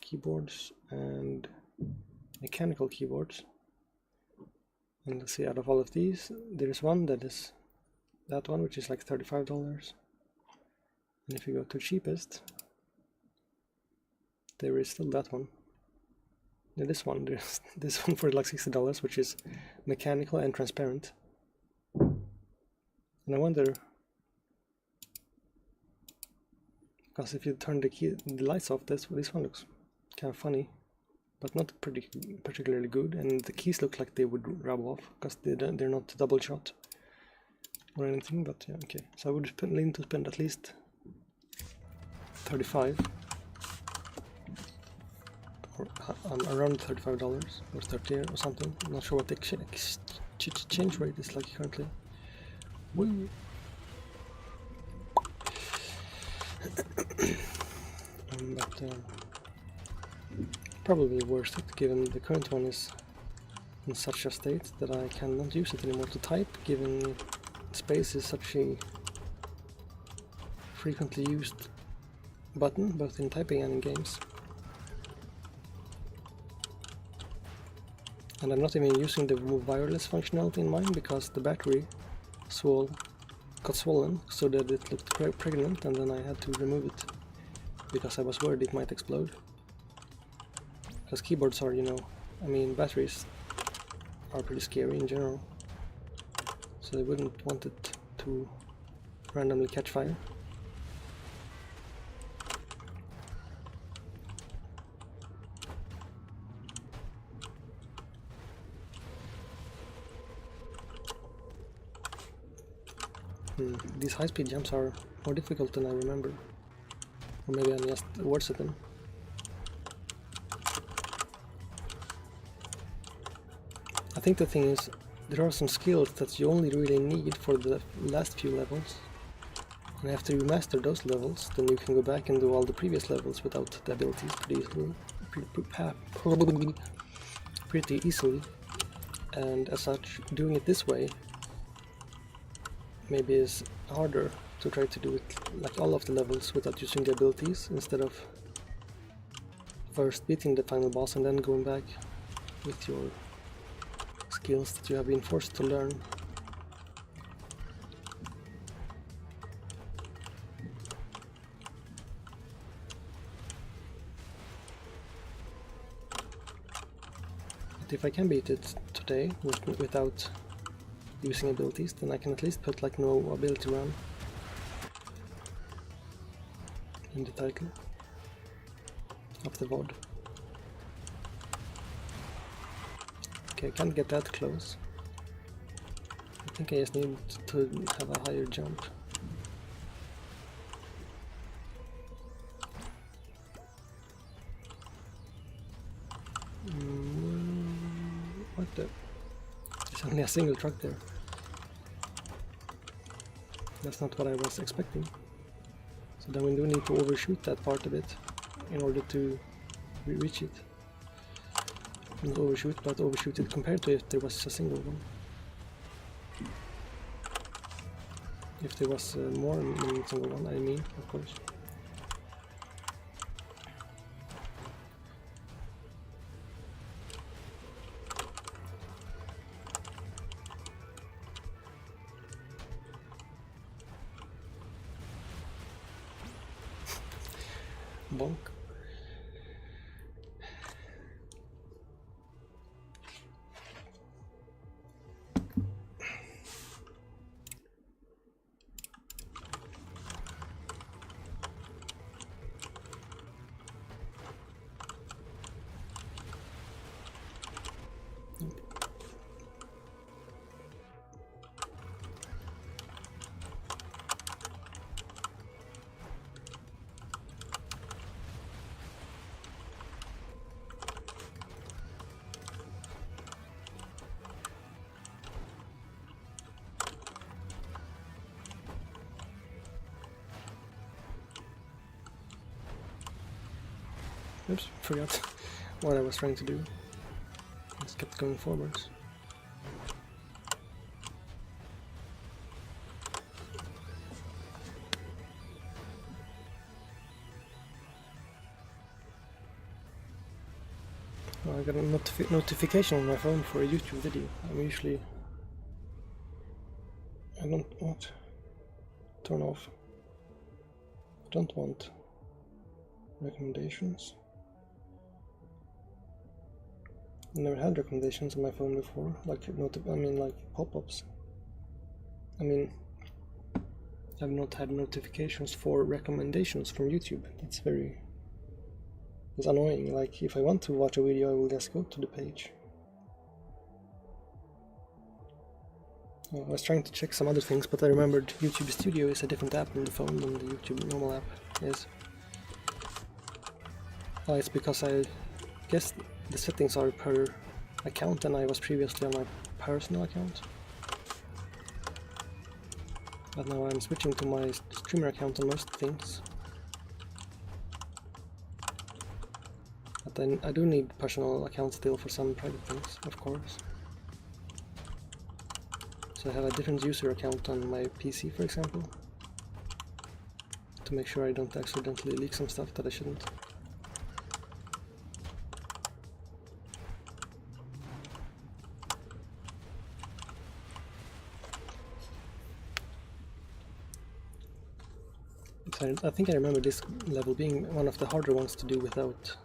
keyboards and mechanical keyboards. And let's see, out of all of these, there's one that is that one, which is like $35. And if you go to cheapest, there is still that one. Yeah, this one, there's this one for like $60, which is mechanical and transparent. And I wonder, because if you turn the lights off, this one looks kind of funny, but not particularly good. And the keys look like they would rub off because they're not double shot or anything. But yeah, okay. So I would lean to spend at least $35 or around $35 or $30 or something. I'm not sure what the exchange rate is like currently. Woo. But probably worth it, given the current one is in such a state that I cannot use it anymore to type, given space is such a frequently used button, both in typing and in games. And I'm not even using the remove wireless functionality in mine because the battery got swollen so that it looked pregnant, and then I had to remove it because I was worried it might explode. Because keyboards are, I mean, batteries are pretty scary in general, so I wouldn't want it to randomly catch fire. These high-speed jumps are more difficult than I remember. Or maybe I'm just worse at them. I think the thing is, there are some skills that you only really need for the last few levels. And after you master those levels, then you can go back and do all the previous levels without the abilities pretty easily. And as such, doing it this way maybe is harder to try to do it like all of the levels without using the abilities, instead of first beating the final boss and then going back with your skills that you have been forced to learn. But if I can beat it today without using abilities, then I can at least put like no ability run in the title of the VOD. Okay, I can't get that close. I think I just need to have a higher jump. What the? There's only a single truck there. That's not what I was expecting. So then we do need to overshoot that part a bit in order to reach it. Not overshoot, but overshoot it compared to if there was a single one. If there was more than a single one, I mean, of course. bonk. Oops, forgot what I was trying to do. Just kept going forwards. Oh, I got a notification on my phone for a YouTube video. I'm usually... I don't want... Turn off. I don't want recommendations. I never had recommendations on my phone before, like like pop-ups. I mean, I've not had notifications for recommendations from YouTube. It's annoying. Like, if I want to watch a video, I will just go to the page. I was trying to check some other things, but I remembered YouTube Studio is a different app on the phone than the YouTube normal app is. It's because I guess the settings are per account and I was previously on my personal account. But now I'm switching to my streamer account on most things. But then I do need personal accounts still for some private things, of course. So I have a different user account on my PC, for example, to make sure I don't accidentally leak some stuff that I shouldn't. So I think I remember this level being one of the harder ones to do without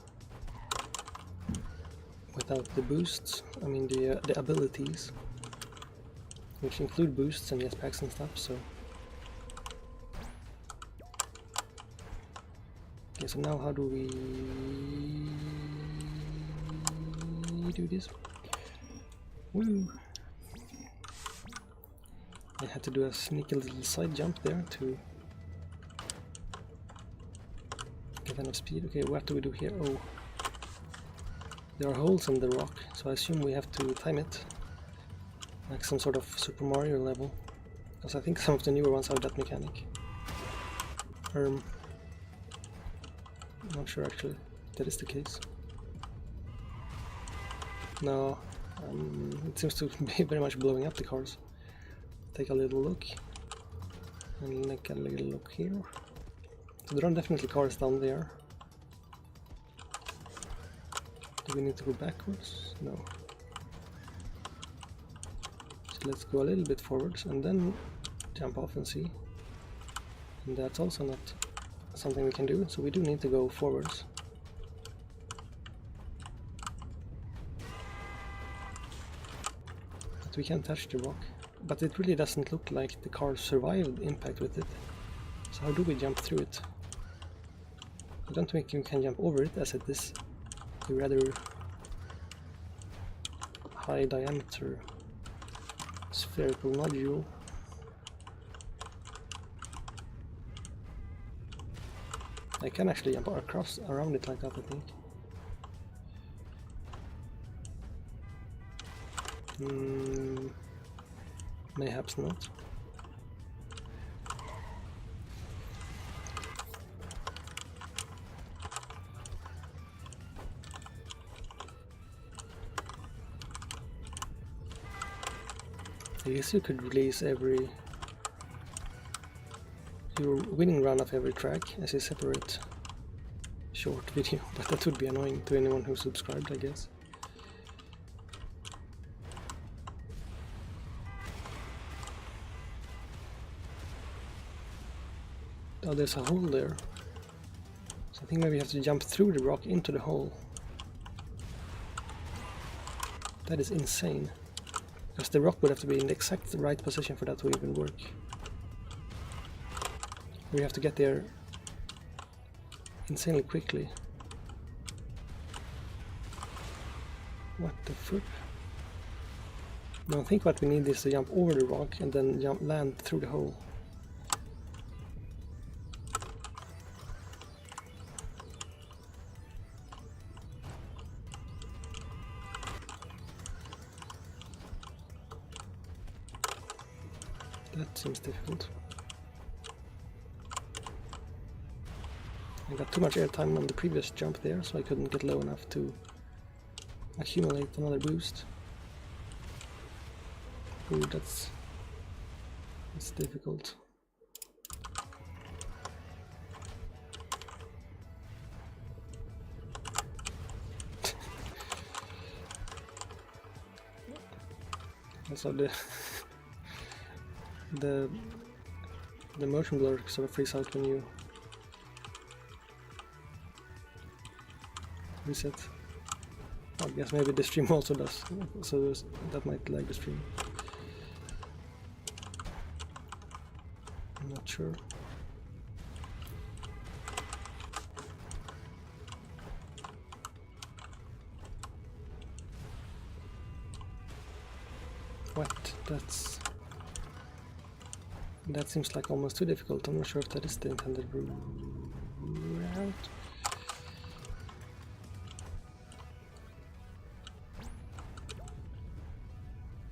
the boosts. I mean the abilities, which include boosts and jetpacks and stuff. So okay, so now how do we do this? Woo! I had to do a sneaky little side jump there to get enough speed. Okay, what do we do here? Oh, there are holes in the rock, so I assume we have to time it like some sort of Super Mario level, because I think some of the newer ones have that mechanic. I'm not sure actually that is the case. No, it seems to be very much blowing up the cars. Take a little look, and make a little look here. So there are definitely cars down there. Do we need to go backwards? No. So let's go a little bit forwards and then jump off and see. And that's also not something we can do, so we do need to go forwards. But we can't touch the rock. But it really doesn't look like the car survived impact with it. So how do we jump through it? I don't think you can jump over it, as it is a rather high diameter spherical nodule. I can actually jump across around it like that, I think. Mayhaps not. I guess you could release your winning run of every track as a separate short video, but that would be annoying to anyone who subscribed, I guess. Oh, there's a hole there. So I think maybe you have to jump through the rock into the hole. That is insane. Because the rock would have to be in the exact right position for that to even work. We have to get there insanely quickly. What the frick? No, I think what we need is to jump over the rock and then land through the hole. That seems difficult. I got too much airtime on the previous jump there, so I couldn't get low enough to accumulate another boost. Ooh, that's difficult. Also the motion blur sort of frees out when you reset. I guess maybe the stream also does, so that might lag the stream. I'm not sure. What? That seems like almost too difficult. I'm not sure if that is the intended route.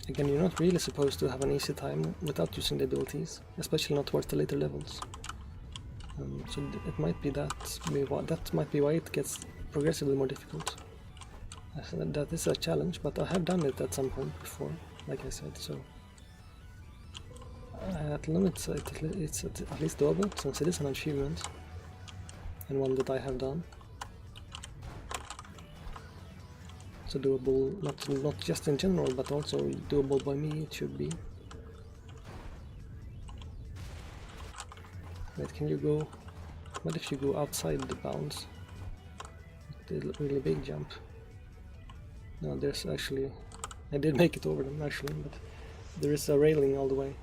Again, you're not really supposed to have an easy time without using the abilities, especially not towards the later levels. So it might be that might be why it gets progressively more difficult. That is a challenge, but I have done it at some point before, like I said. So at the moment, it's at least doable, since it is an achievement and one that I have done. So doable, not just in general, but also doable by me, it should be. Wait, can you go... What if you go outside the bounds? The really big jump. No, there's actually... I did make it over them actually, but there is a railing all the way.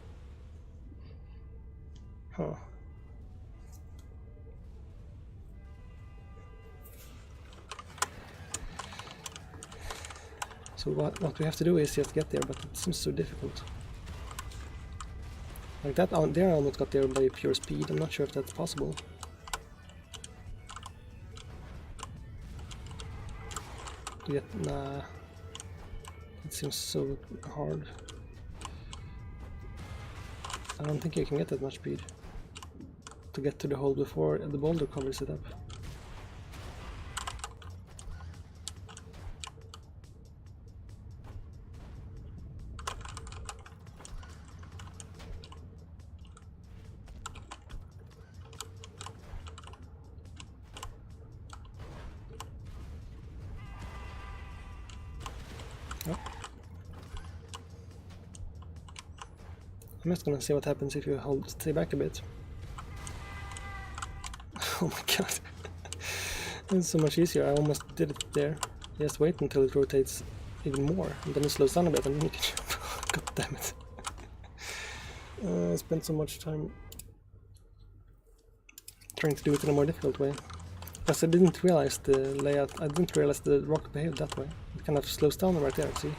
Huh. So what we have to do is just get there, but it seems so difficult. Like that, there I almost got there by pure speed. I'm not sure if that's possible. Yet, nah. It seems so hard. I don't think you can get that much speed to get to the hole before the boulder covers it up. I'm just gonna see what happens if you stay back a bit. Oh my god. It's so much easier. I almost did it there. Just wait until it rotates even more, and then it slows down a bit and then you can jump. God damn it. I spent so much time trying to do it in a more difficult way. Because I didn't realize the layout, I didn't realize the rock behaved that way. It kind of slows down right there, see?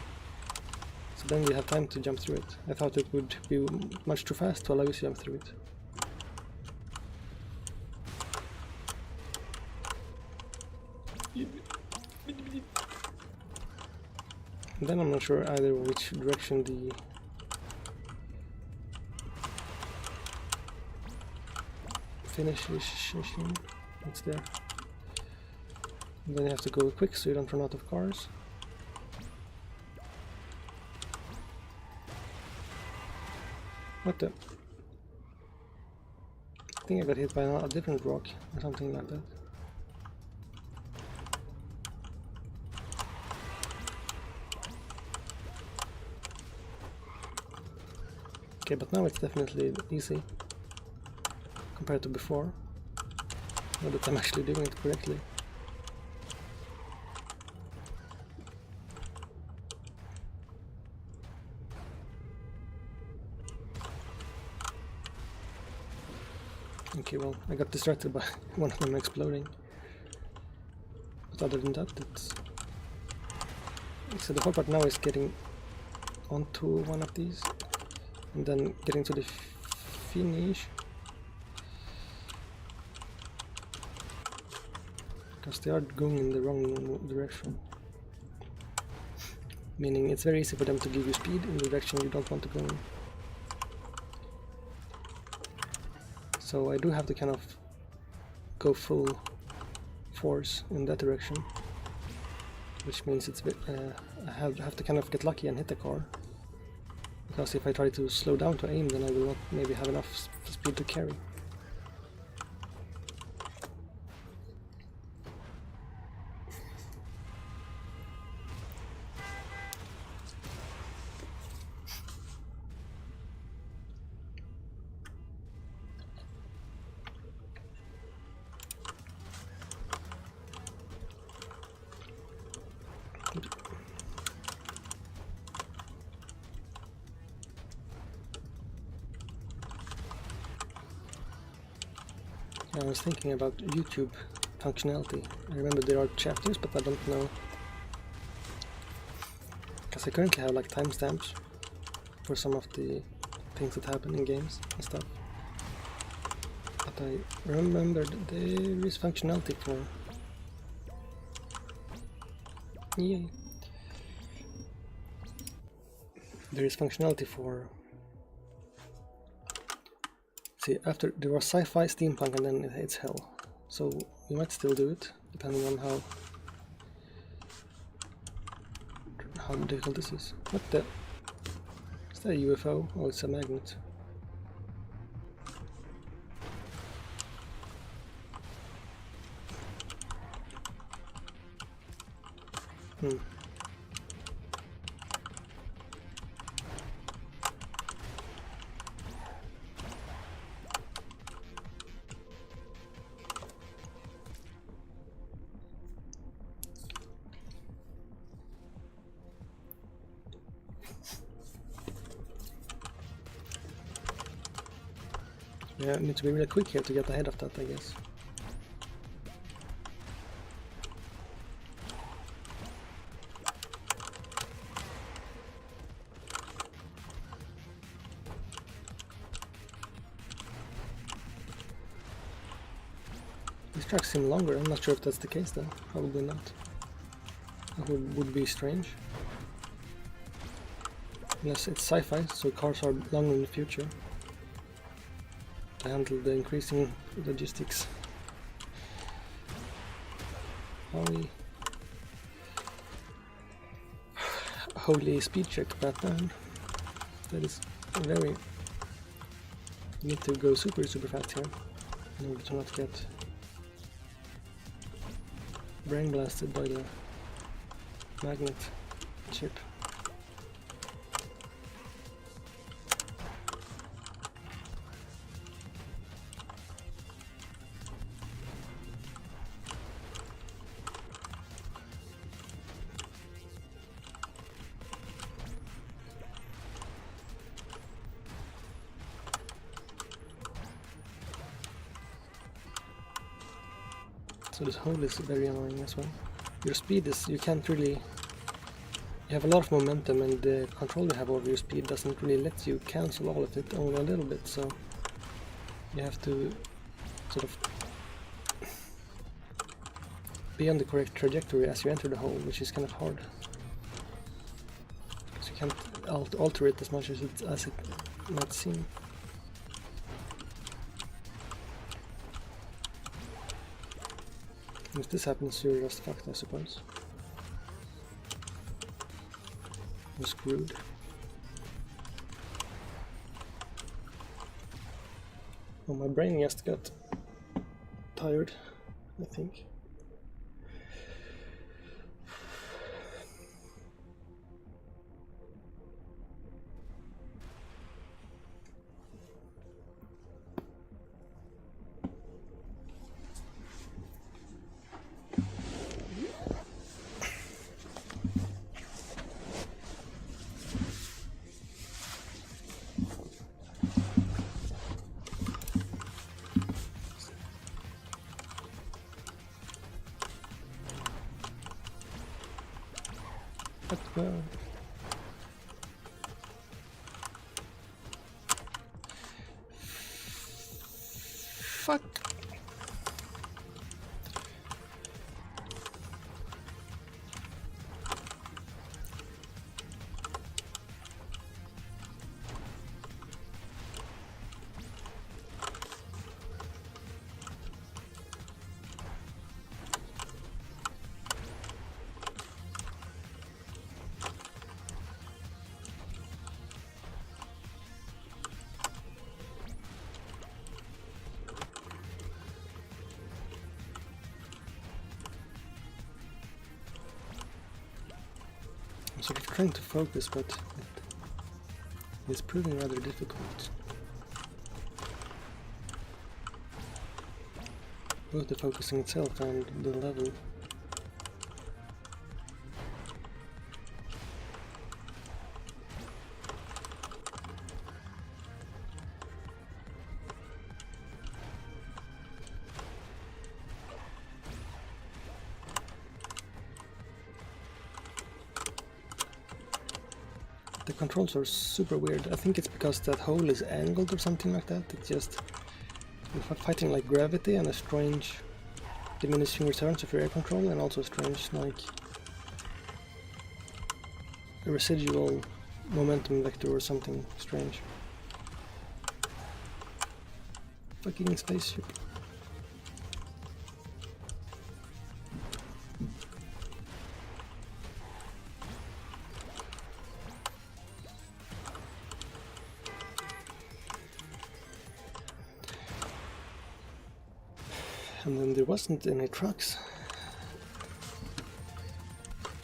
So then you have time to jump through it. I thought it would be much too fast to allow you to jump through it. And then I'm not sure either which direction the finish is. It's there. And then you have to go quick so you don't run out of cars. What the? I think I got hit by a different rock or something like that. Okay, but now it's definitely easy compared to before. Now that I'm actually doing it correctly. Okay, well, I got distracted by one of them exploding. But other than that, it's... So the hard part now is getting onto one of these, and then getting to the finish. Because they are going in the wrong direction. Meaning it's very easy for them to give you speed in the direction you don't want to go in. So I do have to kind of go full force in that direction, which means it's I have to kind of get lucky and hit the car, because if I try to slow down to aim, then I will not maybe have enough speed to carry. I was thinking about YouTube functionality. I remember there are chapters, but I don't know. Because I currently have like timestamps for some of the things that happen in games and stuff. But I remember that there is functionality for... Yay! There is functionality for... See, after there was sci-fi, steampunk, and then it's hell. So you might still do it, depending on how difficult this is. What the? Is that a UFO? Oh, it's a magnet. Yeah, I need to be really quick here to get ahead of that, I guess. These tracks seem longer. I'm not sure if that's the case though. Probably not. That would be strange. Unless it's sci-fi, so cars are longer in the future to handle the increasing logistics. Holy speed check, Batman. That is very... You need to go super fast here in order to not get brain blasted by the magnet chip. So this hole is very annoying as well. Your speed is, you can't really, you have a lot of momentum, and the control you have over your speed doesn't really let you cancel all of it, only a little bit, so you have to sort of be on the correct trajectory as you enter the hole, which is kind of hard. Because you can't alter it as much as it might seem. If this happens, you're just fucked, I suppose. You're screwed. Oh, my brain just got tired, I think. What the? Fuck. I'm sort of trying to focus, but it's proving rather difficult. Both the focusing itself and the level. The controls are super weird. I think it's because that hole is angled or something like that. It's just you're fighting like gravity and a strange diminishing returns of your air control, and also strange like a residual momentum vector or something strange. Fucking spaceship. And then there wasn't any trucks,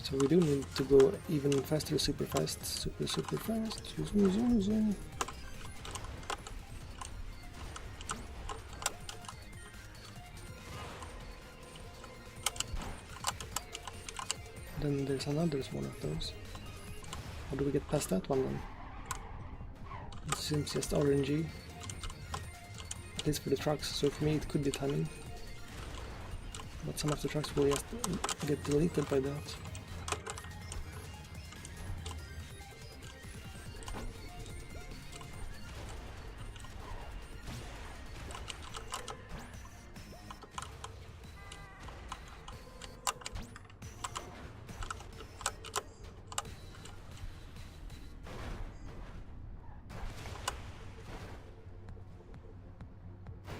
so we do need to go even faster, super fast, super fast, zoom. Then there's another one of those. How do we get past that one then? It seems just RNG. At least for the trucks, so for me it could be timing. But some of the trucks will just get deleted by that.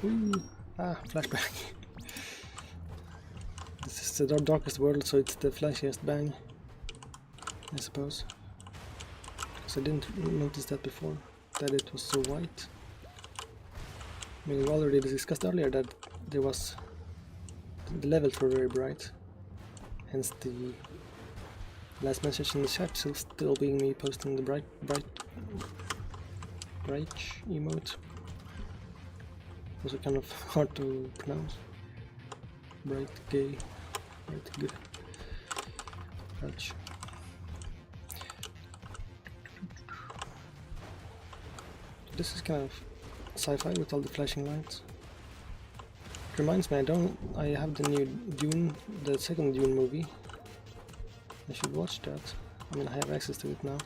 Ooh. Ah, flashback. This is the darkest world, so it's the flashiest bang, I suppose. Because I didn't notice that before, that it was so white. I mean, we already discussed earlier that there was the levels were very bright, hence the last message in the chat still being me posting the bright emote. Also kind of hard to pronounce. Bright gay. Right, good. Ouch. This is kind of sci-fi with all the flashing lights. It reminds me, I have the new Dune, the second Dune movie. I should watch that. I mean, I have access to it now.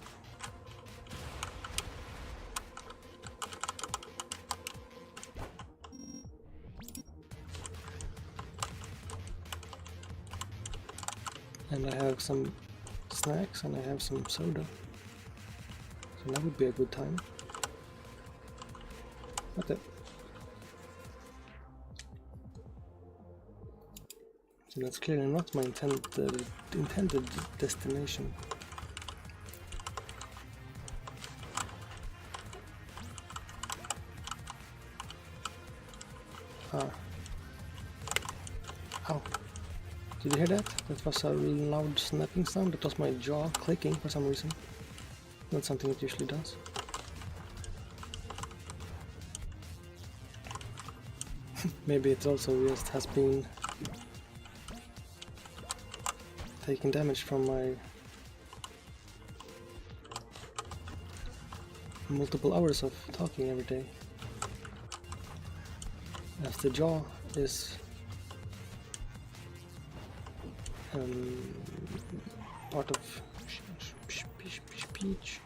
And I have some snacks and I have some soda. So that would be a good time. Okay. So that's clearly not my intended destination. Ah. Ow. Did you hear that? That was a really loud snapping sound. That was my jaw clicking for some reason. Not something it usually does. Maybe it also just has been taking damage from my multiple hours of talking every day. As the jaw is part of Peach.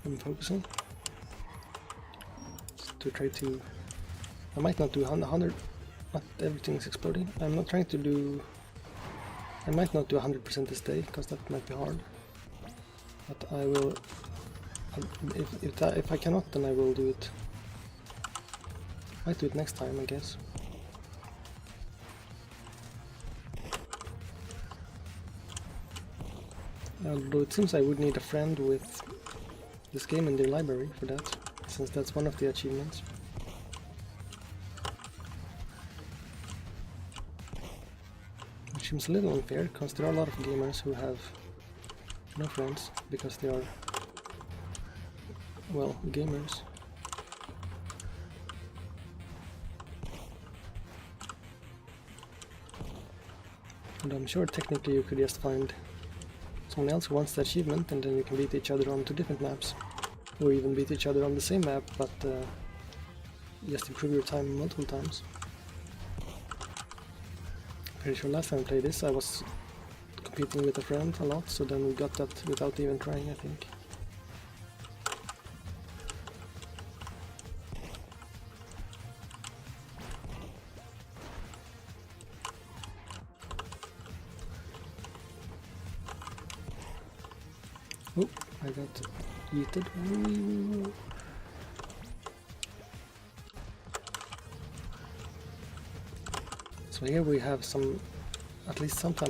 I'm focusing to try to. I might not do 100. Not everything's exploding. I'm not trying to do. I might not do 100% this day because that might be hard. But I will. If I cannot, then I will do it. Might do it next time, I guess. Although it seems I would need a friend with this game in their library for that, since that's one of the achievements. Which seems a little unfair, because there are a lot of gamers who have no friends, because they are, well, gamers. And I'm sure technically you could just find someone else who wants the achievement, and then you can beat each other on 2 different maps. Or even beat each other on the same map, but just improve your time multiple times. Pretty sure last time I played this I was competing with a friend a lot, so then we got that without even trying, I think. Oh, I got yeeted. Ooh. So here we have some, at least some of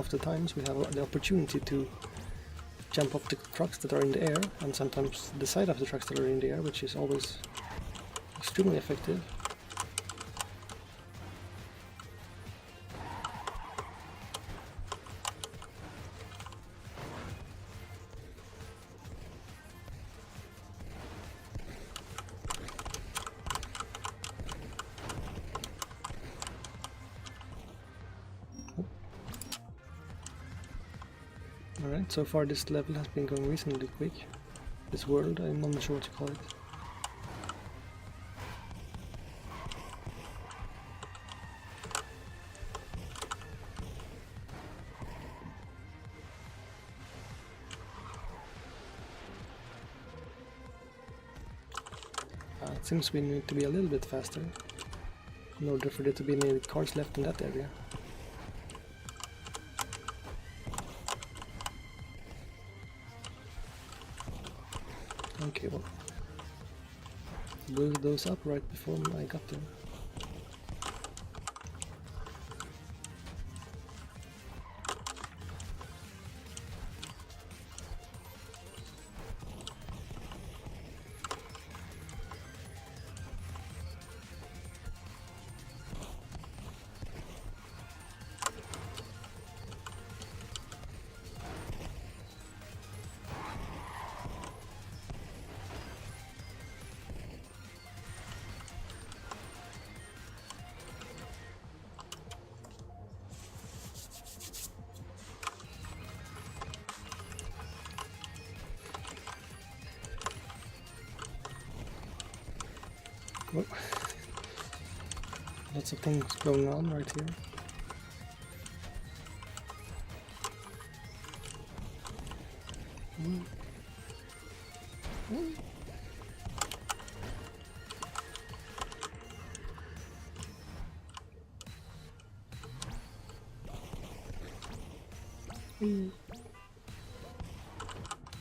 the times we have the opportunity to jump off the trucks that are in the air, and sometimes the side of the trucks that are in the air, which is always extremely effective. Alright, so far this level has been going reasonably quick. This world, I'm not sure what to call it. It seems we need to be a little bit faster in order for there to be any cars left in that area. Okay, well, blew those up right before I got there. Oh. Lots of things going on right here.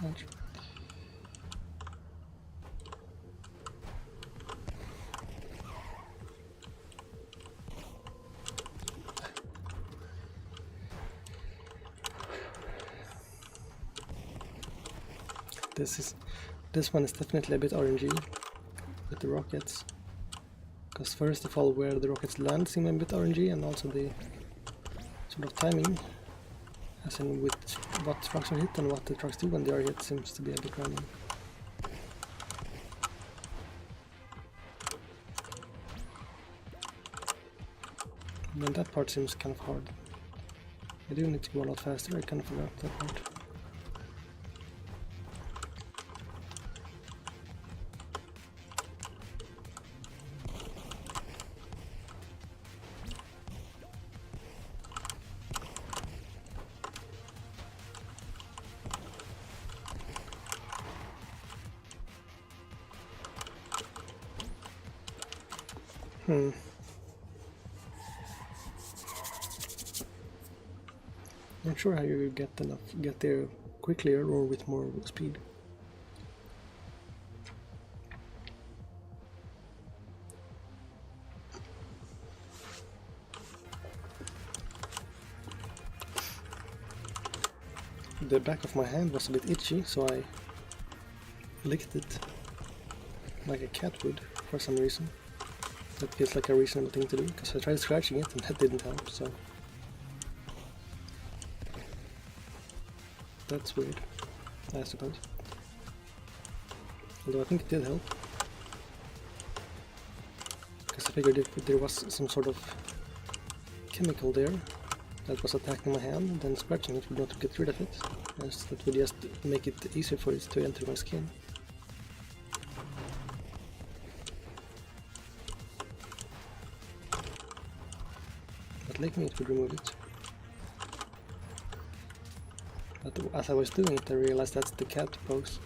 Ouch. This one is definitely a bit RNG with the rockets, because first of all where the rockets land seem a bit RNG, and also the sort of timing, as in with what trucks are hit and what the trucks do when they are hit, seems to be a bit random. And then that part seems kind of hard. I do need to go a lot faster, I kind of forgot that part. Not sure how you get there quickly or with more speed. The back of my hand was a bit itchy, so I licked it like a cat would for some reason. That feels like a reasonable thing to do, because I tried scratching it and that didn't help, so that's weird, I suppose. Although I think it did help, because I figured if there was some sort of chemical there that was attacking my hand, then scratching it would not get rid of it, as that would just make it easier for it to enter my skin. But licking it would remove it. But as I was doing it, I realized that's the cat pose.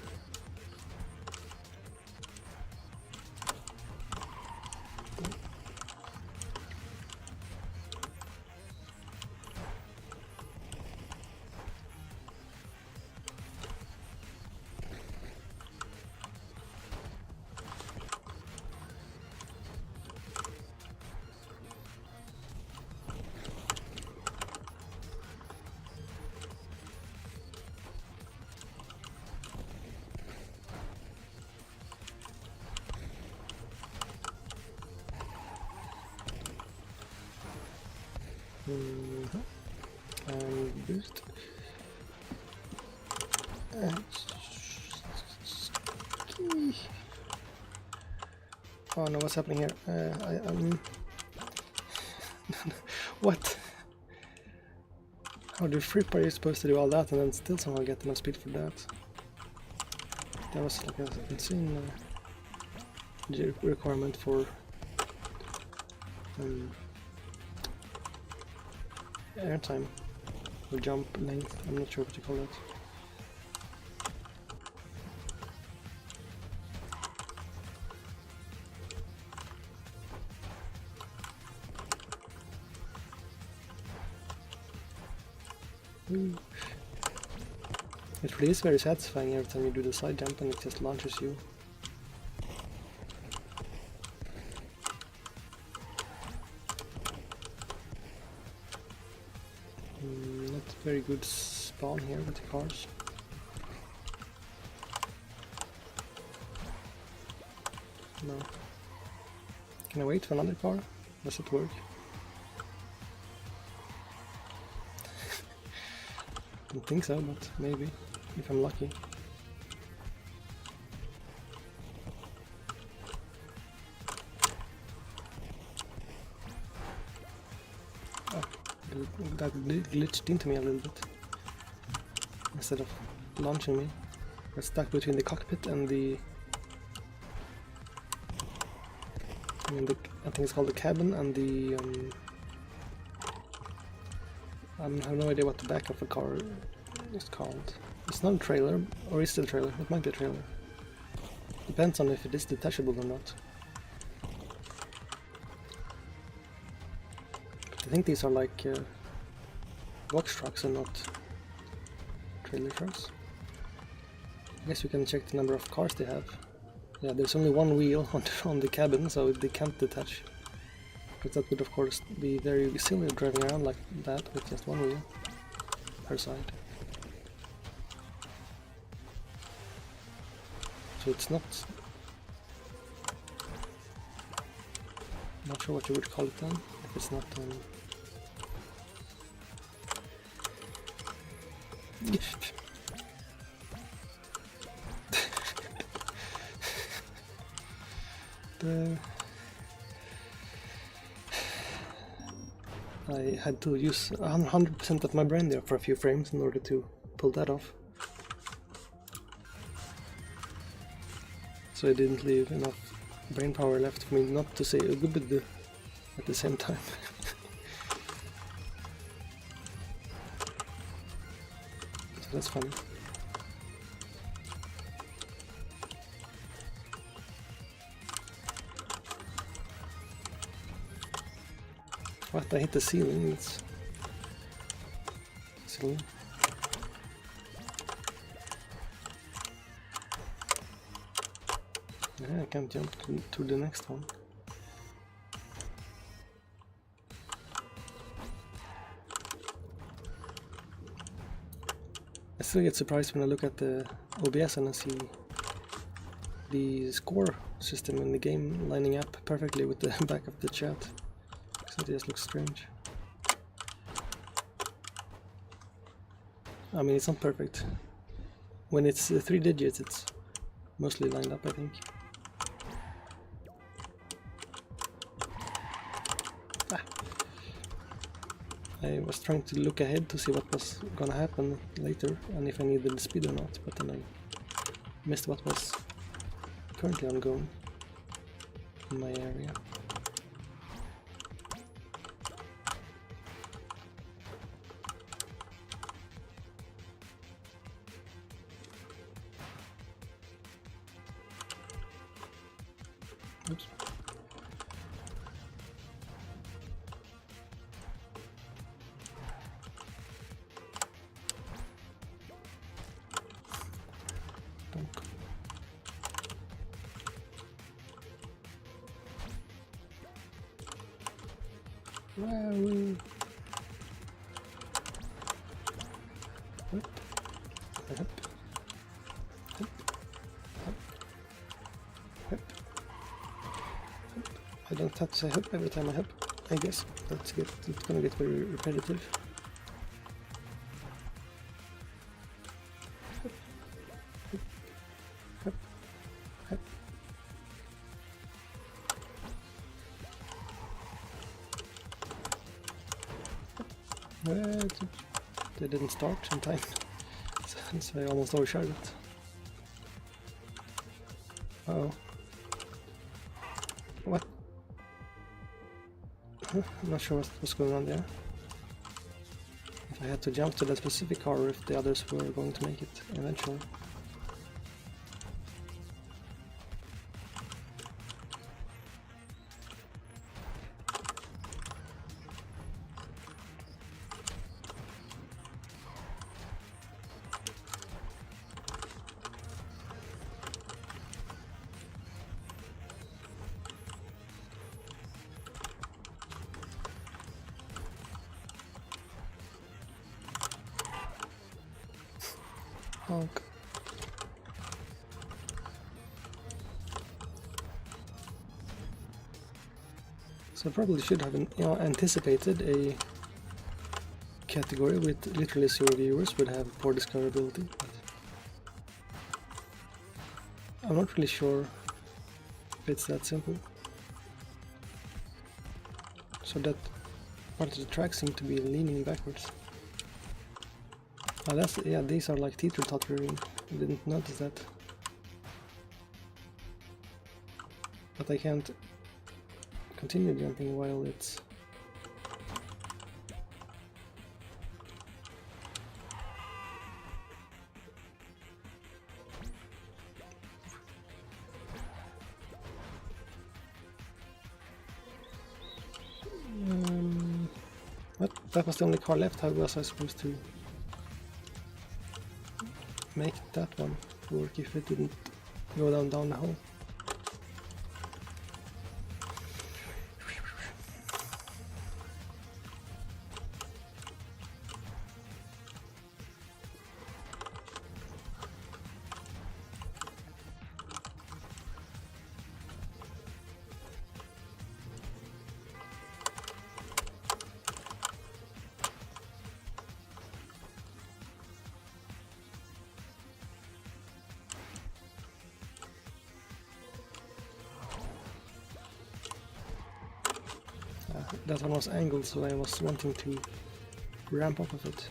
And boost. Oh no, what's happening here? What? How the frick are you supposed to do all that and then still somehow get enough speed for that? That was like an insane requirement for airtime or jump length. I'm not sure what you call it. It really is very satisfying every time you do the side jump and it just launches you. Not very good spawn here with the cars. No. Can I wait for another car? Does it work? Don't think so, but maybe, if I'm lucky. Oh, that glitched into me a little bit. Instead of launching me, I was stuck between the cockpit and the... I think it's called the cabin and the... I have no idea what the back of a car is called. It's not a trailer, or is it a trailer? It might be a trailer. Depends on if it is detachable or not. But I think these are like box trucks and not trailer trucks. I guess you can check the number of cars they have. Yeah, there's only one wheel on the cabin, so they can't detach. But that would of course be very silly driving around like that with just one wheel per side. So it's not sure what you would call it then, if it's not I had to use 100% of my brain there for a few frames in order to pull that off. So I didn't leave enough brain power left for me not to say "ugubud" at the same time. So that's funny. What? I hit the ceiling. It's silly. Yeah, I can't jump to the next one. I still get surprised when I look at the OBS and I see the score system in the game lining up perfectly with the back of the chat. So it just looks strange. I mean, it's not perfect. When it's 3 digits, it's mostly lined up, I think. I was trying to look ahead to see what was gonna happen later and if I needed the speed or not, but then I missed what was currently ongoing in my area. Oops. Honk. Wow. Hup. Hup. Hup. Hup. Hup. I don't have to say hup every time I hup, I guess. It's gonna get very repetitive. Hup. Hup. Hup. Hup. They didn't start in time, so I almost overshot it. Uh-oh. What? I'm not sure what's going on there. If I had to jump to that specific car or if the others were going to make it eventually. Honk. So I probably should have anticipated a category with literally 0 viewers would have poor discoverability. But I'm not really sure if it's that simple. So that part of the track seemed to be leaning backwards. Oh, that's, yeah, these are like teeter-tottering. I didn't notice that. But I can't continue jumping while it's... What? That was the only car left. How was I supposed to make that one work if it didn't go down the hole? That one was angled, so I was wanting to ramp up with it.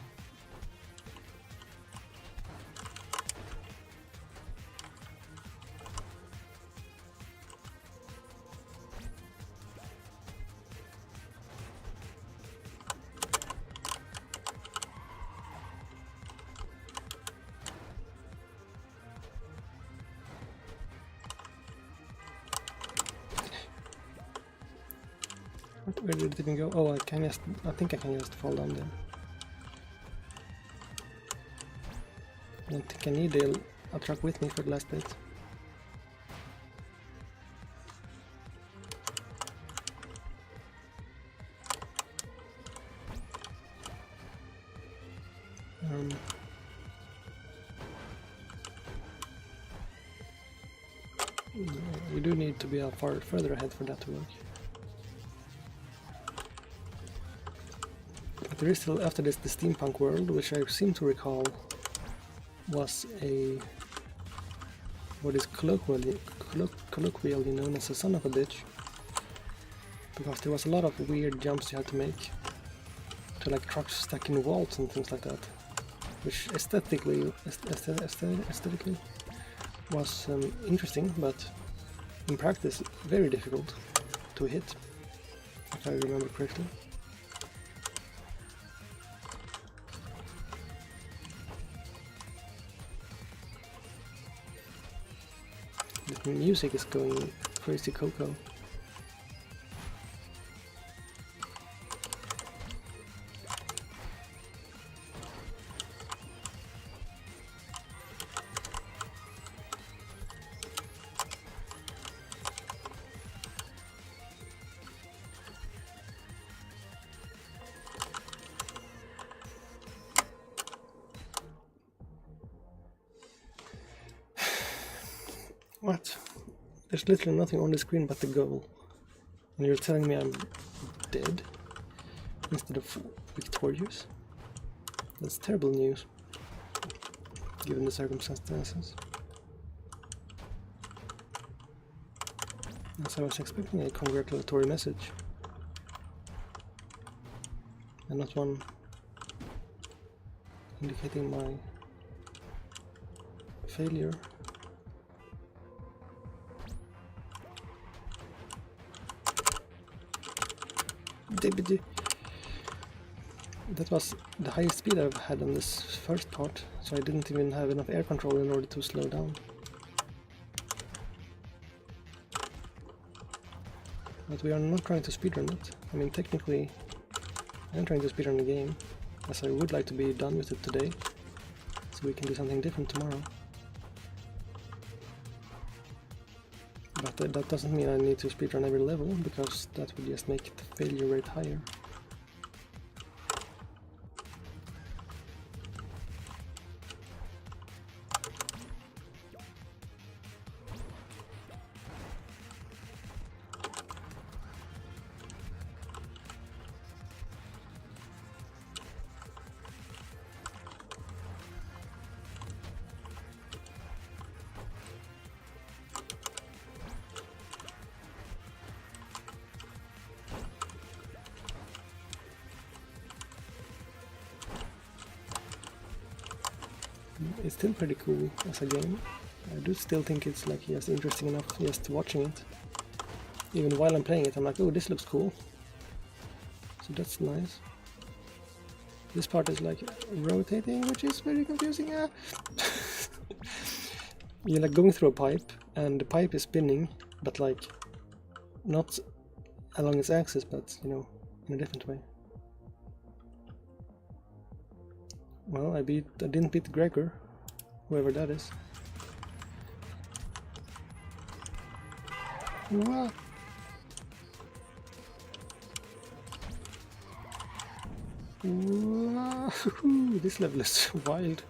Where did it even go? Oh, I think I can just fall down there. I don't think I need a truck with me for the last bit. You do need to be further ahead for that to work. But there is still, after this, the steampunk world, which I seem to recall was what is colloquially known as a son of a bitch, because there was a lot of weird jumps you had to make to like trucks stuck in walls and things like that, which aesthetically was interesting, but in practice very difficult to hit, if I remember correctly. The music is going crazy cocoa. What? There's literally nothing on the screen but the goal. And you're telling me I'm dead instead of victorious? That's terrible news, given the circumstances. As I was expecting a congratulatory message, and not one indicating my failure. That was the highest speed I've had on this first part, so I didn't even have enough air control in order to slow down. But we are not trying to speedrun it. I mean, technically, I'm trying to speedrun the game, as I would like to be done with it today, so we can do something different tomorrow. But that doesn't mean I need to speedrun every level, because that would just make the failure rate higher. It's still pretty cool as a game. I do still think it's like just interesting enough just watching it. Even while I'm playing it, I'm like, oh, this looks cool. So that's nice. This part is like rotating, which is very confusing. You're like going through a pipe, and the pipe is spinning, but like not along its axis, but you know, in a different way. Well, I didn't beat Gregor, whoever that is. What? This level is wild.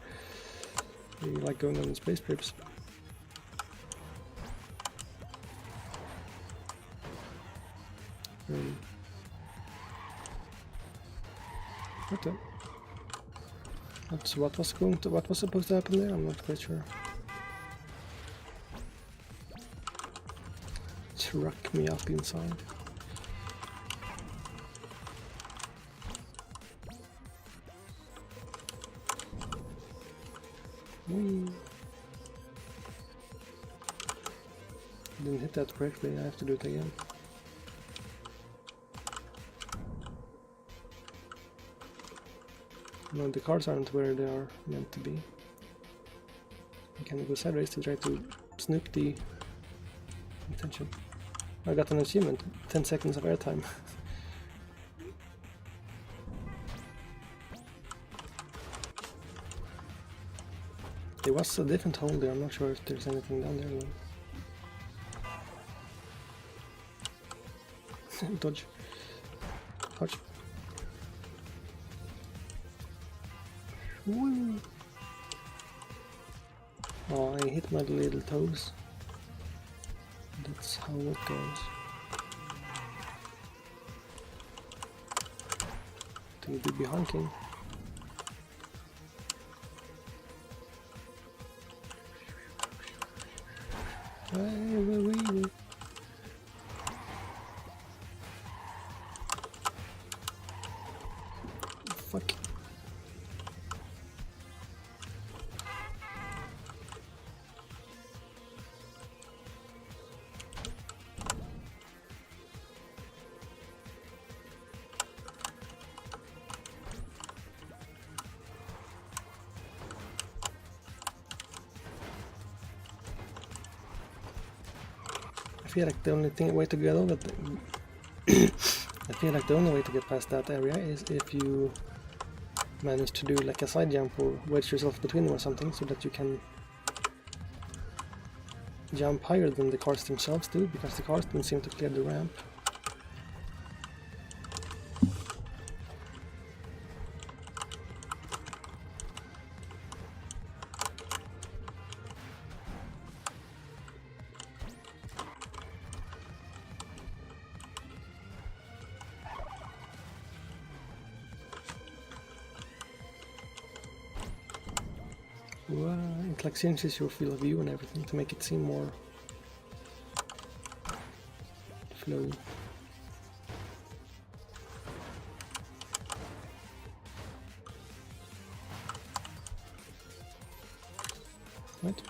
You like going on space trips. What the? What was supposed to happen there? I'm not quite sure. Truck me up inside. Didn't hit that correctly, I have to do it again. No, the cars aren't where they are meant to be. You can go sideways to try to snoop the attention. I got an achievement, 10 seconds of airtime. There was a different hole there, I'm not sure if there's anything down there though. Dodge. Ouch. Woo. Oh, I hit my little toes. That's how it goes. They do be honking. Fuck. I feel like the only way to get over I feel like the only way to get past that area is if you manage to do like a side jump or wedge yourself between them or something, so that you can jump higher than the cars themselves do, because the cars don't seem to clear the ramp. It like changes your field of view and everything to make it seem more flowy. Right?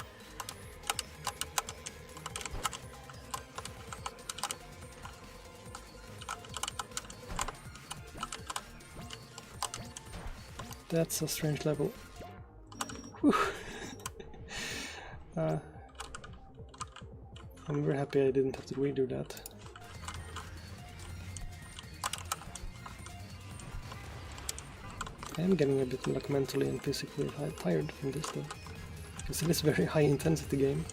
That's a strange level. I'm very happy I didn't have to redo that. I am getting a bit like mentally and physically tired from this though, because it is a very high intensity game,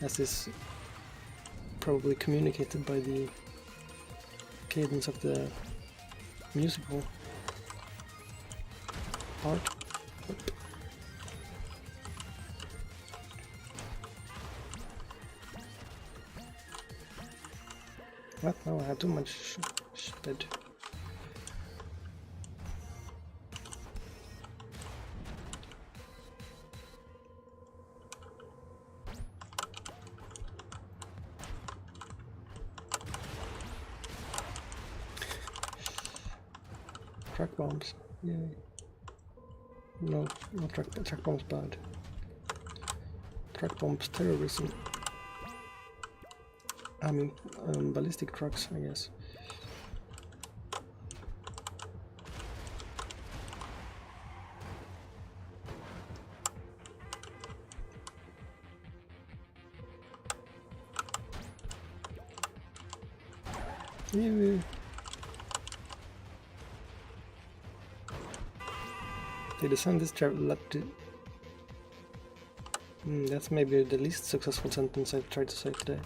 as is probably communicated by the cadence of the musical part. What? No, I have too much speed. Truck bombs. Yay. No, not truck bombs bad. Truck bombs terrorism. I mean, ballistic trucks, I guess. Yeah. They designed this that's maybe the least successful sentence I've tried to say today.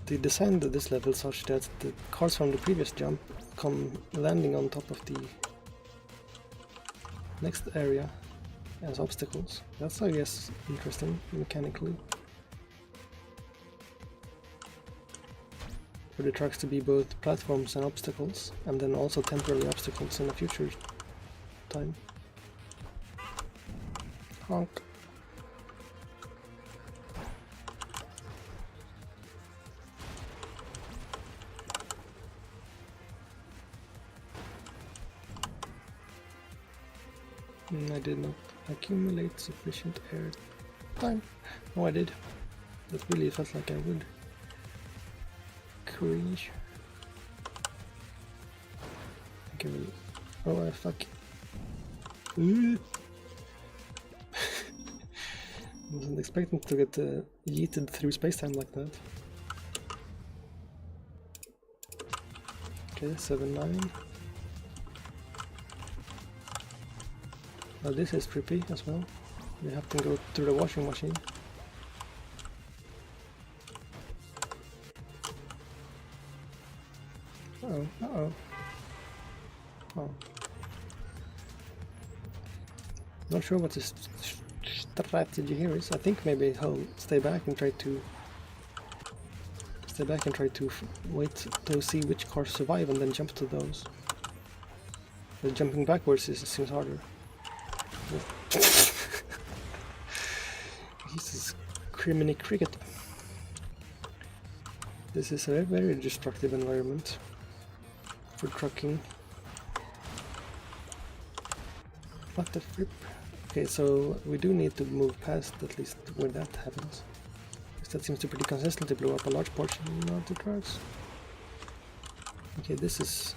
They designed this level such that the cars from the previous jump come landing on top of the next area as obstacles. That's, I guess, interesting mechanically. For the trucks to be both platforms and obstacles, and then also temporary obstacles in a future time. Honk. I did not accumulate sufficient air time. Oh, I did. That really felt like I would. Cringe. Okay, oh, fuck. Wasn't expecting to get yeeted through space-time like that. Okay, 7-9. Well, this is trippy as well. We have to go through the washing machine. Uh-oh, uh-oh. Oh. Not sure what this strategy here is. I think maybe he'll stay back and try to wait to see which cars survive and then jump to those. The jumping backwards seems harder. Jesus, criminy cricket. This is a very destructive environment for trucking. What the flip? Okay, so we do need to move past at least where that happens. Because that seems to pretty consistently blow up a large portion of the trucks. Okay, this is...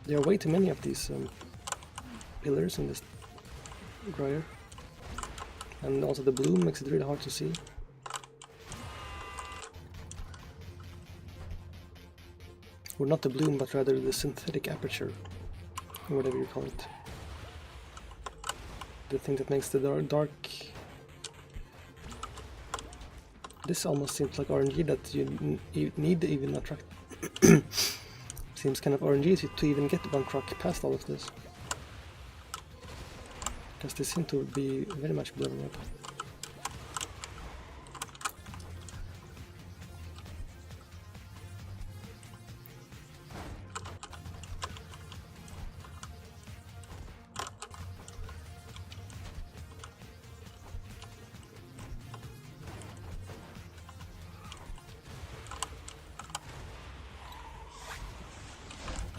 There are way too many of these pillars in this dryer. And also the bloom makes it really hard to see. Or not the bloom, but rather the synthetic aperture, or whatever you call it. The thing that makes the dark... This almost seems like RNG that you need to even attract. Seems kind of RNG to even get one truck past all of this. Because they seem to be very much blowing up.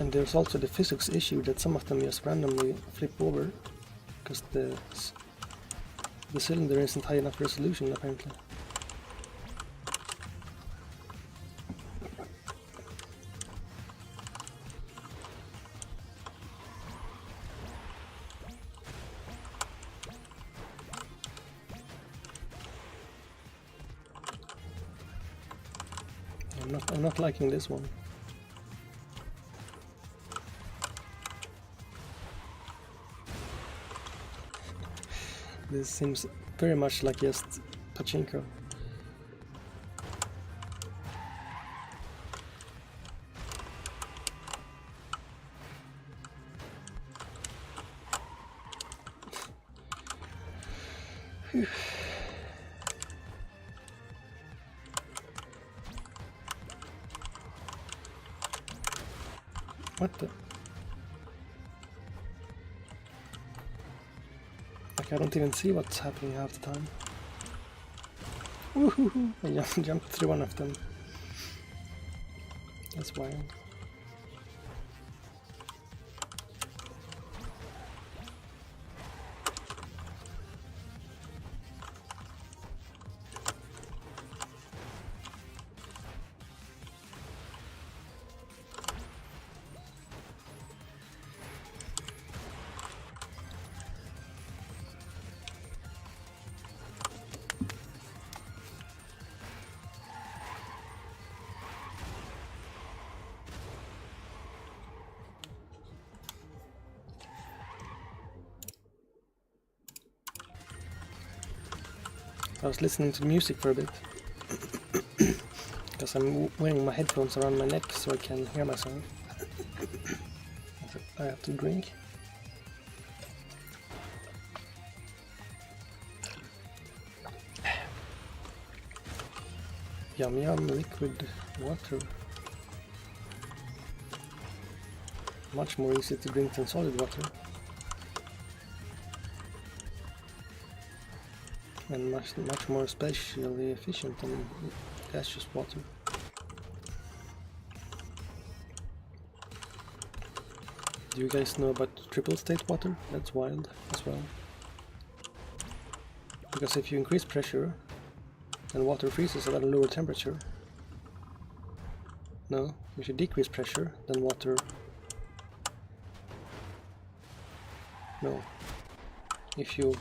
And there's also the physics issue that some of them just randomly flip over because the cylinder isn't high enough resolution apparently. I'm not liking this one. This seems very much like just pachinko. What the? Like, I don't even see what's happening half the time. Woohoo! I jumped through one of them. That's wild. I was listening to music for a bit because I'm wearing my headphones around my neck so I can hear myself. I have to drink. Yum yum liquid water. Much more easy to drink than solid water. And much more spatially efficient than gaseous water. Do you guys know about triple state water? That's wild as well. Because if you increase pressure, then water freezes at a lower temperature. No, if you decrease pressure, then water... No. If you...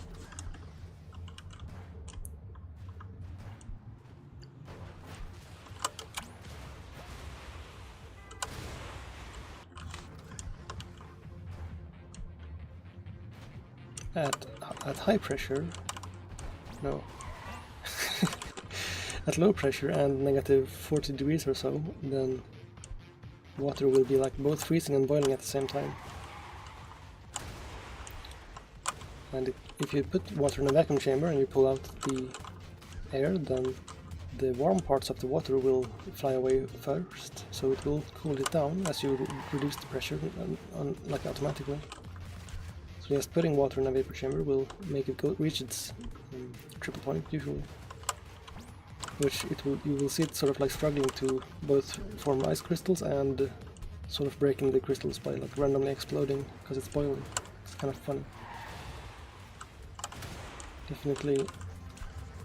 at high pressure, no, at low pressure and negative 40 degrees or so, then water will be like both freezing and boiling at the same time. And if you put water in a vacuum chamber and you pull out the air, then the warm parts of the water will fly away first, so it will cool it down as you reduce the pressure like automatically. So just putting water in a vapor chamber will make it reach its triple point usually, which you will see it sort of like struggling to both form ice crystals and sort of breaking the crystals by like randomly exploding because it's boiling. It's kind of funny. Definitely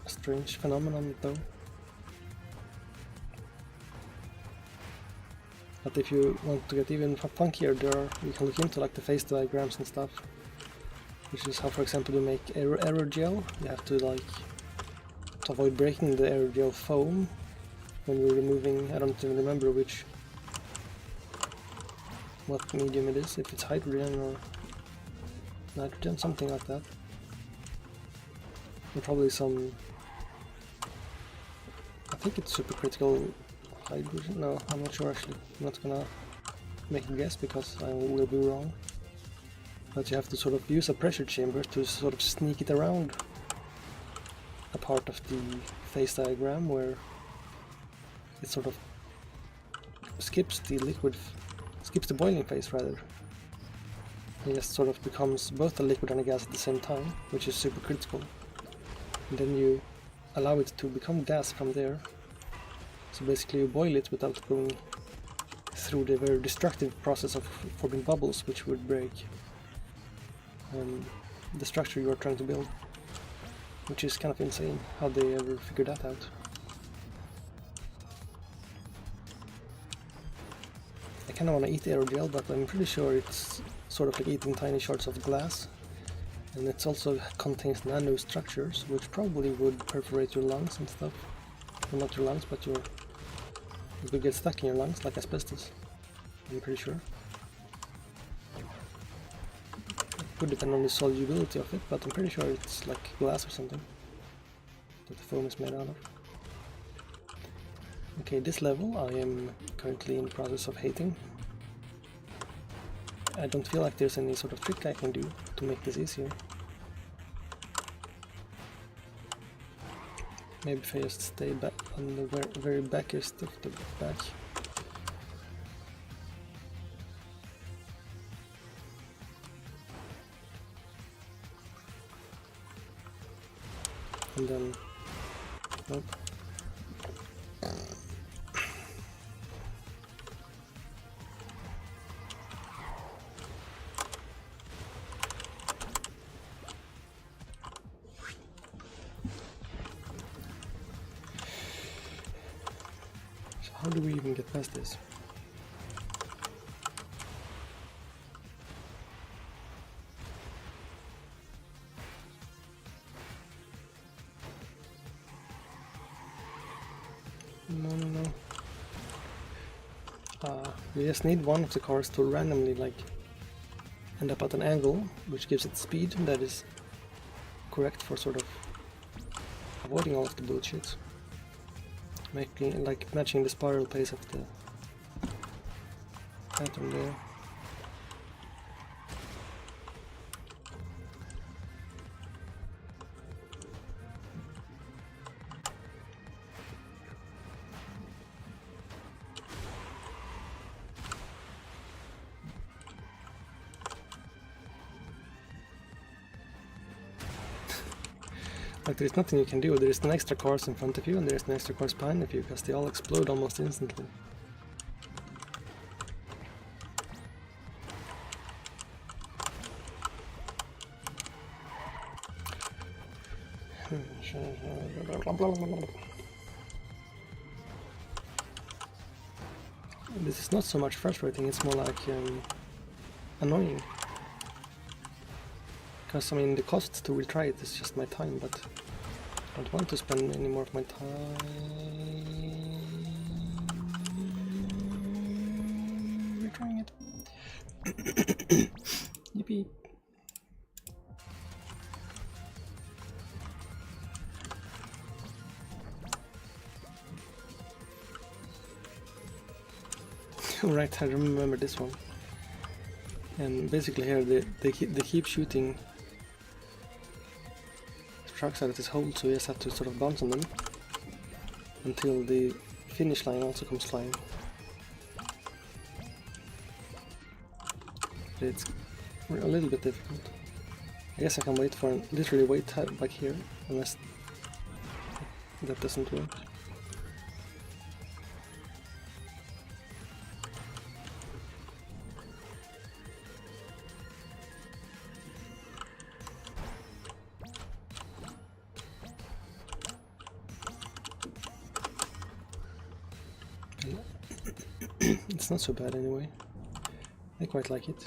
a strange phenomenon though. But if you want to get even funkier, you can look into like the phase diagrams and stuff, which is how, for example, you make aerogel. You have to like, to avoid breaking the aerogel foam when you're removing, I don't even remember what medium it is, if it's hydrogen or nitrogen, something like that. And probably some, I think it's supercritical hydrogen. No, I'm not sure actually. I'm not gonna make a guess because I will be wrong. But you have to sort of use a pressure chamber to sort of sneak it around a part of the phase diagram where it sort of skips the boiling phase rather. It just sort of becomes both a liquid and a gas at the same time, which is super critical. And then you allow it to become gas from there. So basically you boil it without going through the very destructive process of forming bubbles, which would break the structure you are trying to build. Which is kind of insane how they ever figured that out. I kind of want to eat aerogel, but I'm pretty sure it's sort of like eating tiny shards of glass. And it also contains nanostructures, which probably would perforate your lungs and stuff. Well, not your lungs, but it will get stuck in your lungs like asbestos. I'm pretty sure. It would depend on the solubility of it, but I'm pretty sure it's like glass or something that the foam is made out of. Okay, this level I am currently in the process of hating. I don't feel like there's any sort of trick I can do to make this easier. Maybe if I just stay back on the very backest of the back. And then, nope. How do we even get past this? No. We just need one of the cars to randomly like end up at an angle which gives it speed that is correct for sort of avoiding all of the bullshit. Making like matching the spiral pace of the pattern there. Like there's nothing you can do, there's an extra cars in front of you and there's an extra cars behind of you because they all explode almost instantly. This is not so much frustrating, it's more like annoying. Because I mean the cost to retry it is just my time, but I don't want to spend any more of my time retrying it. Yippee. Right, I remember this one. And basically here they keep shooting trucks out of this hole, so you just have to sort of bounce on them until the finish line also comes flying. But it's a little bit difficult. I guess I can literally wait back here, unless that doesn't work. It's not so bad anyway. I quite like it.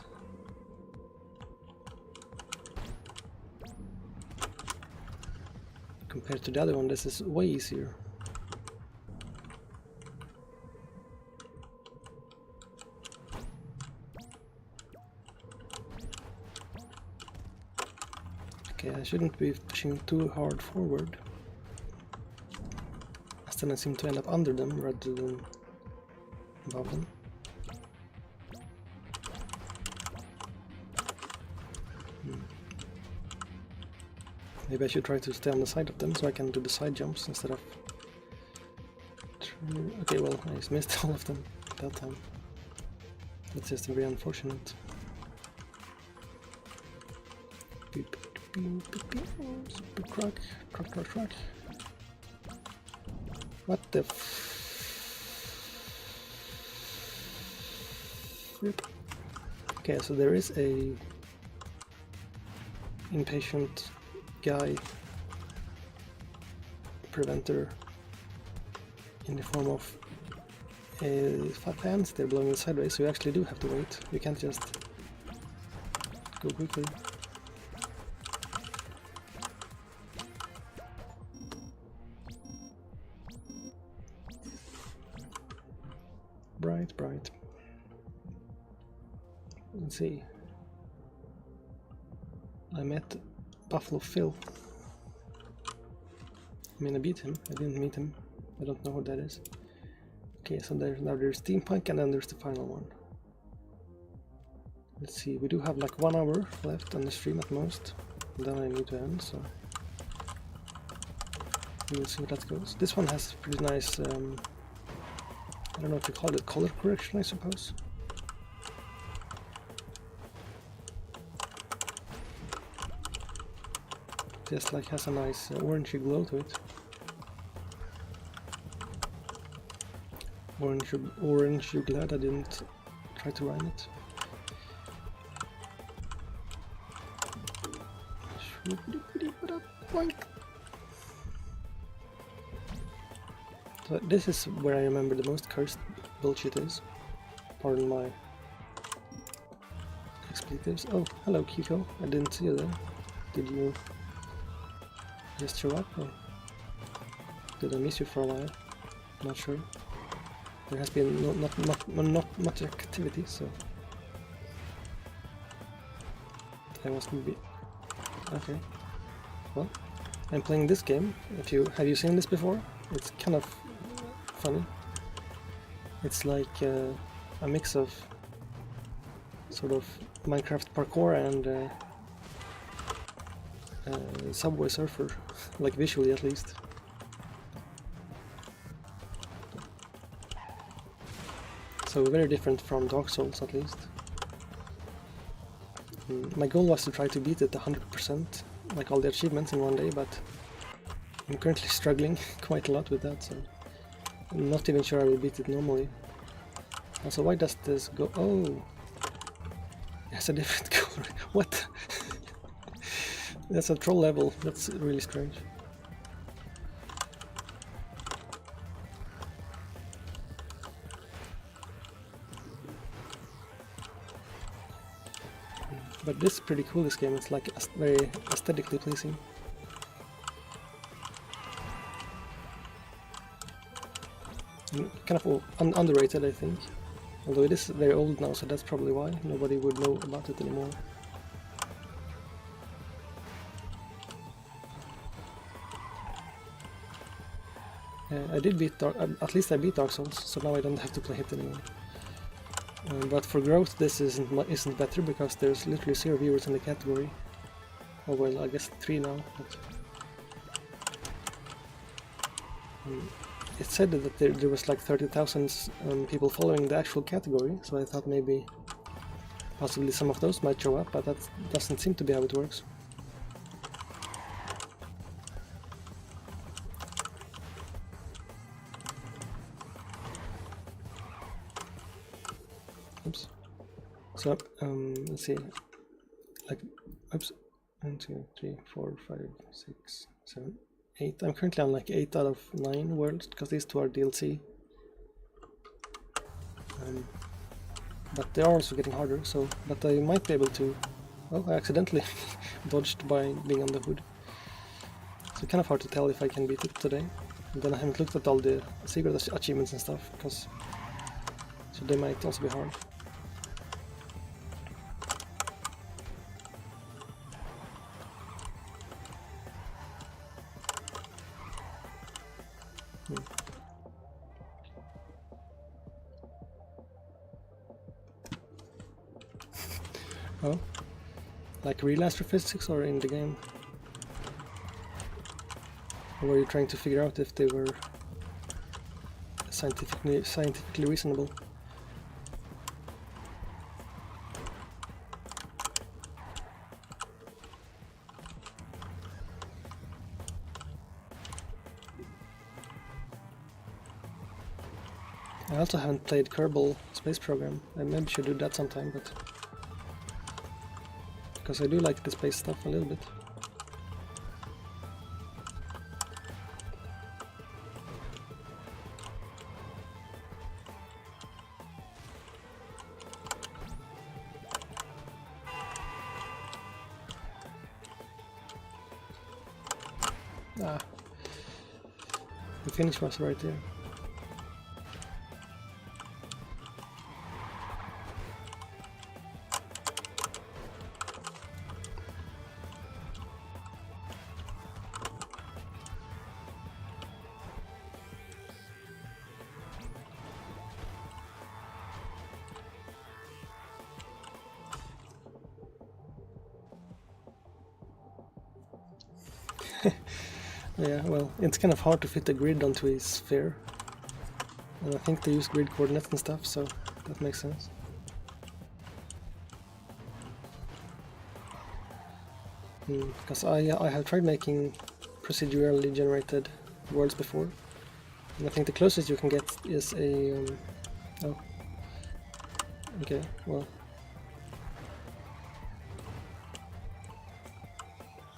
Compared to the other one, this is way easier. Okay, I shouldn't be pushing too hard forward, as then I seem to end up under them rather than above them. Maybe I should try to stay on the side of them so I can do the side jumps instead of... Okay, well, I just missed all of them that time. That's just very unfortunate. Super truck. What the flip? Okay, so there is a impatient guy preventer in the form of fans. They're blowing it sideways, so you actually do have to wait. You can't just go quickly. Bright. Let's see. I met Buffalo Phil. I mean, I beat him. I didn't meet him. I don't know what that is. Okay, so there's Steampunk, and then there's the final one. Let's see, we do have like 1 hour left on the stream at most. Then I need to end, so we'll see how that goes. This one has pretty nice, I don't know what you call it, color correction, I suppose. Just like has a nice orangey glow to it. Orange, you're glad I didn't try to rhyme it. So this is where I remember the most cursed bullshit is. Pardon my expletives. Oh, hello Kiko, I didn't see you there. Did you just show up, or did I miss you for a while? Not sure. There has been not much activity, so I must be okay. Well, I'm playing this game. Have you seen this before? It's kind of funny. It's like a mix of sort of Minecraft parkour and Subway Surfer, like visually at least. So very different from Dark Souls at least. My goal was to try to beat it 100%, like all the achievements in one day, but I'm currently struggling quite a lot with that, so I'm not even sure I will beat it normally. Also, why does this go? Oh, it has a different color. What? That's a troll level. That's really strange. But this is pretty cool, this game. It's like very aesthetically pleasing. And kind of underrated, I think. Although it is very old now, so that's probably why nobody would know about it anymore. I did beat at least I beat Dark Souls, so now I don't have to play it anymore. But for growth this isn't better because there's literally 0 viewers in the category. Oh well, I guess 3 now. But it said that there was like 30,000 people following the actual category, so I thought maybe possibly some of those might show up, but that doesn't seem to be how it works. Oops. So, let's see. Like, oops. 1, 2, 3, 4, 5, 6, 7, 8. I'm currently on like 8 out of 9 worlds because these 2 are DLC. But they are also getting harder, so but I might be able to. Oh, I accidentally dodged by being on the hood. So kind of hard to tell if I can beat it today. And then I haven't looked at all the secret achievements and stuff, because so they might also be hard. Oh, like real astrophysics or in the game? Or were you trying to figure out if they were scientifically reasonable? I also haven't played Kerbal Space Program. I maybe should do that sometime, but because I do like the space stuff a little bit. Ah, the finish was right there. Yeah, well, it's kind of hard to fit a grid onto a sphere. And I think they use grid coordinates and stuff, so that makes sense. Because I have tried making procedurally generated worlds before. And I think the closest you can get is a... oh. Okay, well...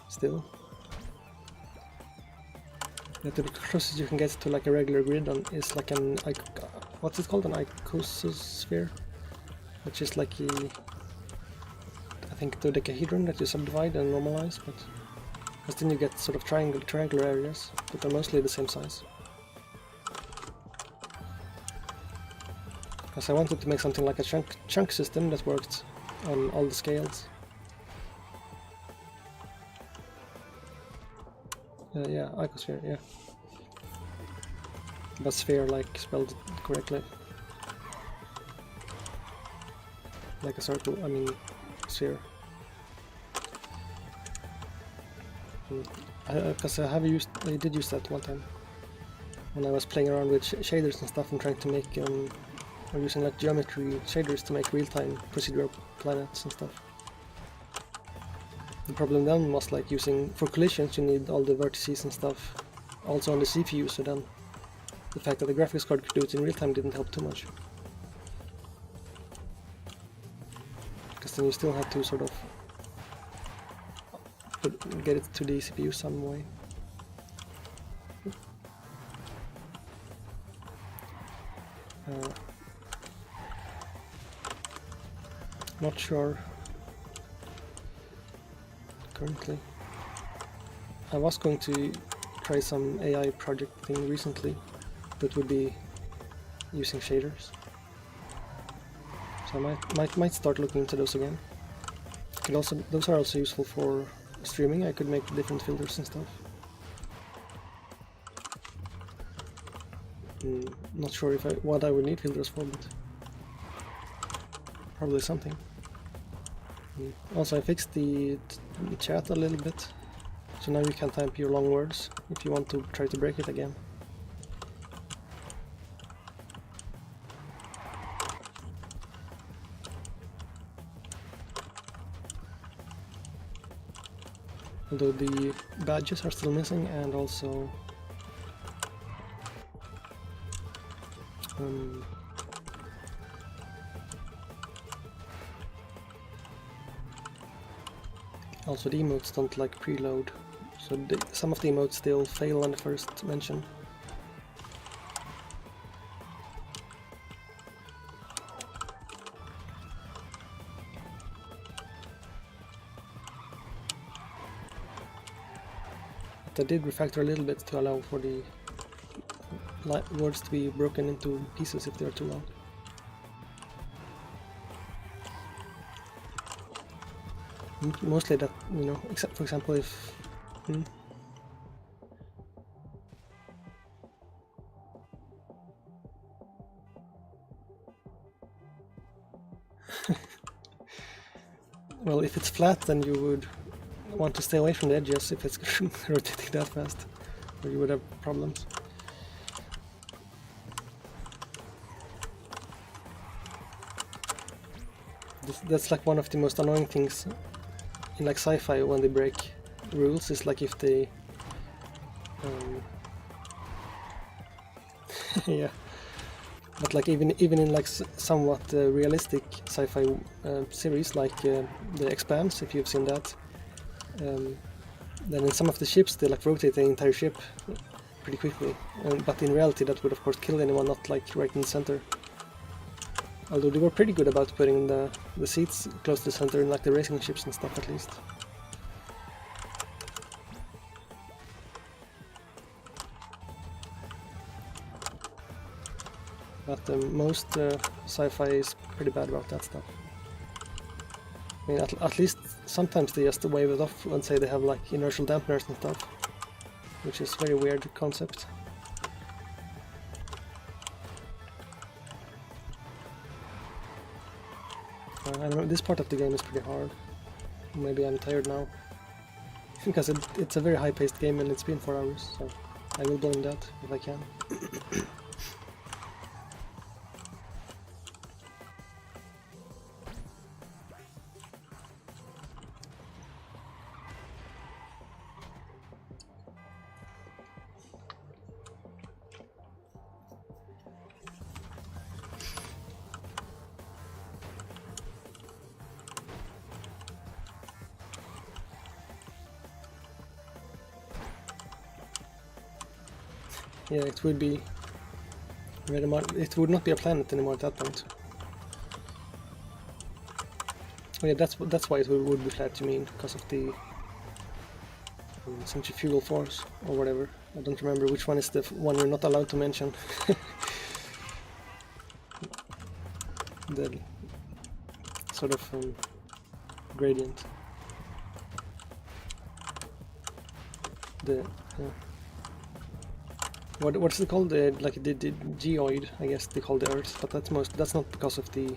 still... yeah, the closest you can get to like a regular grid on is like an... what's it called? An icososphere? Which is like a... I think dodecahedron that you subdivide and normalize, but... because then you get sort of triangular areas, but they're mostly the same size. Because I wanted to make something like a chunk system that worked on all the scales. Yeah, icosphere, yeah. But sphere, like, spelled correctly. Like a circle, I mean, sphere. Because I did use that one time. When I was playing around with shaders and stuff and trying to make, or using like geometry shaders to make real-time procedural planets and stuff. The problem then was like using, for collisions you need all the vertices and stuff also on the CPU, so then the fact that the graphics card could do it in real time didn't help too much. Because then you still had to sort of get it to the CPU some way. Not sure currently. I was going to try some AI project thing recently that would be using shaders. So I might start looking into those again. Those are also useful for streaming. I could make different filters and stuff. Not sure what I would need filters for, but probably something. Also, I fixed the chat a little bit, so now you can type your long words if you want to try to break it again. Although the badges are still missing, and also also the emotes don't like preload, so some of the emotes still fail on the first mention. But I did refactor a little bit to allow for the words to be broken into pieces if they are too long. Mostly that, you know, except for example if... Well, if it's flat, then you would want to stay away from the edges if it's rotating that fast, or you would have problems. That's like one of the most annoying things in like sci-fi when they break rules, is like if they yeah, but like even in like somewhat realistic sci-fi series like The Expanse, if you've seen that, then in some of the ships they like rotate the entire ship pretty quickly, but in reality that would of course kill anyone not like right in the center. Although they were pretty good about putting the seats close to the center in like the racing ships and stuff at least. But most sci-fi is pretty bad about that stuff. I mean, at least sometimes they just wave it off and say they have like inertial dampeners and stuff, which is a very weird concept. I don't know, this part of the game is pretty hard. Maybe I'm tired now. Because it's a very high-paced game and it's been 4 hours, so I will blame that if I can. Yeah, it would be very much. It would not be a planet anymore at that point. Oh yeah, that's why it would be flat. You mean because of the centrifugal force or whatever? I don't remember which one is the one you're not allowed to mention. The sort of gradient. The what's it called? Like the geoid, I guess they call the Earth, but that's not because of the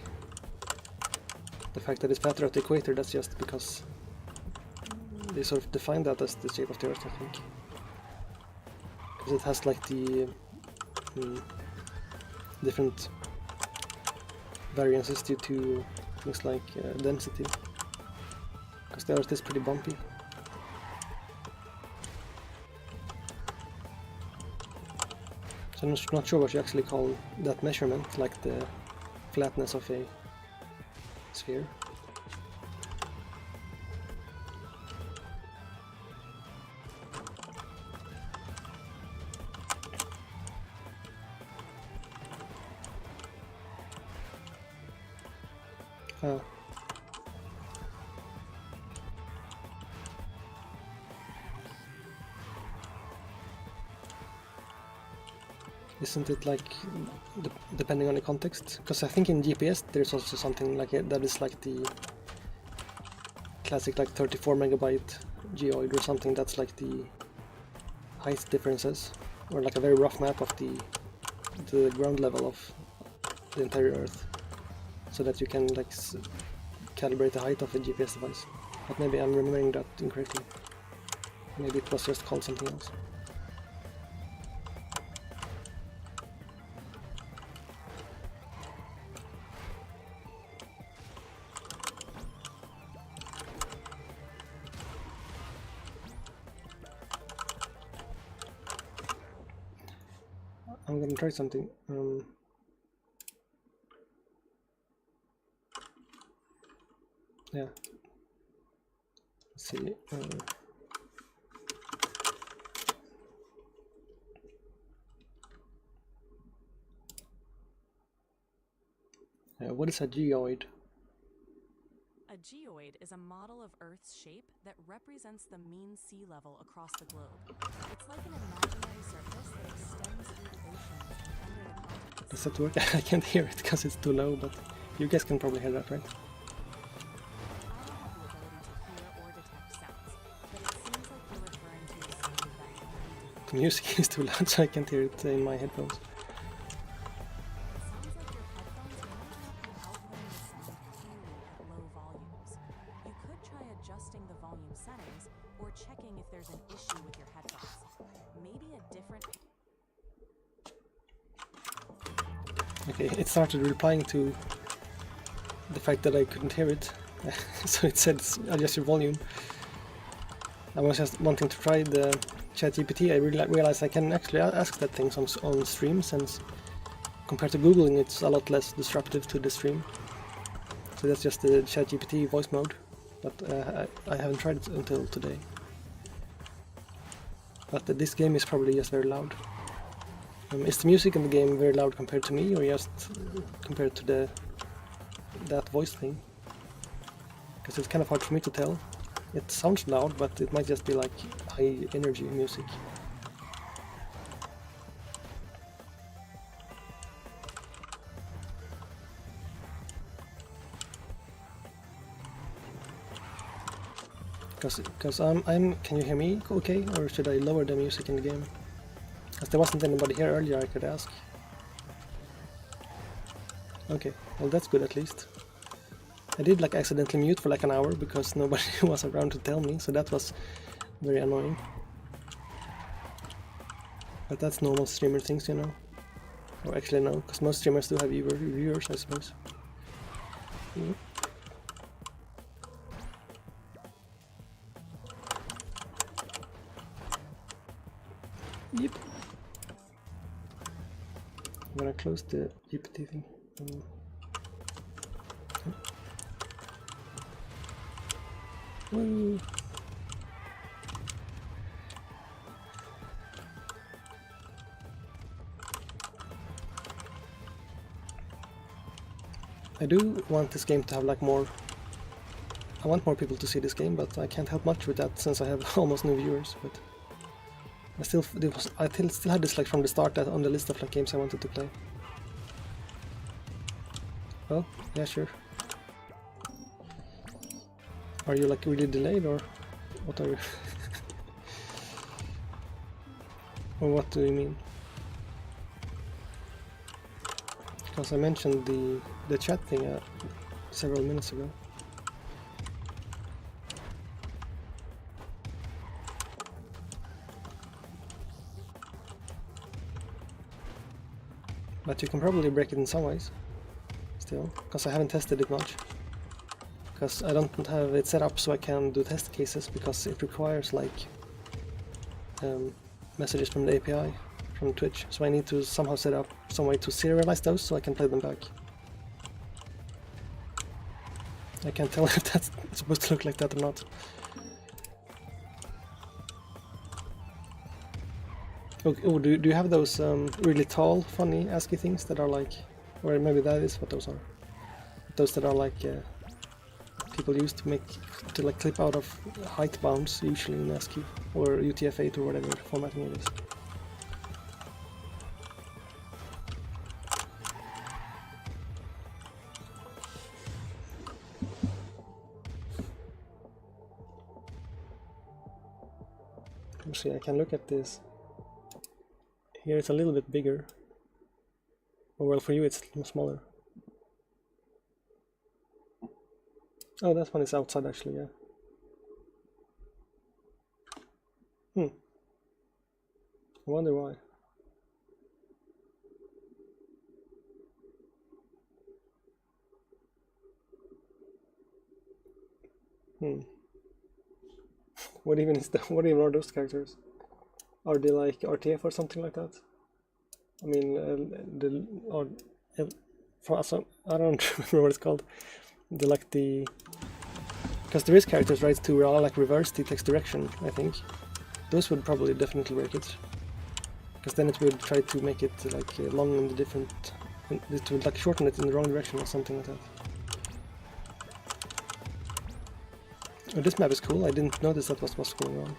fact that it's flatter at the equator. That's just because they sort of define that as the shape of the Earth, I think, because it has like the different variances due to things like density, because the Earth is pretty bumpy. So I'm not sure what you actually call that measurement, like the flatness of a sphere. Isn't it like, depending on the context? Because I think in GPS there's also something like it that is like the classic like 34 megabyte geoid or something, that's like the height differences, or like a very rough map of the ground level of the entire Earth. so that you can like calibrate the height of a GPS device. But maybe I'm remembering that incorrectly. Maybe it was just called something else. I'm gonna try something. Yeah. Let's see. What is a geoid? A geoid is a model of Earth's shape that represents the mean sea level across the globe. It's like an imaginary surface that extends through the oceans and under the continents. Does that work? I can't hear it because it's too low, but you guys can probably hear that, right? I don't have the ability to hear or detect sounds, but it seems like you're referring to a sound that might be The music is too loud, so I can't hear it in my headphones. Sounds like your headphones might not be outputting the sound clearly at low volumes. You could try adjusting the volume settings or checking if there's an issue with your headphones. Maybe a different... Okay, it started replying to the fact that I couldn't hear it. So it said adjust your volume. I was just wanting to try the ChatGPT. I realized I can actually ask that thing on stream, since compared to Googling it's a lot less disruptive to the stream. So that's just the ChatGPT voice mode, but I haven't tried it until today. But this game is probably just very loud. Is the music in the game very loud compared to me, or just compared to that voice thing? Because it's kind of hard for me to tell. It sounds loud, but it might just be like high energy music. Because can you hear me okay, or should I lower the music in the game? Because there wasn't anybody here earlier I could ask. Okay, well that's good at least. I did like accidentally mute for like an hour because nobody was around to tell me, so that was very annoying. But that's normal streamer things, you know. Or actually no, because most streamers do have viewers, I suppose. Mm. Yep. I'm gonna close the GPT thing. Woo. I do want this game to have like more... I want more people to see this game, but I can't help much with that since I have almost no viewers. But I still had this like from the start on the list of like games I wanted to play. Well, yeah, sure. Are you like really delayed, or what are you? Or what do you mean? Because I mentioned the chat thing several minutes ago. But you can probably break it in some ways, still, because I haven't tested it much. Because I don't have it set up so I can do test cases, because it requires like messages from the API from Twitch, so I need to somehow set up some way to serialize those so I can play them back. I can't tell if that's supposed to look like that or not. Okay, oh, do you have those really tall, funny ASCII things that are like, or maybe that is what those are. Those that are like people use to like clip out of height bounds, usually in ASCII or UTF-8 or whatever formatting it is. Actually, I can look at this. Here it's a little bit bigger. Or well, for you it's smaller. Oh, that one is outside actually, yeah. I wonder why. What even is that? What even are those characters? Are they like RTF or something like that? I mean, for some, I don't remember what it's called. They like the, because there is characters, right, to like reverse the text direction. I think those would probably definitely break it, because then it would try to make it like long in the different. It would like shorten it in the wrong direction or something like that. Oh, this map is cool. I didn't notice that was what's going on.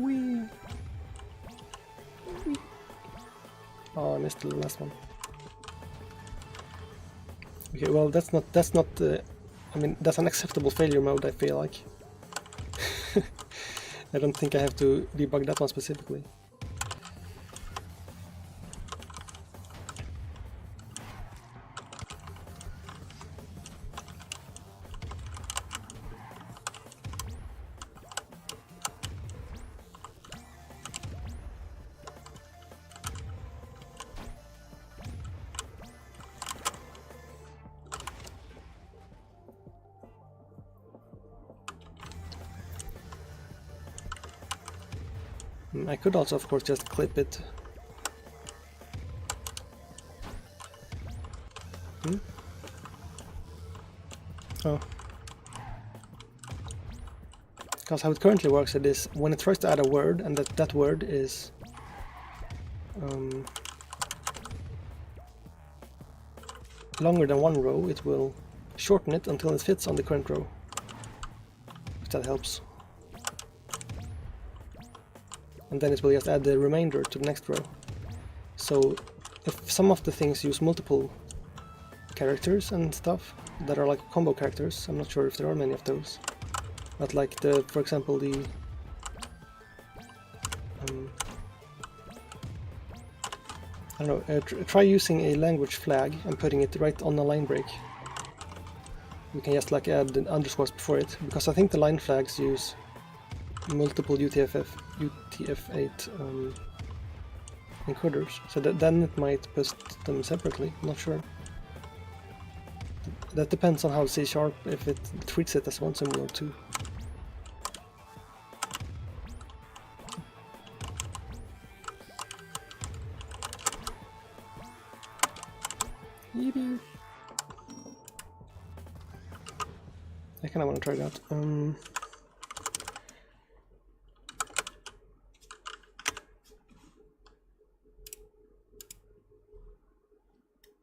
Whee! Whee! Oh, I missed the last one. Okay, well that's not. I mean, that's an acceptable failure mode. I feel like. I don't think I have to debug that one specifically. I could also, of course, just clip it. Oh. Because how it currently works it is, when it tries to add a word, and that word is longer than one row, it will shorten it until it fits on the current row. If that helps. And then it will just add the remainder to the next row. So if some of the things use multiple characters and stuff that are like combo characters, I'm not sure if there are many of those, but like for example the I don't know, try using a language flag and putting it right on a line break. You can just like add the underscores before it, because I think the line flags use multiple UTF-8 encoders, so then it might post them separately. I'm not sure. That depends on how C# if it treats it as one symbol or two. Yippee! I kinda wanna try that.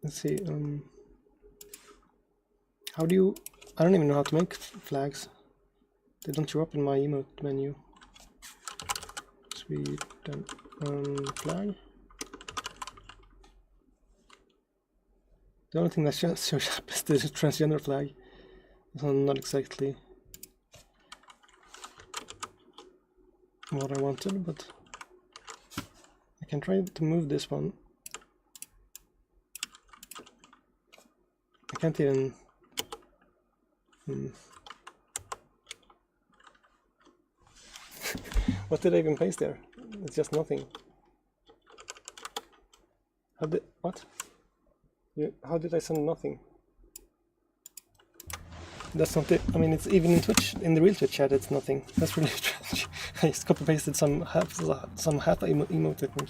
Let's see, how do you... I don't even know how to make flags. They don't show up in my emote menu. Sweet, flag. The only thing that shows up is the transgender flag. So not exactly what I wanted, but I can try to move this one. I can't even... What did I even place there? It's just nothing. What? How did I send nothing? That's not it. I mean, it's even in Twitch, in the real Twitch chat, it's nothing. That's really strange. I just copy pasted some half emote, I think.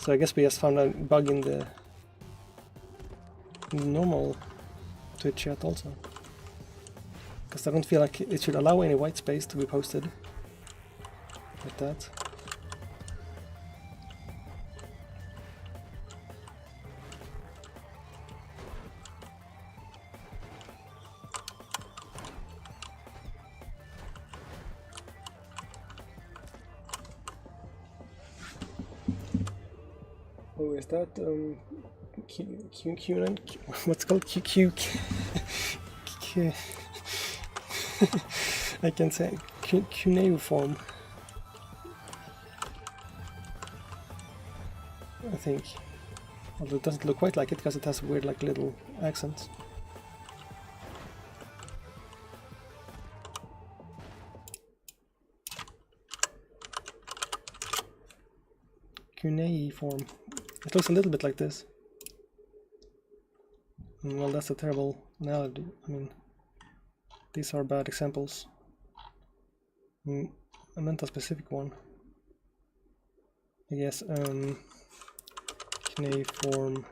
So I guess we just found a bug in the normal Twitch chat also. Because I don't feel like it should allow any white space to be posted like that. Oh, is that Q9? What's it called? Q I can say cuneiform. I think. Although it doesn't look quite like it because it has weird like little accents. cuneiform. It looks a little bit like this. Well, that's a terrible analogy. I mean, these are bad examples. I meant a specific one. I guess cuneiform.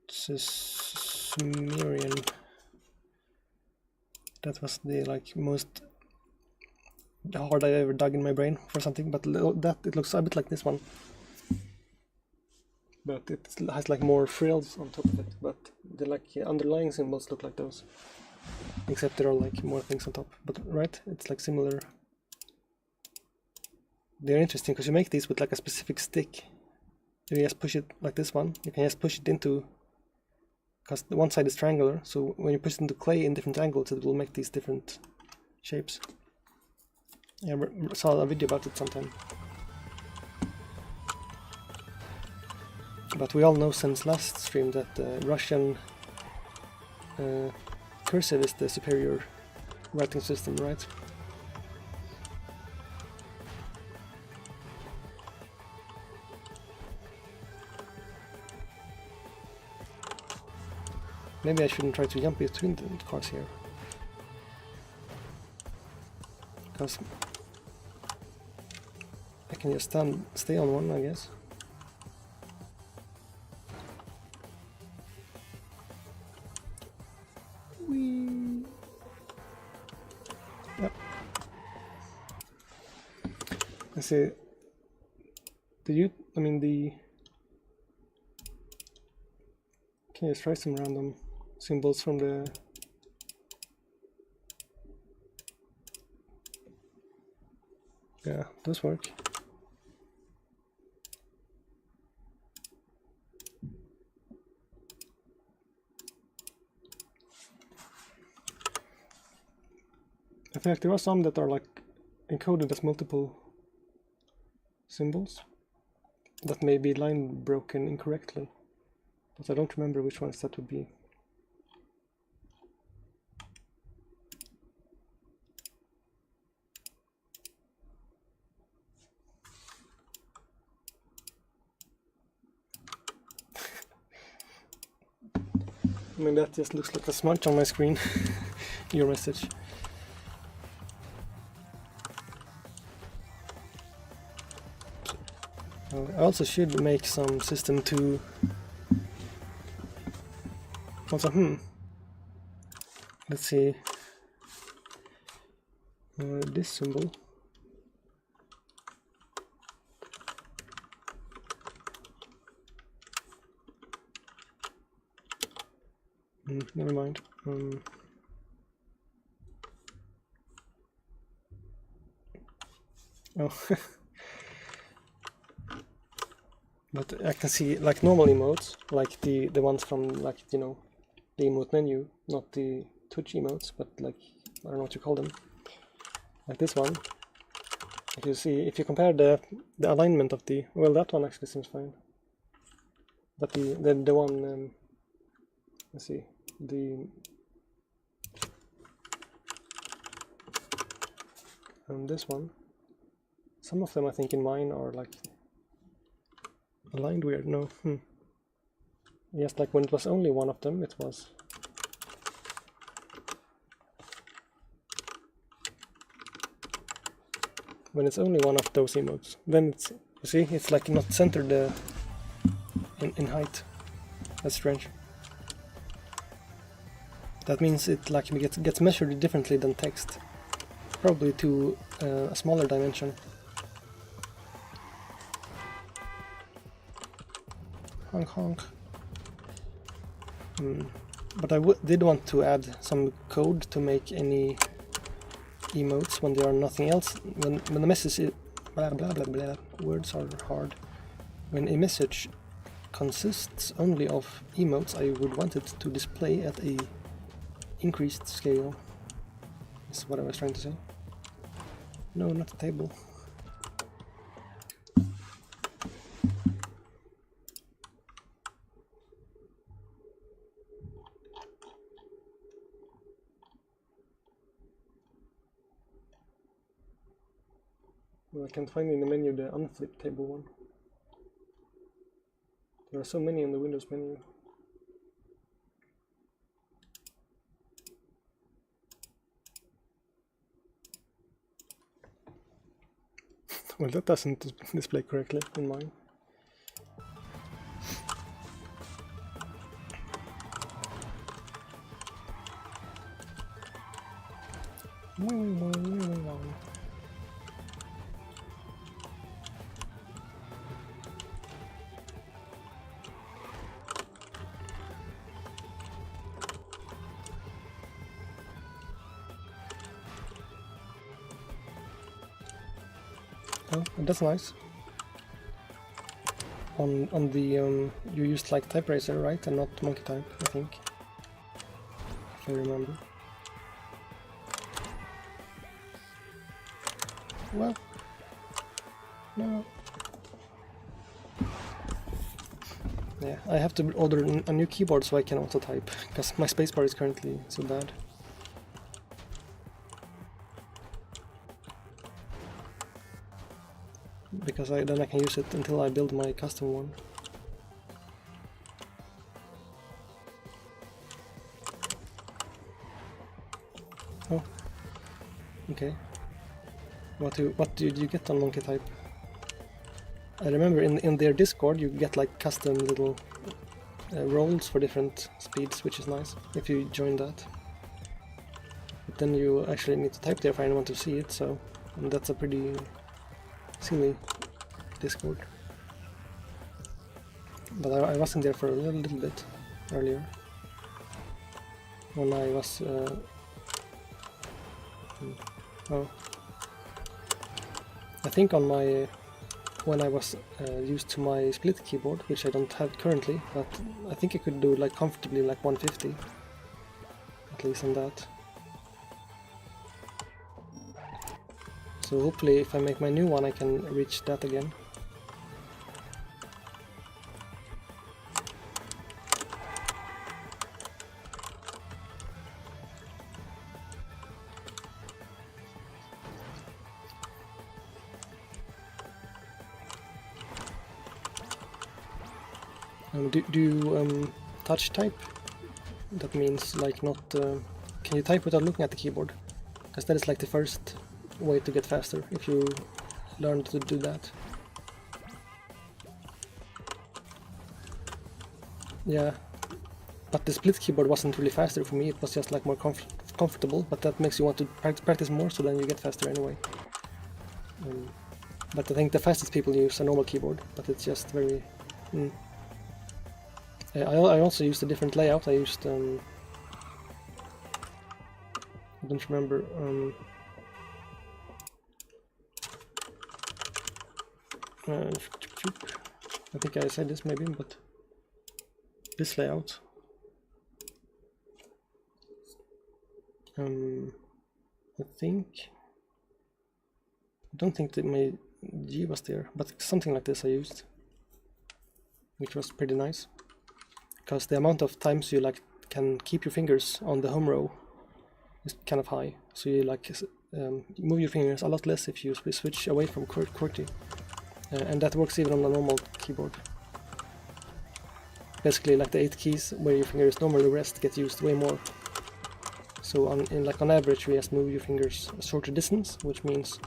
Sumerian. That was the like most hard I ever dug in my brain for something, but that it looks a bit like this one. But it has like more frills on top of it, but the like underlying symbols look like those. Except there are like more things on top. But right, it's like similar. They're interesting because you make these with like a specific stick. You just push it like this one. You can just push it into, because the one side is triangular, so when you push it into clay in different angles, it will make these different shapes. I saw a video about it sometime. But we all know since last stream that Russian cursive is the superior writing system, right? Maybe I shouldn't try to jump between the cars here. Because I can just stay on one, I guess. Whee! Yep. I see. Can you just try some random symbols from the those work. In fact, there are some that are like encoded as multiple symbols that may be line broken incorrectly, but I don't remember which ones that would be. I mean, that just looks like a smudge on my screen. Your message. I also should make some system to also, let's see, this symbol. Never mind. Oh. But I can see like normal emotes, like the ones from like, you know, the emote menu, not the Twitch emotes, but like, I don't know what you call them. Like this one. If you see, if you compare the alignment of the, well, that one actually seems fine. But the one, let's see, this one, some of them I think in mine are like aligned weird. No, yes, like when it was only one of them, it was. When it's only one of those emotes, then it's, you see, it's like not centered in height. That's strange. That means it like gets measured differently than text, probably to a smaller dimension. Honk honk. But I did want to add some code to make any emotes when there are nothing else. When the message is blah blah blah blah. Words are hard. When a message consists only of emotes, I would want it to display at a increased scale. Is what I was trying to say. No, not a table. I can't find in the menu the unflip table one. There are so many in the Windows menu. Well, that doesn't display correctly in mine. Oh, that's nice. On the you used like type racer, right, and not monkey type, I think, if I remember. Well, no. Yeah, I have to order a new keyboard so I can auto type, because my spacebar is currently so bad. Because then I can use it until I build my custom one. Oh, okay. What did you get on monkey type? I remember in their Discord you get like custom little roles for different speeds, which is nice if you join that. But then you actually need to type there for anyone to see it, so and that's a pretty silly Discord. But I was in there for a little bit earlier when I was oh, I think on my when I was used to my split keyboard, which I don't have currently, but I think I could do like comfortably like 150 at least on that. So hopefully if I make my new one I can reach that again. Do you touch type? That means like not... can you type without looking at the keyboard? Because that is like the first way to get faster, if you learn to do that. Yeah, but the split keyboard wasn't really faster for me, it was just like more comfortable, but that makes you want to practice more, so then you get faster anyway. But I think the fastest people use a normal keyboard, but it's just very... I also used a different layout. I used I don't remember I think I said this maybe, but this layout I don't think that my G was there, but something like this I used, which was pretty nice. Because the amount of times you like can keep your fingers on the home row is kind of high, so you like move your fingers a lot less if you switch away from QWERTY, and that works even on a normal keyboard. Basically, like the 8 keys where your fingers normally rest get used way more. So on average, you just move your fingers a shorter distance, which means,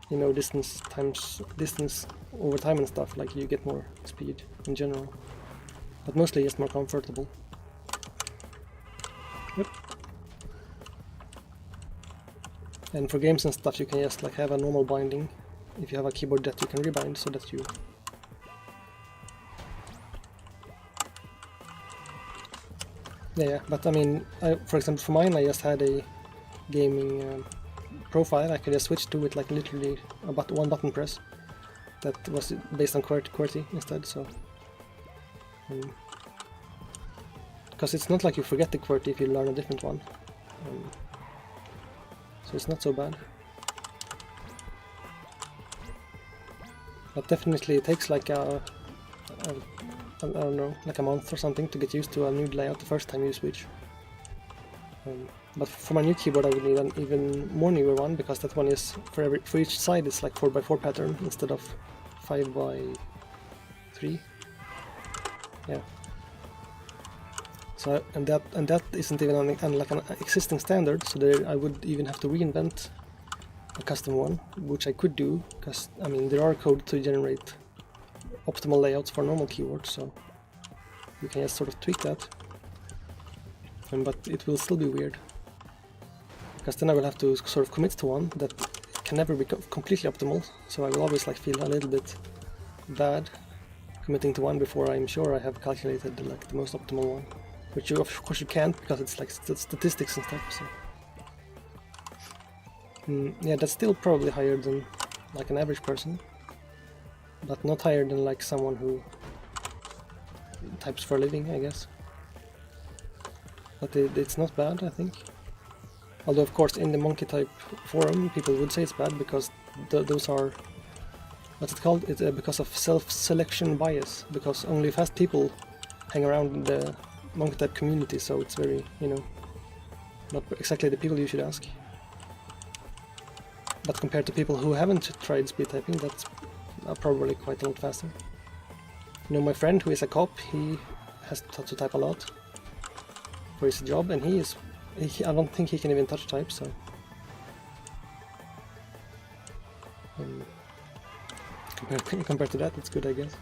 you know, distance times distance over time and stuff. Like you get more speed in general. But mostly just more comfortable. Yep. And for games and stuff you can just like have a normal binding if you have a keyboard that you can rebind, so that you... Yeah, but I mean, for example for mine I just had a gaming profile. I could just switch to it like literally about one button press. That was based on QWERTY instead, so... because it's not like you forget the QWERTY if you learn a different one, so it's not so bad. But definitely it takes like I don't know, like a month or something to get used to a new layout the first time you switch. But for my new keyboard I would need an even more newer one, because that one is for each side it's like 4x4 pattern instead of 5x3. Yeah. So and that isn't even like an existing standard, so there I would even have to reinvent a custom one, which I could do, because I mean there are code to generate optimal layouts for normal keyboards, so you can just sort of tweak that. But it will still be weird, because then I will have to sort of commit to one that can never be completely optimal, so I will always like feel a little bit bad committing to one before I'm sure I have calculated like the most optimal one, which you, of course you can't, because it's like statistics and stuff. So yeah, that's still probably higher than like an average person, but not higher than like someone who types for a living, I guess. But it's not bad, I think. Although of course in the monkey type forum people would say it's bad, because those are, what's it called? It's because of self-selection bias, because only fast people hang around in the monkey type community, so it's very, you know, not exactly the people you should ask. But compared to people who haven't tried speed typing, that's probably quite a lot faster. You know, my friend who is a cop, he has to type a lot for his job, and I don't think he can even touch type, so compared to that, it's good, I guess.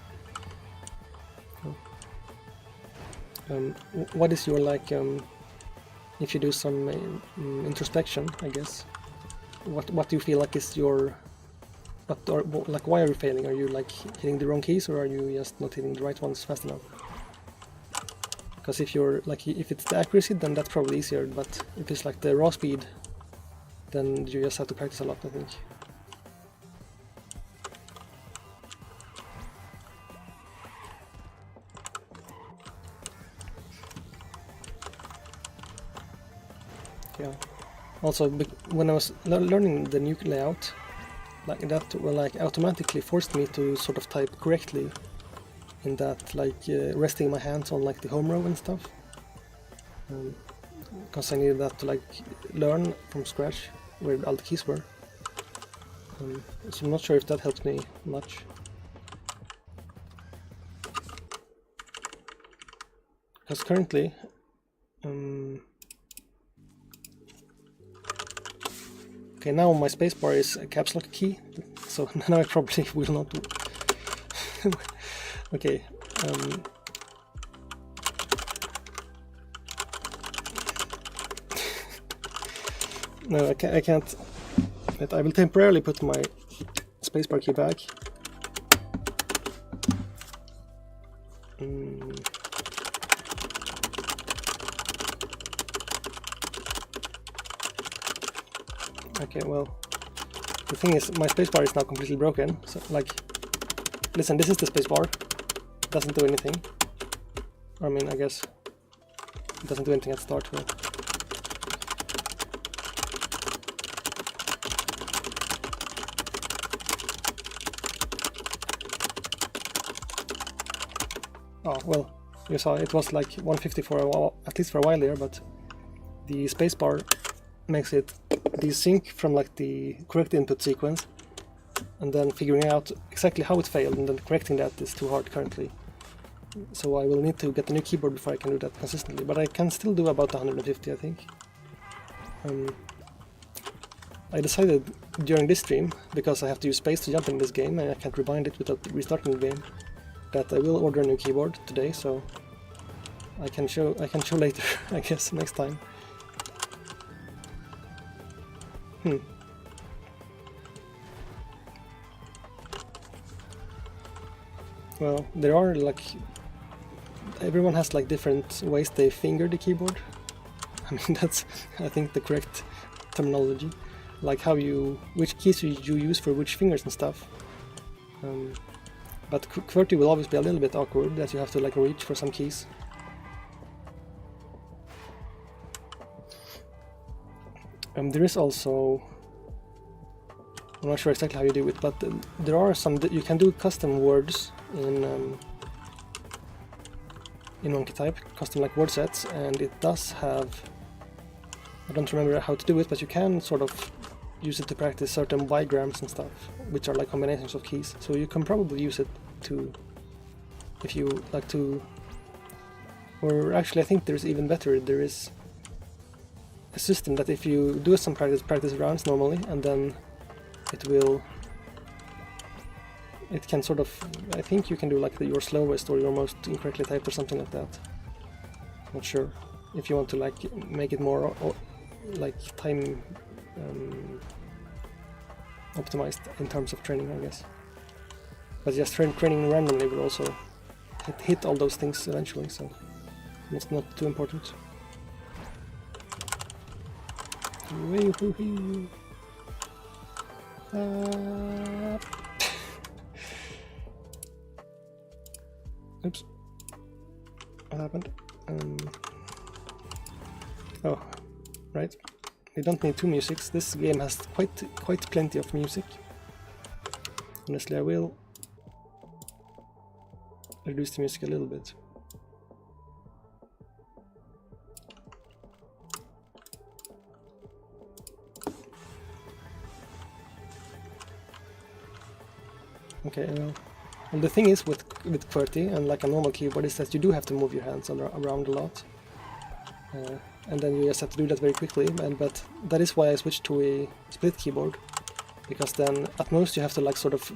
What is your like if you do some introspection, I guess, what do you feel like is your, like why are you failing? Are you like hitting the wrong keys, or are you just not hitting the right ones fast enough? Because if you're like, if it's the accuracy, then that's probably easier, but if it's like the raw speed, then you just have to practice a lot, I think. Yeah. Also, when I was learning the new layout, like that, well, like automatically forced me to sort of type correctly, in that like resting my hands on like the home row and stuff, because I needed that to like learn from scratch where all the keys were. So I'm not sure if that helped me much. Because currently okay, now my spacebar is a caps lock key, so now I probably will not do. Okay. No, I can't. But I will temporarily put my spacebar key back. Okay, well, the thing is, my spacebar is now completely broken. So, like, listen, this is the spacebar. Doesn't do anything. I mean, I guess it doesn't do anything at start. Well. Oh, well, you saw it was like 150 for a while, at least for a while there, but the spacebar makes it desync from like the correct input sequence, and then figuring out exactly how it failed and then correcting that is too hard currently. So I will need to get a new keyboard before I can do that consistently, but I can still do about 150, I think. I decided during this stream, because I have to use space to jump in this game and I can't rebind it without restarting the game, that I will order a new keyboard today, so I can show later, I guess, next time. Well, there are like, everyone has like different ways they finger the keyboard. I mean, that's, I think, the correct terminology. Like how which keys you use for which fingers and stuff. But QWERTY will always be a little bit awkward, that you have to like reach for some keys. There is also, I'm not sure exactly how you do it, but there are some that you can do custom words in monkey type, custom like word sets, and it does have I don't remember how to do it, but you can sort of use it to practice certain diagrams and stuff, which are like combinations of keys. So you can probably use it to, if you like to, or actually I think there's even better, there is a system that if you do some practice rounds normally, and then it can sort of, I think you can do like your slowest or your most incorrectly typed or something like that. Not sure if you want to like make it more like time optimized in terms of training, I guess. But just training randomly will also hit all those things eventually, so it's not too important. Oops. What happened? Oh, right. We don't need two musics. This game has quite plenty of music. Honestly, I will reduce the music a little bit. Okay, well, the thing is with QWERTY and like a normal keyboard is that you do have to move your hands around a lot. And then you just have to do that very quickly, but that is why I switched to a split keyboard, because then at most you have to like sort of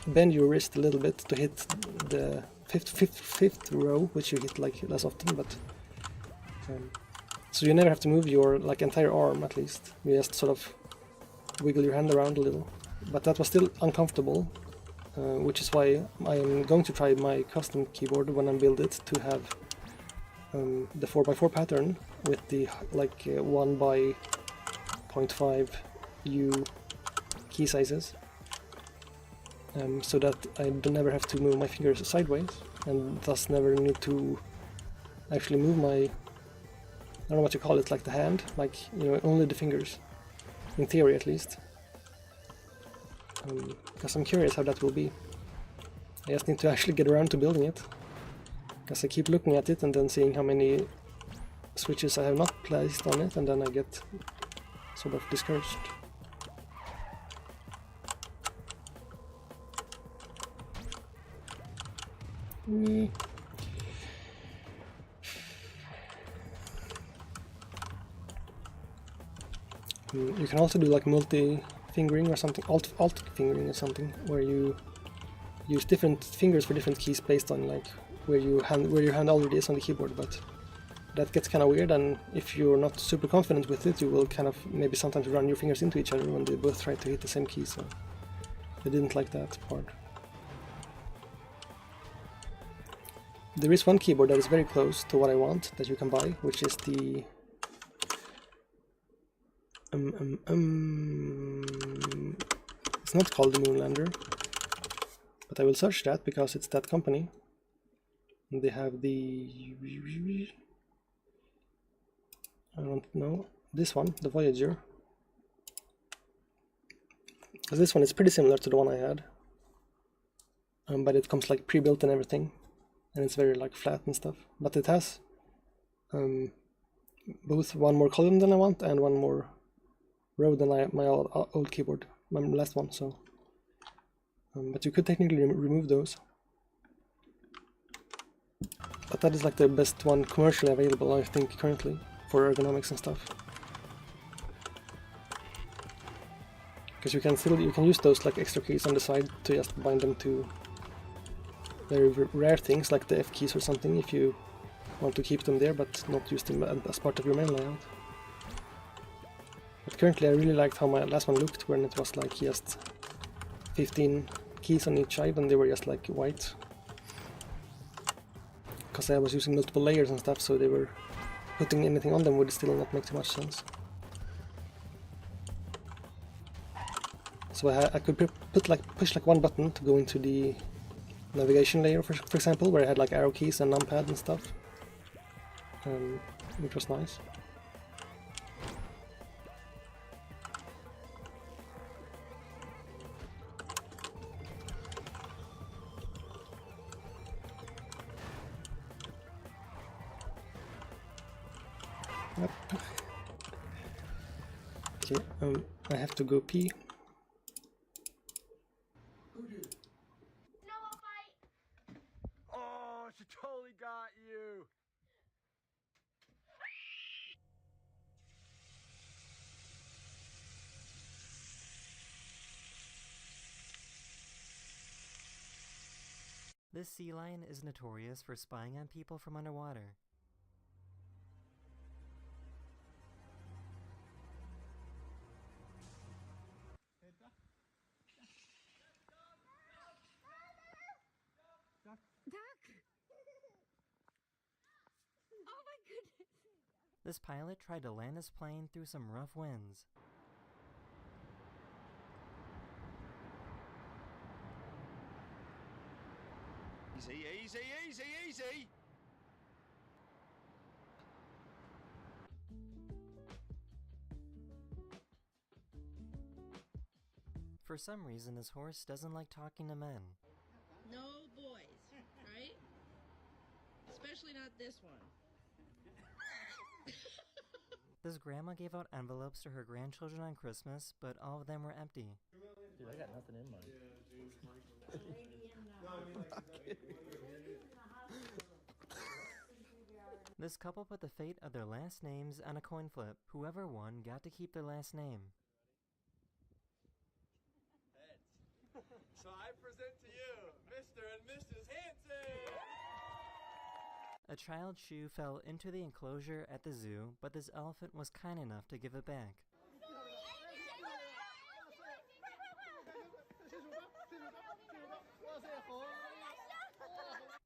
bend your wrist a little bit to hit the fifth row, which you hit like less often, but so you never have to move your like entire arm, at least. You just sort of wiggle your hand around a little, but that was still uncomfortable, which is why I am going to try my custom keyboard when I build it to have the 4x4 pattern with the like 1 by 0.5 U key sizes, so that I never have to move my fingers sideways, and thus never need to actually move my, I don't know what you call it, like the hand, like, you know, only the fingers, in theory at least, because I'm curious how that will be. I just need to actually get around to building it, because I keep looking at it and then seeing how many switches I have not placed on it, and then I get sort of discouraged. You can also do like multi-fingering or something, alt fingering or something, where you use different fingers for different keys based on like where your hand already is on the keyboard, but that gets kind of weird, and if you're not super confident with it, you will kind of maybe sometimes run your fingers into each other when they both try to hit the same key, so I didn't like that part. There is one keyboard that is very close to what I want that you can buy, which is the it's not called the Moonlander, but I will search that because it's that company. And they have the, I don't know, this one, the Voyager. Because this one is pretty similar to the one I had, but it comes like pre-built and everything, and it's very like flat and stuff. But it has both one more column than I want and one more row than my old keyboard, my last one. So, but you could technically remove those. But that is like the best one commercially available, I think, currently, for ergonomics and stuff. Because you can use those like extra keys on the side to just bind them to very rare things like the F keys or something, if you want to keep them there but not use them as part of your main layout. But currently I really liked how my last one looked, when it was like just 15 keys on each side and they were just like white. Because I was using multiple layers and stuff, so they were putting anything on them would still not make too much sense. So I could push like one button to go into the navigation layer, for example, where I had like arrow keys and numpad and stuff, which was nice. Yep. Okay, I have to go pee. Who did it? Oh, she totally got you. This sea lion is notorious for spying on people from underwater. Oh my goodness! This pilot tried to land his plane through some rough winds. Easy, easy, easy, easy. For some reason, his horse doesn't like talking to men. No boys, right? Especially not this one. This grandma gave out envelopes to her grandchildren on Christmas, but all of them were empty. Dude, I got nothing in mine. This couple put the fate of their last names on a coin flip. Whoever won got to keep their last name. So I present to you, Mr. and Mrs. Hanson! A child's shoe fell into the enclosure at the zoo, but this elephant was kind enough to give it back.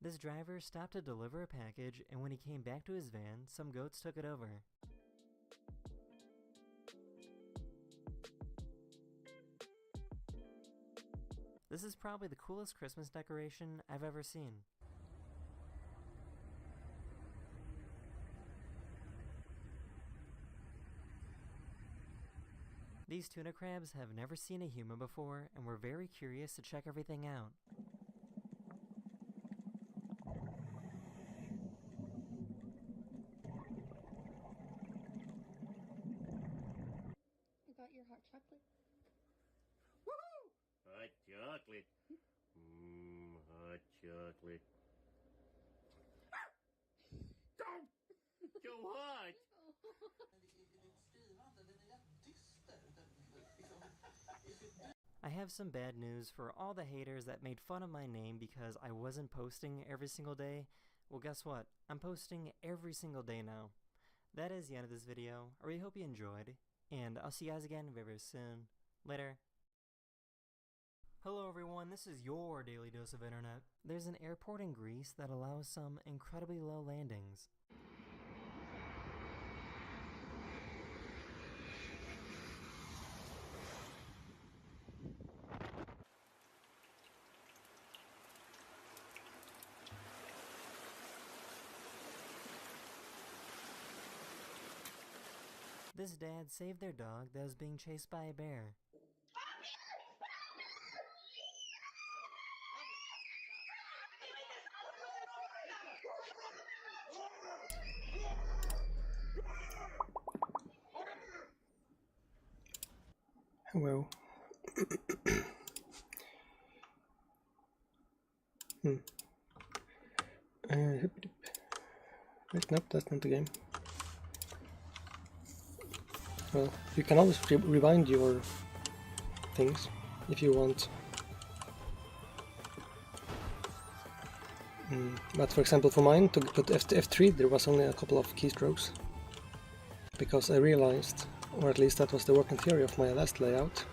This driver stopped to deliver a package, and when he came back to his van, some goats took it over. This is probably the coolest Christmas decoration I've ever seen. These tuna crabs have never seen a human before, and we're very curious to check everything out. I got your hot chocolate. Hot chocolate. Hot chocolate. So hot. I have some bad news for all the haters that made fun of my name because I wasn't posting every single day. Well, guess what? I'm posting every single day now. That is the end of this video. I really hope you enjoyed, and I'll see you guys again very, very soon. Later. Hello everyone, this is your daily dose of internet. There's an airport in Greece that allows some incredibly low landings. This dad saved their dog that was being chased by a bear. Well, wait, nope, that's not the game. Well, you can always rewind your things if you want. But for example, for mine, to put F3, there was only a couple of keystrokes. Because I realized, or at least that was the working theory of my last layout,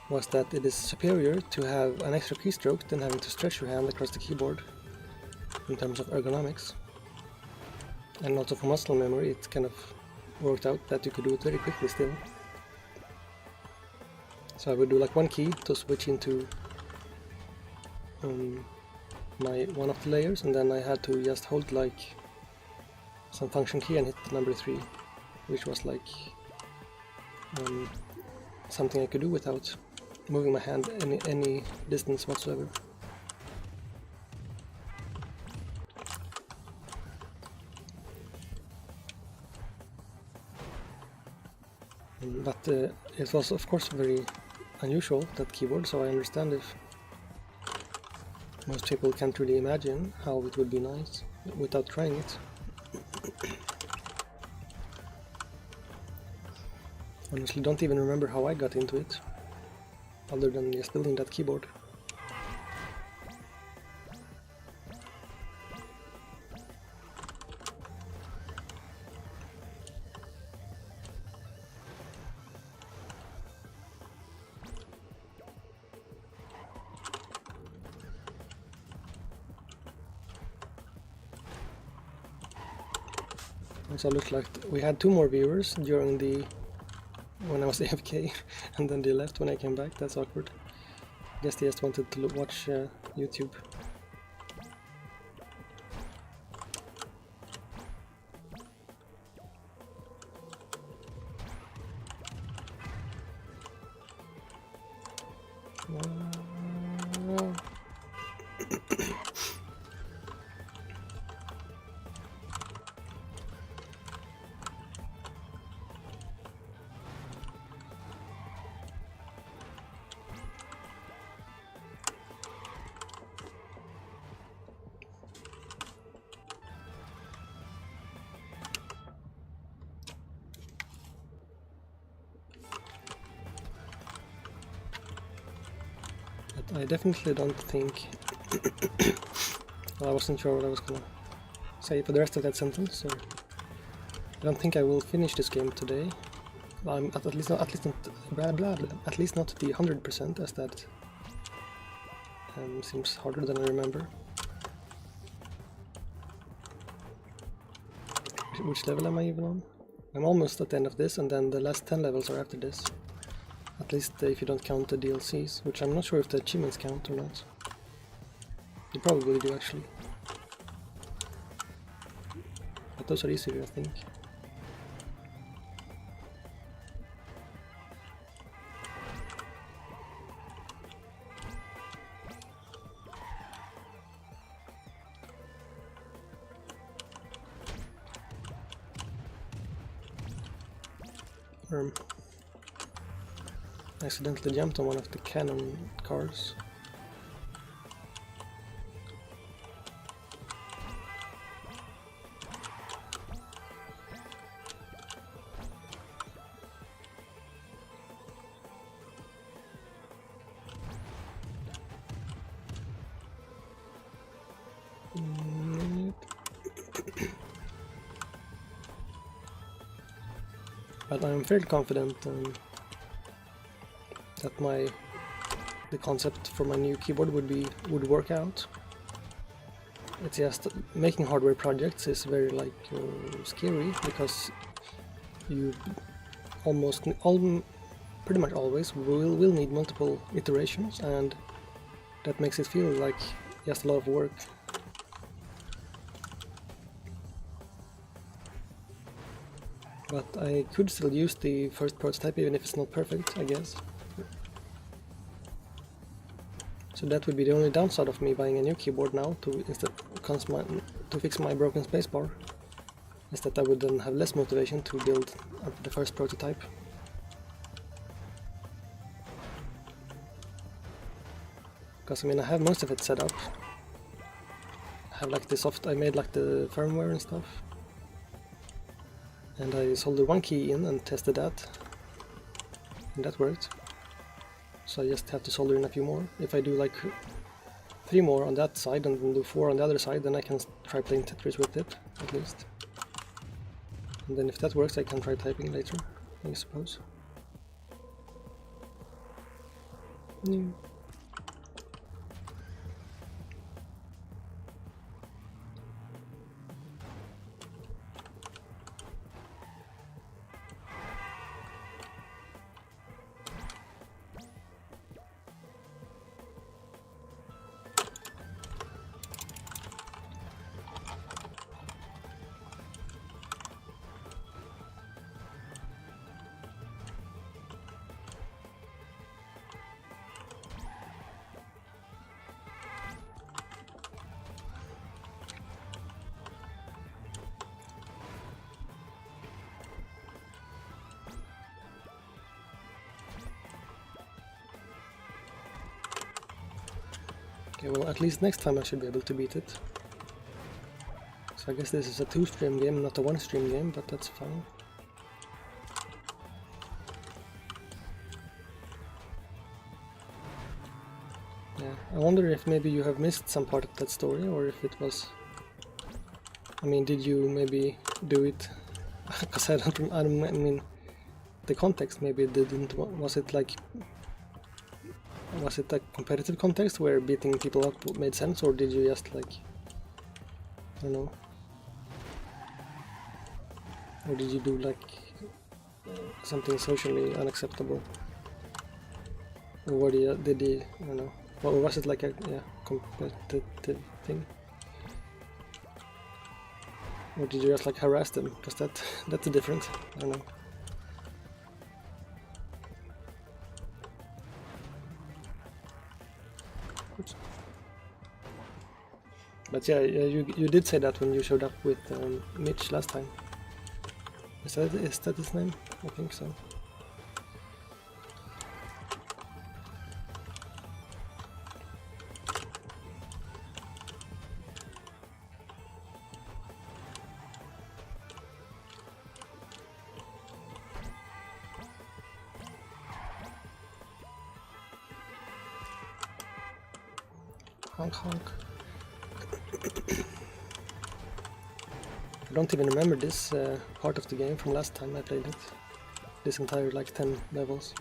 was that it is superior to have an extra keystroke than having to stretch your hand across the keyboard in terms of ergonomics. And also for muscle memory, it kind of worked out that you could do it very quickly still. So I would do like one key to switch into one of the layers, and then I had to just hold like some function key and hit number 3, which was like something I could do without moving my hand any distance whatsoever. But it was of course very unusual, that keyboard, so I understand if most people can't really imagine how it would be nice without trying it. Honestly, don't even remember how I got into it, other than just building that keyboard. So it looks like we had 2 more viewers during when I was AFK, and then they left when I came back. That's awkward. Guess they just wanted to watch YouTube. I definitely don't think... well, I wasn't sure what I was gonna say for the rest of that sentence, so... I don't think I will finish this game today. I'm at least not the 100%, as that seems harder than I remember. Which level am I even on? I'm almost at the end of this, and then the last 10 levels are after this. At least if you don't count the DLCs, which I'm not sure if the achievements count or not. They probably do, actually. But those are easier, I think. Accidentally jumped on one of the cannon cars. But I'm fairly confident that the concept for my new keyboard would work out. It's just making hardware projects is very scary, because you pretty much always will need multiple iterations, and that makes it feel like just a lot of work. But I could still use the first prototype even if it's not perfect, I guess. So that would be the only downside of me buying a new keyboard now to fix my broken spacebar, is that I would then have less motivation to build the first prototype. Because I mean, I have most of it set up. I have I made the firmware and stuff. And I soldered one key in and tested that, and that worked. So I just have to solder in a few more. If I do 3 more on that side and then do 4 on the other side, then I can try playing Tetris with it, at least. And then if that works, I can try typing later, I suppose. Okay, well, at least next time I should be able to beat it. So I guess this is a 2-stream game, not a 1-stream game, but that's fine. Yeah, I wonder if maybe you have missed some part of that story, or if it was... I mean, did you maybe do it... Because I mean, the context maybe didn't... Was it like... Was it a competitive context where beating people up made sense, or did you just like... I don't know... Or did you do like... something socially unacceptable? Or did he... I don't know... Or was it like a competitive thing? Or did you just like harass them? Because that's different. I don't know. Oops. But yeah, you did say that when you showed up with Mitch last time. Is that his name? I think so. Honk honk. I don't even remember this part of the game from last time I played it. This entire like 10 levels.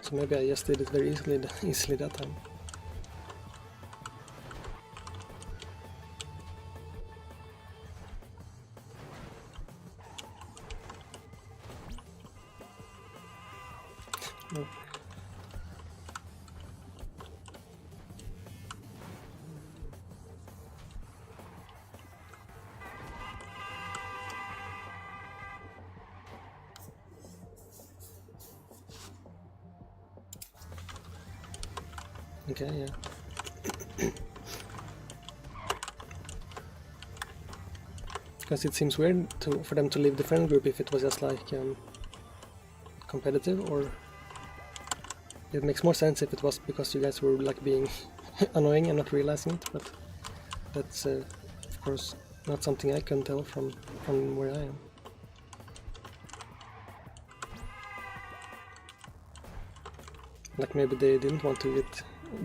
So maybe I just did it very easily that time. No. Okay, yeah. Because it seems weird for them to leave the friend group if it was just like competitive, or it makes more sense if it was because you guys were like being annoying and not realizing it, but that's of course not something I can tell from where I am. Like maybe they didn't want to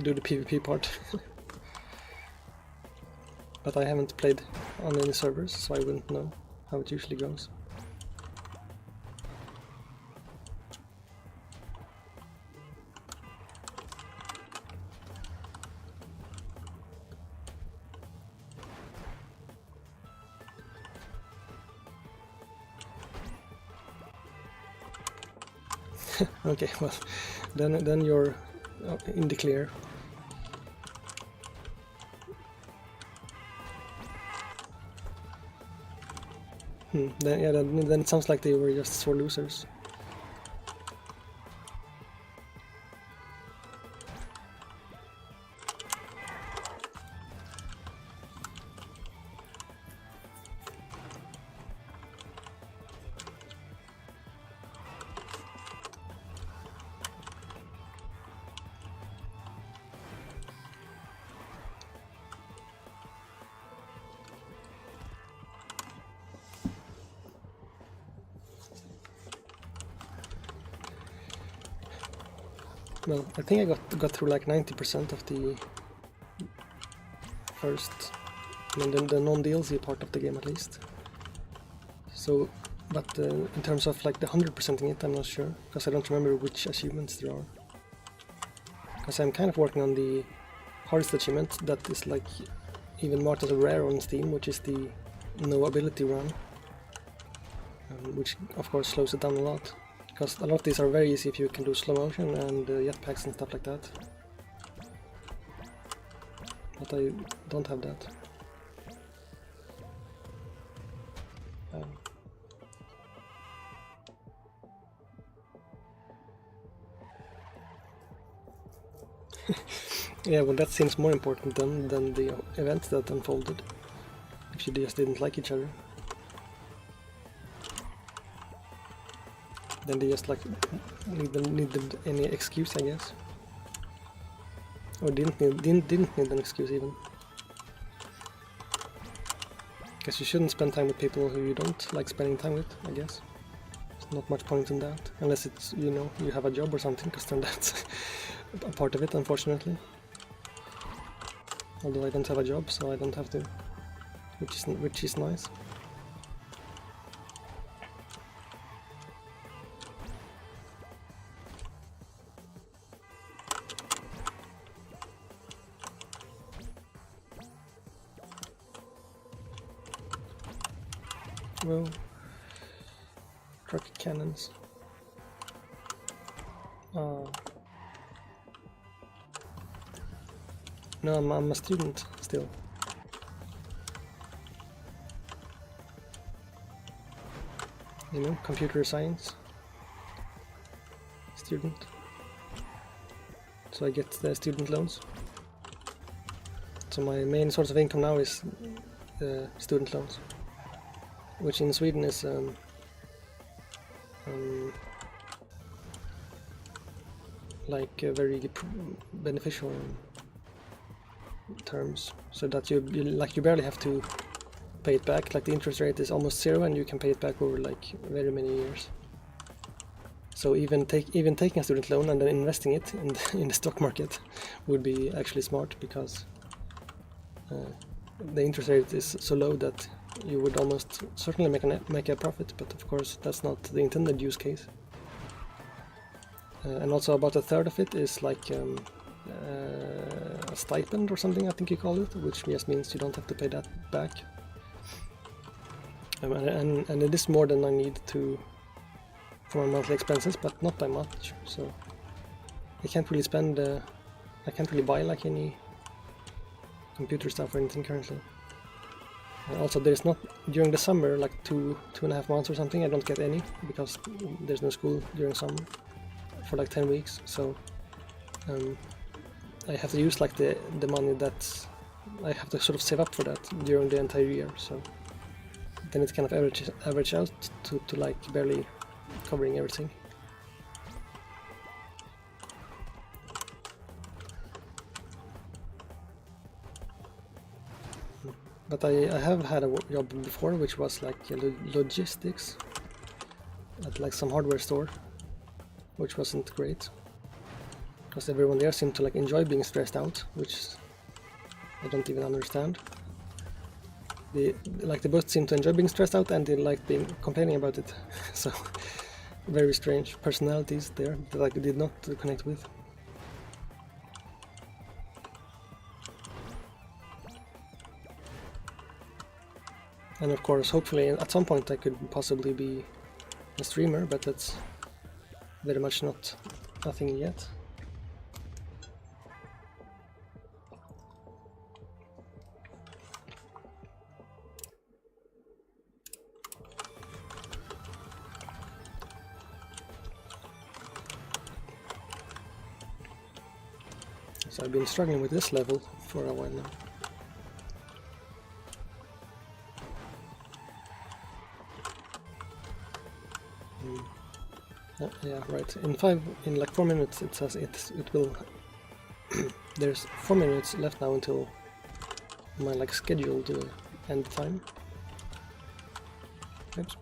do the PvP part. But I haven't played on any servers, so I wouldn't know how it usually goes. Okay, well, then you're in the clear. Then it sounds like they were just sore losers. Well, I think I got through like 90% of the first, I mean the non-DLC part of the game at least. So, but in terms of like the 100%ing it, I'm not sure, because I don't remember which achievements there are. Because I'm kind of working on the hardest achievement that is like even marked as a rare on Steam, which is the no ability run, which of course slows it down a lot. Because a lot of these are very easy if you can do slow motion and jetpacks and stuff like that. But I don't have that. Yeah, well that seems more important than the events that unfolded. If you just didn't like each other. Then they just like needed any excuse, I guess. Or didn't need an excuse even. Guess you shouldn't spend time with people who you don't like spending time with, I guess. There's not much point in that. Unless it's, you know, you have a job or something, because then that's a part of it, unfortunately. Although I don't have a job, so I don't have to, which is nice. Well, truck cannons. No, I'm a student still. You know, computer science student. So I get the student loans. So my main source of income now is student loans, which in Sweden is like very beneficial terms, so that you barely have to pay it back. Like the interest rate is almost zero, and you can pay it back over like very many years. So even taking a student loan and then investing it in the stock market would be actually smart, because the interest rate is so low that you would almost certainly make a profit. But of course, that's not the intended use case. And also about a third of it is like a stipend or something, I think you call it, which just means you don't have to pay that back. And it is more than I need for my monthly expenses, but not by much. So I can't really spend. I can't really buy like any computer stuff or anything currently. Also, there's not during the summer, like 2.5 months or something, I don't get any, because there's no school during summer for like 10 weeks. So I have to use like the money that I have to sort of save up for that during the entire year. So then it kind of average out to like barely covering everything. But I have had a job before, which was like logistics at like some hardware store, which wasn't great, because everyone there seemed to like enjoy being stressed out, which I don't even understand. They both seem to enjoy being stressed out, and they like being complaining about it. So very strange personalities there that I did not connect with. And of course, hopefully at some point I could possibly be a streamer, but that's very much not a thing yet. So I've been struggling with this level for a while now. Yeah, right. In like 4 minutes, it says it will. There's 4 minutes left now until my like scheduled end time. Oops.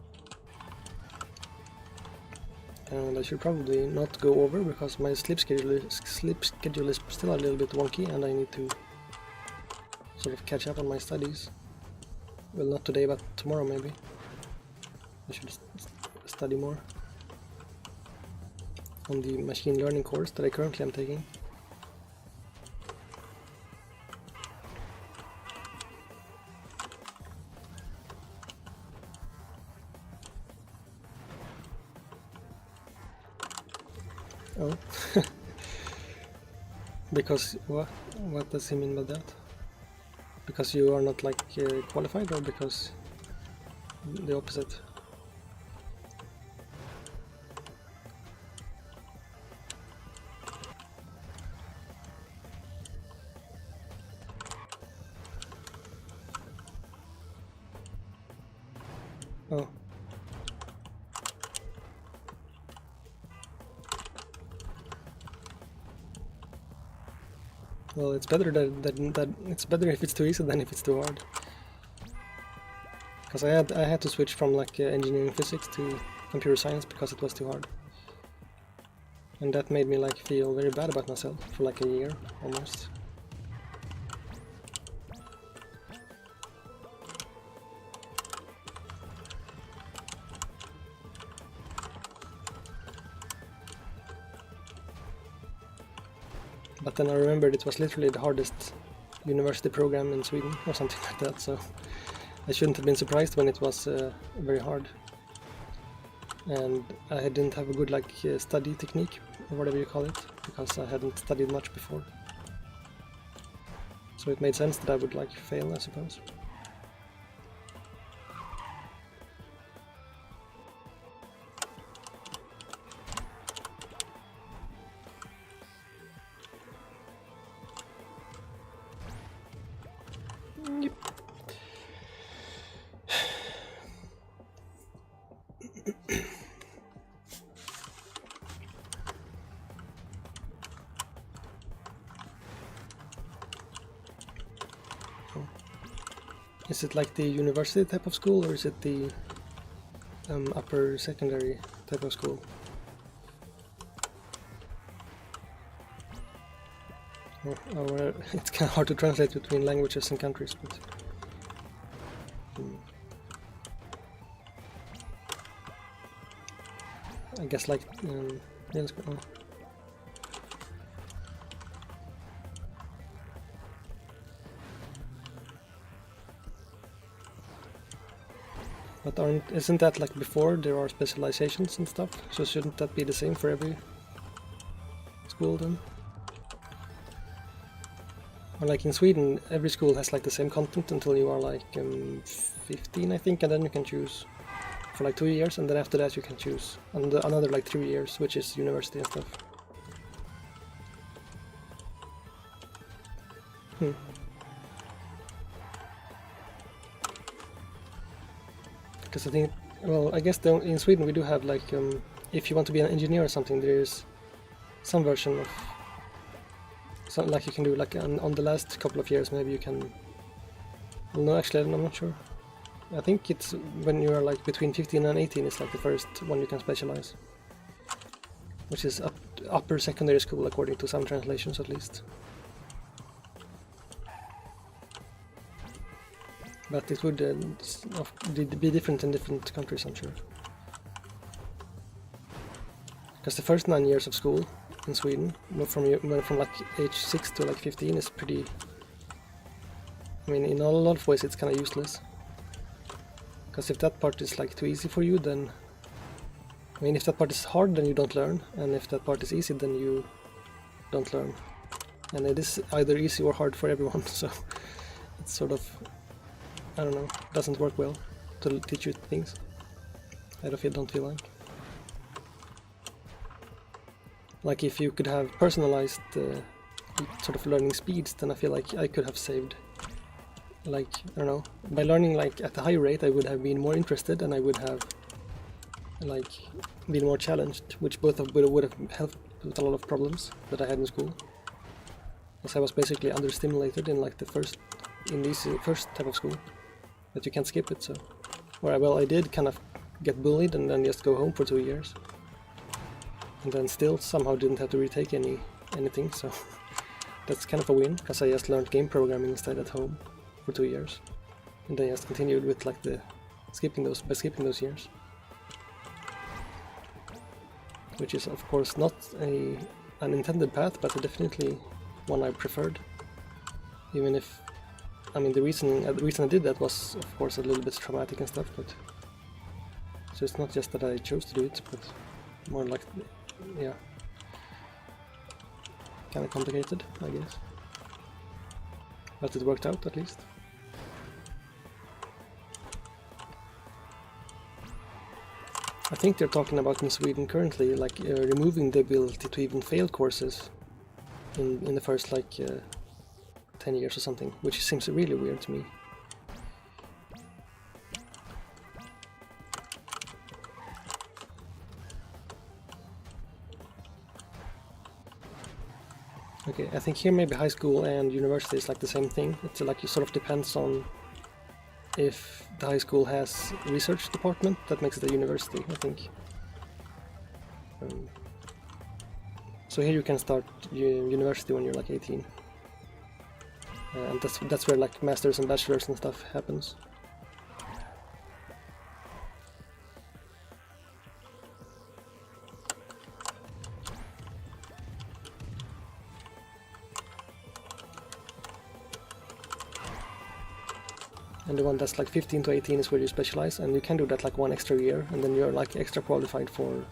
And I should probably not go over, because my sleep schedule is still a little bit wonky, and I need to sort of catch up on my studies. Well, not today, but tomorrow maybe. I should study more on the machine learning course that I currently am taking. Oh. Because what does he mean by that? Because you are not like qualified, or because the opposite? Oh. Well, it's better that it's better if it's too easy than if it's too hard. Because I had to switch from like engineering physics to computer science because it was too hard. And that made me like feel very bad about myself for like a year almost. But then I remembered it was literally the hardest university program in Sweden or something like that, so I shouldn't have been surprised when it was very hard. And I didn't have a good like study technique or whatever you call it, because I hadn't studied much before. So it made sense that I would like fail, I suppose. Yep. Is it like the university type of school, or is it the upper secondary type of school? Or it's kind of hard to translate between languages and countries, but I guess like yeah, let's go. But isn't that like before there are specializations and stuff? So shouldn't that be the same for every school then? Or like in Sweden, every school has like the same content until you are like 15, I think, and then you can choose for like 2 years, and then after that you can choose another like 3 years, which is university and stuff. Because I think, well, I guess in Sweden we do have like, if you want to be an engineer or something, there is some version of, like you can do like on the last couple of years, maybe you can, well, no, actually I'm not sure. I think it's when you are like between 15 and 18, it's like the first one you can specialize, which is upper secondary school according to some translations at least. But it would be different in different countries, I'm sure. Because the first 9 years of school in Sweden, from like age 6 to like 15, is pretty... I mean, in a lot of ways it's kind of useless. Because if that part is like too easy for you, then... I mean, if that part is hard, then you don't learn. And if that part is easy, then you don't learn. And it is either easy or hard for everyone, so it's sort of... I don't know, doesn't work well to teach you things. I don't feel like. Like if you could have personalized sort of learning speeds, then I feel like I could have saved, like, I don't know, by learning like at a high rate I would have been more interested, and I would have like been more challenged, which both would have helped with a lot of problems that I had in school. Because I was basically understimulated in like in this first type of school. But you can't skip it, so... Well, I did kind of get bullied and then just go home for 2 years. And then still somehow didn't have to retake anything, so... That's kind of a win, because I just learned game programming instead at home for 2 years. And then just continued with like skipping those years. Which is of course not an intended path, but definitely one I preferred. Even if... I mean, the reason I did that was, of course, a little bit traumatic and stuff, but... So it's not just that I chose to do it, but more like, yeah... Kinda complicated, I guess. But it worked out, at least. I think they're talking about in Sweden currently, like, removing the ability to even fail courses in the first, like, 10 years or something, which seems really weird to me. Okay, I think here maybe high school and university is like the same thing. It's like it sort of depends on if the high school has a research department that makes it a university, I think. So here you can start university when you're like 18. And that's where like masters and bachelors and stuff happens. And the one that's like 15 to 18 is where you specialize, and you can do that like 1 extra year, and then you're like extra qualified for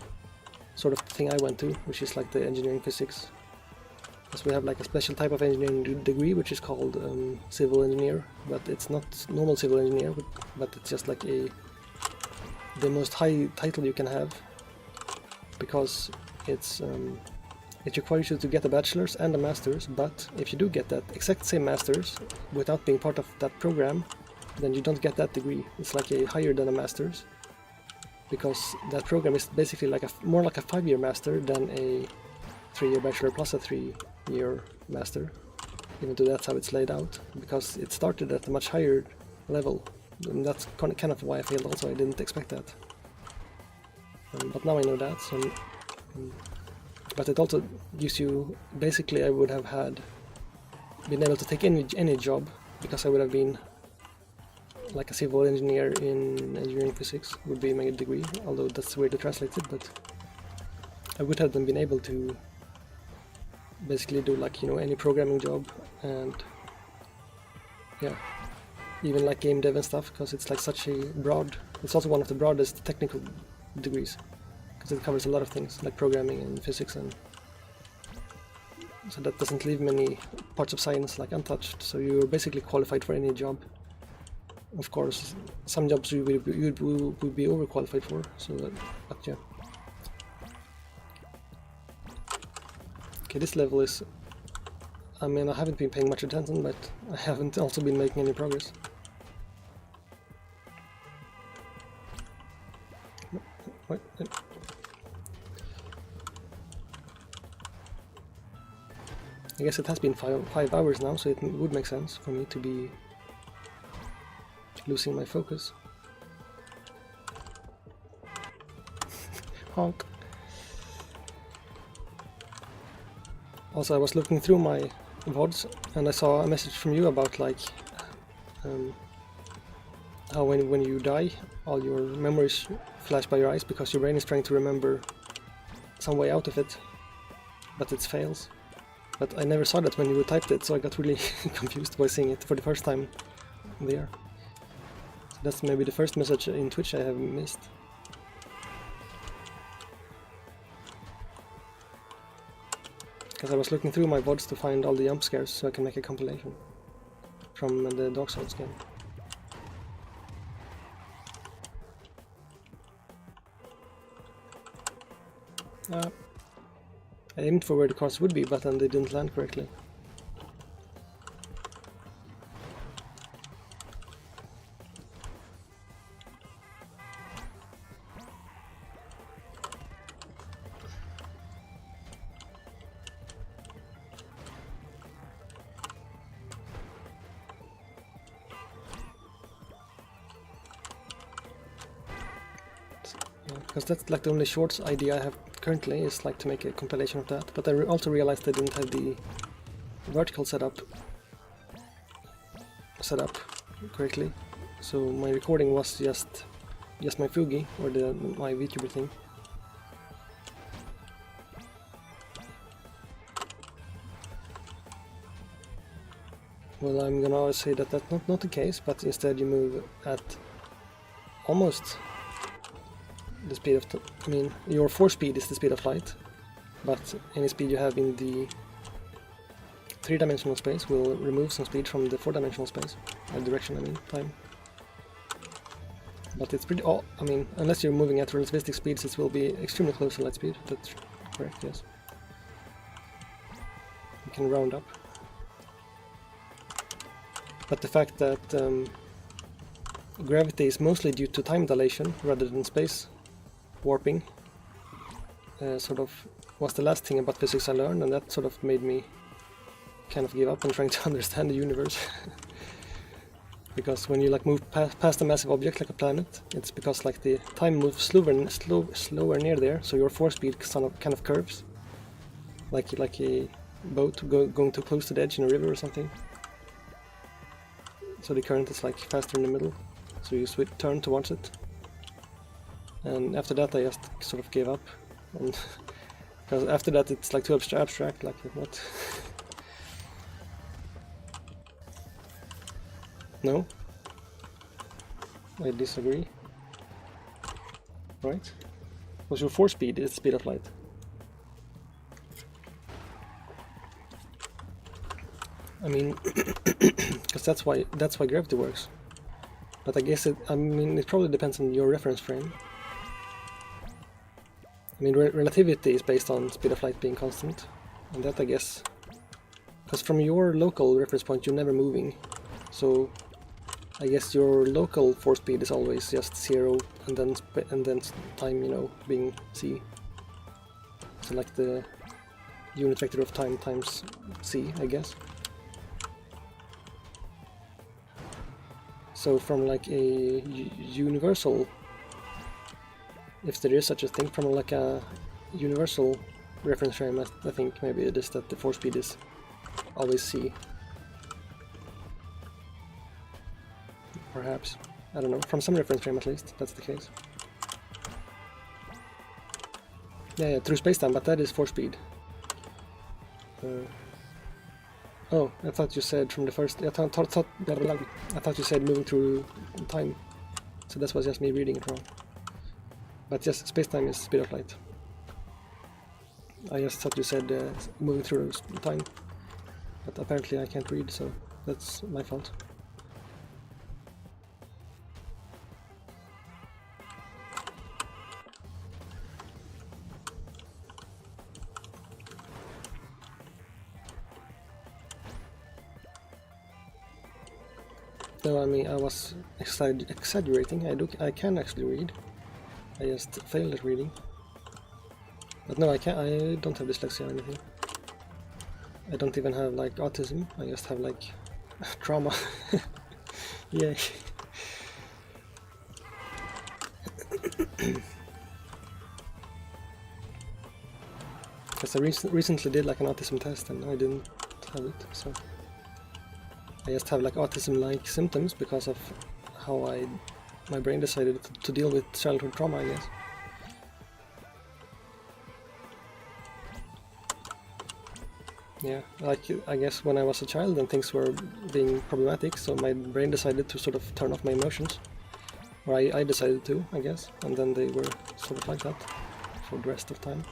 sort of the thing I went to, which is like the engineering physics. Because we have like a special type of engineering degree, which is called civil engineer, but it's not normal civil engineer, but it's just like the most high title you can have, because it requires you to get a bachelor's and a master's. But if you do get that exact same master's without being part of that program, then you don't get that degree. It's like a higher than a master's, because that program is basically like more like a 5-year master than a 3-year bachelor plus a 3-year master, even though that's how it's laid out, because it started at a much higher level, and that's kind of why I failed also. I didn't expect that, but now I know that. So, but it also gives you, basically I would have been able to take any job, because I would have been like a civil engineer in engineering physics would be my degree, although that's weird to translate it, but I would have then been able to basically do like, you know, any programming job, and yeah, even like game dev and stuff, because it's like such a broad, it's also one of the broadest technical degrees, because it covers a lot of things like programming and physics, and so that doesn't leave many parts of science like untouched, so you're basically qualified for any job. Of course, some jobs you would be overqualified for, so but yeah. Okay, this level is, I mean, I haven't been paying much attention, but I haven't also been making any progress. What? I guess it has been 5 hours now, so it would make sense for me to be losing my focus. Honk. Also, I was looking through my VODs and I saw a message from you about like how when you die, all your memories flash by your eyes because your brain is trying to remember some way out of it, but it fails. But I never saw that when you typed it, so I got really confused by seeing it for the first time there. That's maybe the first message in Twitch I have missed. Because I was looking through my VODs to find all the jump scares so I can make a compilation from the Dark Souls game. I aimed for where the cars would be, but then they didn't land correctly. Because that's like the only shorts idea I have currently, is like to make a compilation of that. But I also realized I didn't have the vertical setup correctly, so my recording was just my Fugi, or my VTuber thing. Well, I'm gonna say that that's not the case, but instead you move at almost the speed of, I mean, your force speed is the speed of light, but any speed you have in the 3-dimensional space will remove some speed from the 4-dimensional space, direction, I mean, time. But it's pretty, I mean, unless you're moving at relativistic speeds, it will be extremely close to light speed. That's correct, yes. You can round up. But the fact that gravity is mostly due to time dilation rather than space warping sort of was the last thing about physics I learned, and that sort of made me kind of give up on trying to understand the universe. Because when you like move past a massive object like a planet, it's because like the time moves slower near there, so your force speed kind of curves, like a boat going too close to the edge in a river or something. So the current is like faster in the middle, so you turn towards it. And after that I just sort of gave up, and because after that it's like too abstract, like what? No? I disagree. Right? Because your force speed is the speed of light. I mean, because that's why gravity works. But I guess it probably depends on your reference frame. I mean, relativity is based on speed of light being constant, and that I guess, because from your local reference point you're never moving, so I guess your local force speed is always just 0, and then time, you know, being c. So like the unit vector of time times c, I guess. So from like a universal, if there is such a thing, from like a universal reference frame, I think maybe it is that the force speed is always c. Perhaps. I don't know. From some reference frame at least, that's the case. Yeah, through spacetime, but that is force speed. Oh, I thought you said from the first... I thought you said moving through time. So that was just me reading it wrong. But yes, spacetime is speed of light. I just thought you said moving through time. But apparently I can't read, so that's my fault. No, I mean, I was exaggerating. I can actually read. I just failed at reading. But no, I don't have dyslexia or anything. I don't even have like autism. I just have like trauma. Yay. Because I recently did like an autism test and I didn't have it, so I just have like autism-like symptoms because of how my brain decided to deal with childhood trauma, I guess. Yeah, like I guess when I was a child and things were being problematic, so my brain decided to sort of turn off my emotions. Or I decided to, I guess, and then they were sort of like that for the rest of time.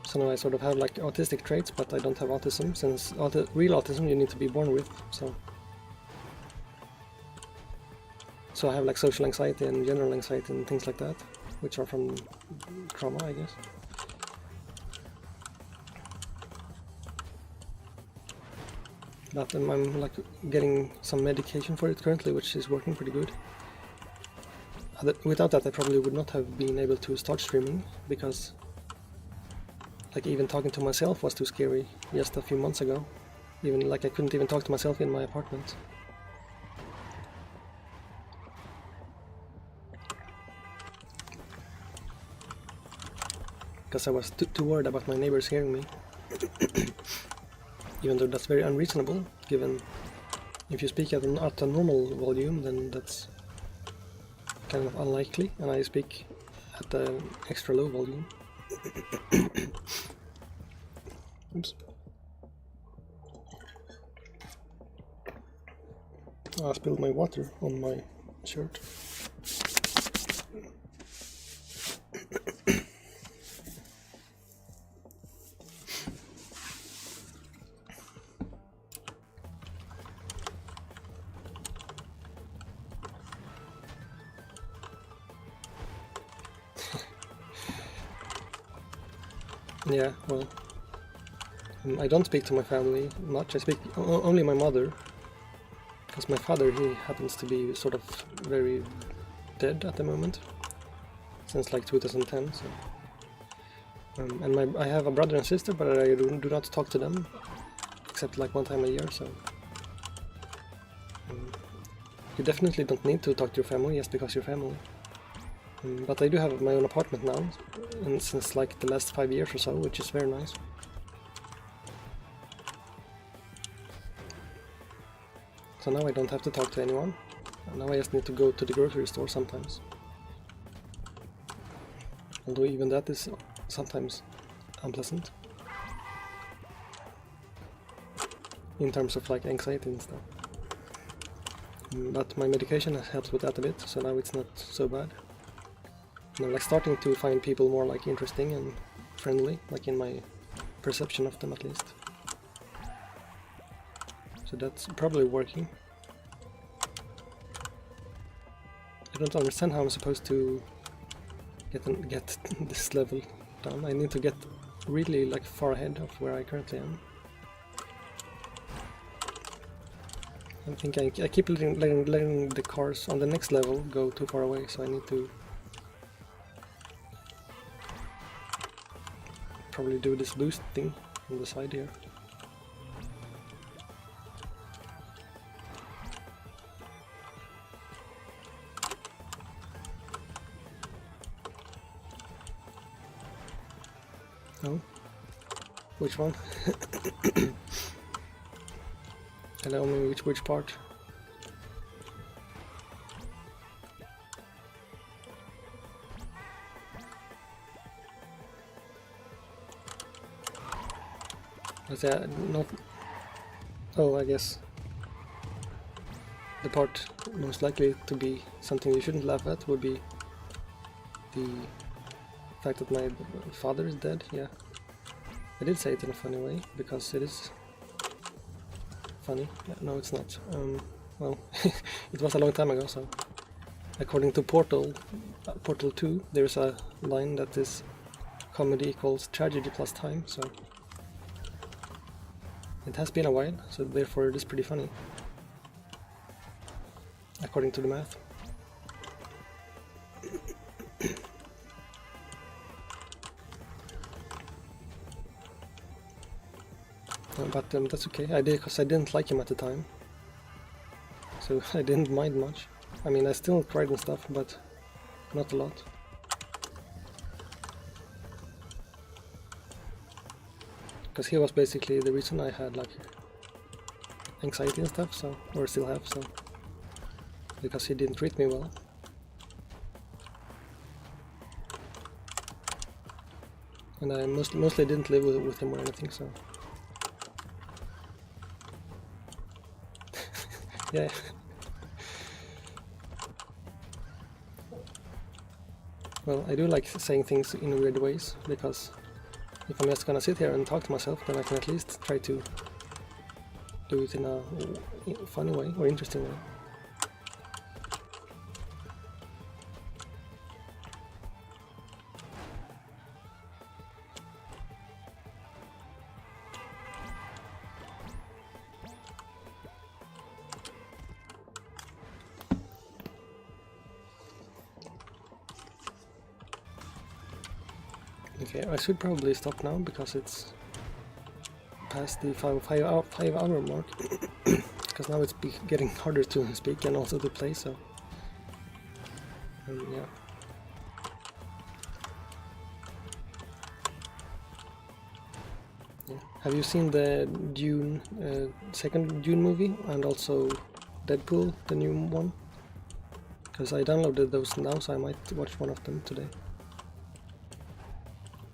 So now I sort of have like autistic traits, but I don't have autism, since real autism you need to be born with, so I have like social anxiety and general anxiety and things like that, which are from trauma, I guess. But I'm like getting some medication for it currently, which is working pretty good. Without that I probably would not have been able to start streaming, because like even talking to myself was too scary just a few months ago. Even like I couldn't even talk to myself in my apartment. Because I was too worried about my neighbors hearing me. Even though that's very unreasonable, given if you speak at a normal volume, then that's kind of unlikely, and I speak at an extra low volume. Oops. I spilled my water on my shirt. Yeah, well, I don't speak to my family much. I speak only my mother, because my father, he happens to be sort of very dead at the moment, since like 2010, so And I have a brother and sister, but I do not talk to them, except like one time a year, so... you definitely don't need to talk to your family just because you're family. But I do have my own apartment now, and since like the last 5 years or so, which is very nice. So now I don't have to talk to anyone, and now I just need to go to the grocery store sometimes. Although even that is sometimes unpleasant. In terms of like anxiety and stuff. But my medication has helped with that a bit, so now it's not so bad. And I'm like starting to find people more like interesting and friendly, like in my perception of them at least. So that's probably working. I don't understand how I'm supposed to get this level done. I need to get really like far ahead of where I currently am. I think I keep letting the cars on the next level go too far away, so I need to probably do this boost thing on the side here. Oh, which one? Tell me which part. Was that not? Oh, I guess the part most likely to be something you shouldn't laugh at would be the fact that my father is dead. Yeah, I did say it in a funny way because it is funny. No, it's not. Well, it was a long time ago, so according to Portal 2, there's a line that is comedy equals tragedy plus time, so it has been a while, so therefore it is pretty funny, according to the math. But that's okay. I did because I didn't like him at the time, so I didn't mind much. I mean, I still cried and stuff, but not a lot. Because he was basically the reason I had like anxiety and stuff, so, or still have, so, because he didn't treat me well. And I mostly didn't live with him or anything, so. Yeah. Well, I do like saying things in weird ways, because if I'm just gonna sit here and talk to myself, then I can at least try to do it in a funny way or interesting way. Okay, I should probably stop now because it's past the 5-hour mark. Because now it's getting harder to speak and also to play, so yeah. Have you seen the Dune, second Dune movie, and also Deadpool, the new one? Because I downloaded those now, so I might watch one of them today.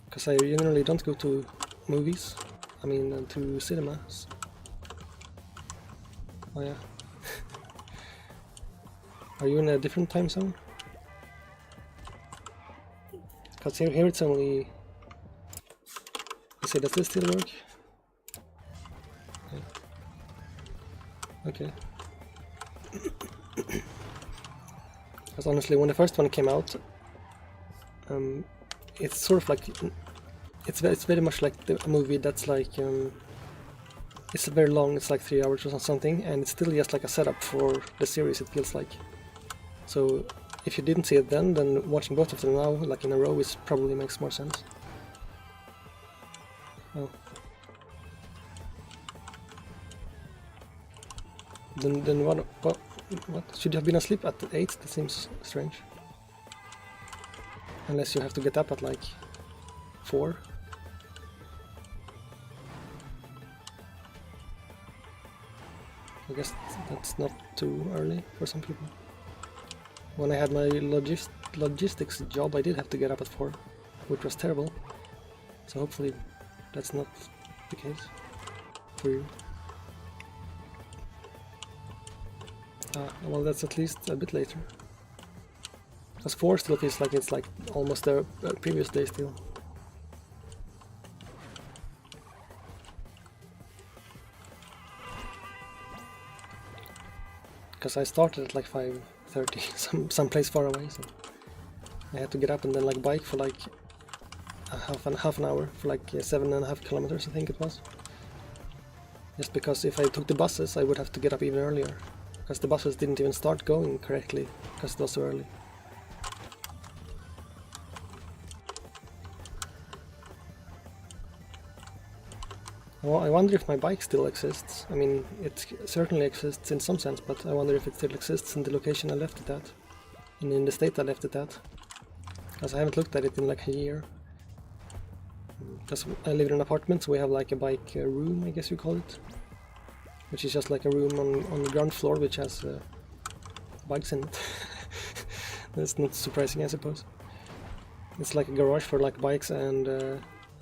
Because I generally don't go to movies, I mean to cinemas. Oh yeah. Are you in a different time zone? Because here it's only... Let's see, does this still work? Okay. Because honestly, when the first one came out, it's sort of like... It's very much like a movie that's like... it's very long, it's like 3 hours or something, and it's still just like a setup for the series, it feels like. So if you didn't see it then watching both of them now, like in a row, probably makes more sense. Oh. Then what? Should you have been asleep at 8? That seems strange. Unless you have to get up at like 4. I guess that's not too early for some people. When I had my logistics job, I did have to get up at 4, which was terrible. So hopefully that's not the case for you. Well, that's at least a bit later. Because 4 still feels like it's like almost the previous day still. Because I started at like 5:30, someplace far away, so I had to get up and then like bike for like half an hour for like 7.5 kilometers, I think it was. Just because if I took the buses, I would have to get up even earlier. Because the buses didn't even start going correctly because it was so early. Well, I wonder if my bike still exists. I mean, it certainly exists in some sense, but I wonder if it still exists in the location I left it at. And in the state I left it at. Because I haven't looked at it in like a year. Because I live in an apartment, so we have like a bike room, I guess you call it. Which is just like a room on the ground floor, which has bikes in it. That's not surprising, I suppose. It's like a garage for like bikes and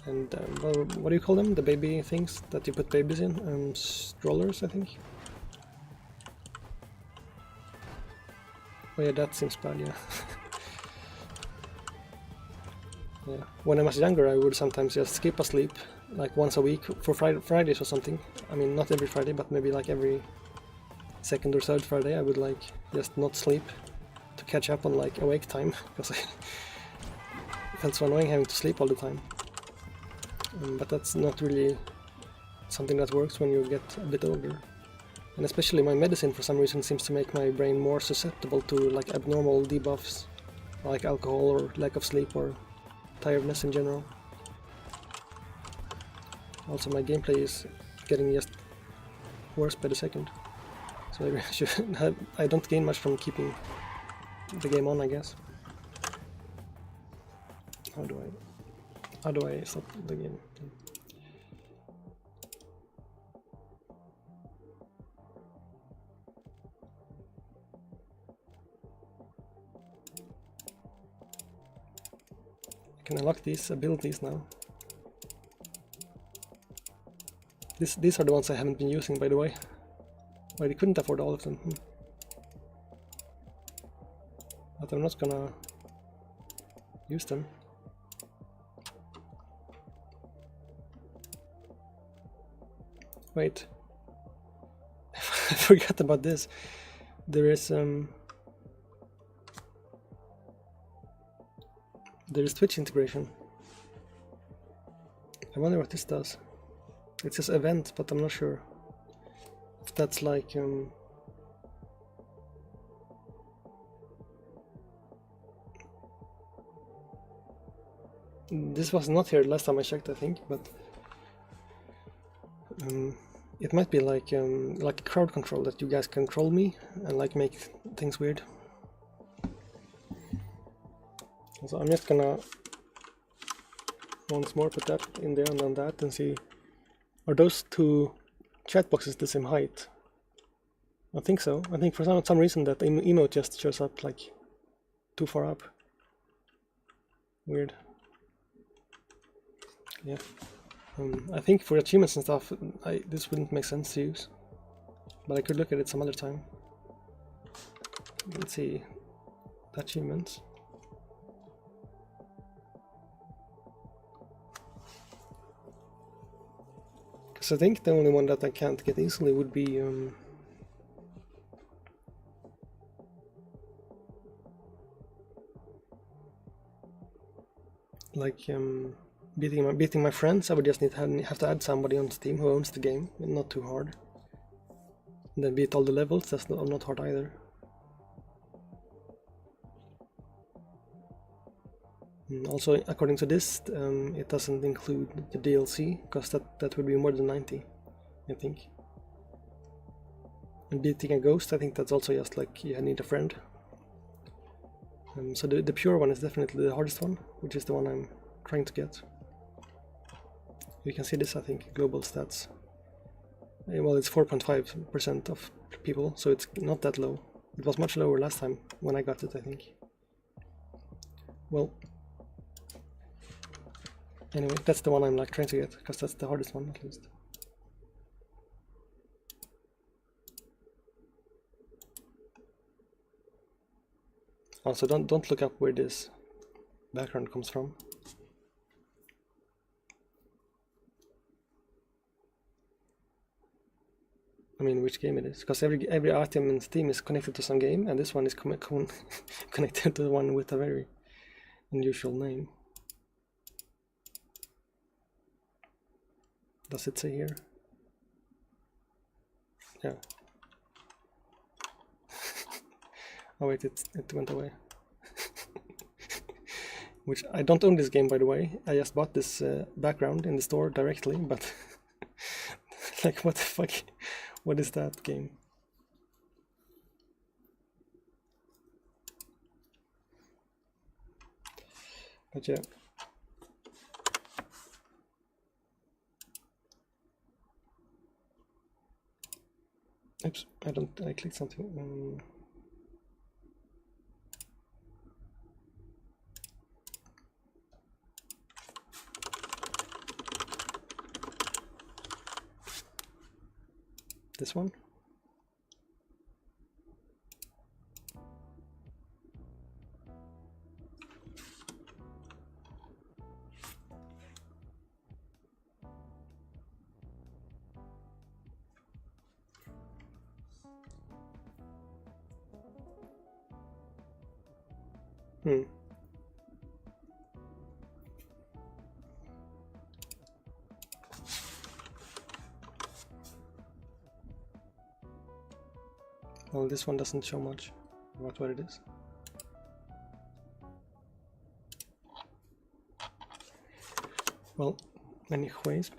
well, what do you call them? The baby things that you put babies in? Strollers, I think. Oh yeah, that seems bad, yeah. Yeah. When I was younger, I would sometimes just skip a sleep, like once a week for Fridays or something. I mean, not every Friday, but maybe like every second or third Friday, I would like just not sleep to catch up on like awake time, because I felt so annoying having to sleep all the time. But that's not really something that works when you get a bit older. And especially my medicine for some reason seems to make my brain more susceptible to like abnormal debuffs, like alcohol or lack of sleep or tiredness in general. Also, my gameplay is getting just worse by the second. So I don't gain much from keeping the game on, I guess. How do I stop the game? I can unlock these abilities now. These are the ones I haven't been using, by the way. Well, I couldn't afford all of them. But I'm not gonna use them. Wait. I forgot about this. There is Twitch integration. I wonder what this does. It says event, but I'm not sure if that's like this was not here last time I checked, I think, but it might be like crowd control, that you guys control me and like make things weird. So I'm just gonna once more put that in there and then that and see, are those two chat boxes the same height? I think so. I think for some reason that emote just shows up like too far up. Weird. Yeah. I think for achievements and stuff, this wouldn't make sense to use. But I could look at it some other time. Let's see. Achievements. Because I think the only one that I can't get easily would be beating my friends. I would just have to add somebody on Steam who owns the game, and not too hard. And then beat all the levels. That's not hard either. Also, according to this, it doesn't include the DLC, because that would be more than 90, I think. And beating a ghost, I think that's also just like you need a friend. So the pure one is definitely the hardest one, which is the one I'm trying to get. You can see this, I think, global stats. Well, it's 4.5% of people, so it's not that low. It was much lower last time when I got it, I think. Well, anyway, that's the one I'm like trying to get, because that's the hardest one at least. Also, don't look up where this background comes from. I mean, which game it is, because every item in Steam is connected to some game, and this one is connected to the one with a very unusual name. Does it say here? Yeah. Oh wait, it went away. Which, I don't own this game, by the way. I just bought this background in the store directly, but like, what the fuck? What is that game? But yeah. Oops, I clicked something. This one? Well, this one doesn't show much about what it is. Well, anyways,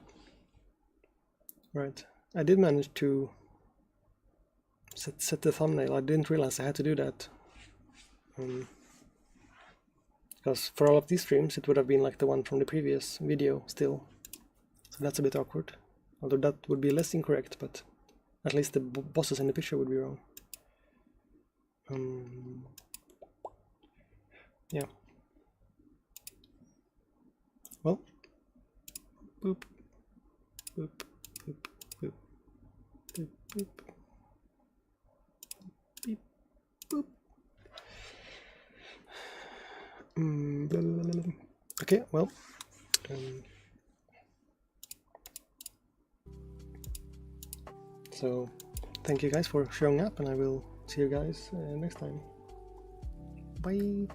right. I did manage to set the thumbnail. I didn't realize I had to do that. Because for all of these streams, it would have been like the one from the previous video still. So that's a bit awkward. Although that would be less incorrect, but at least the bosses in the picture would be wrong. Yeah. Well. Boop. Boop. Boop. Boop. Boop. Boop. Beep. Boop. Blah, blah, blah, blah. Okay, well. So, thank you guys for showing up, and I will see you guys next time. Bye!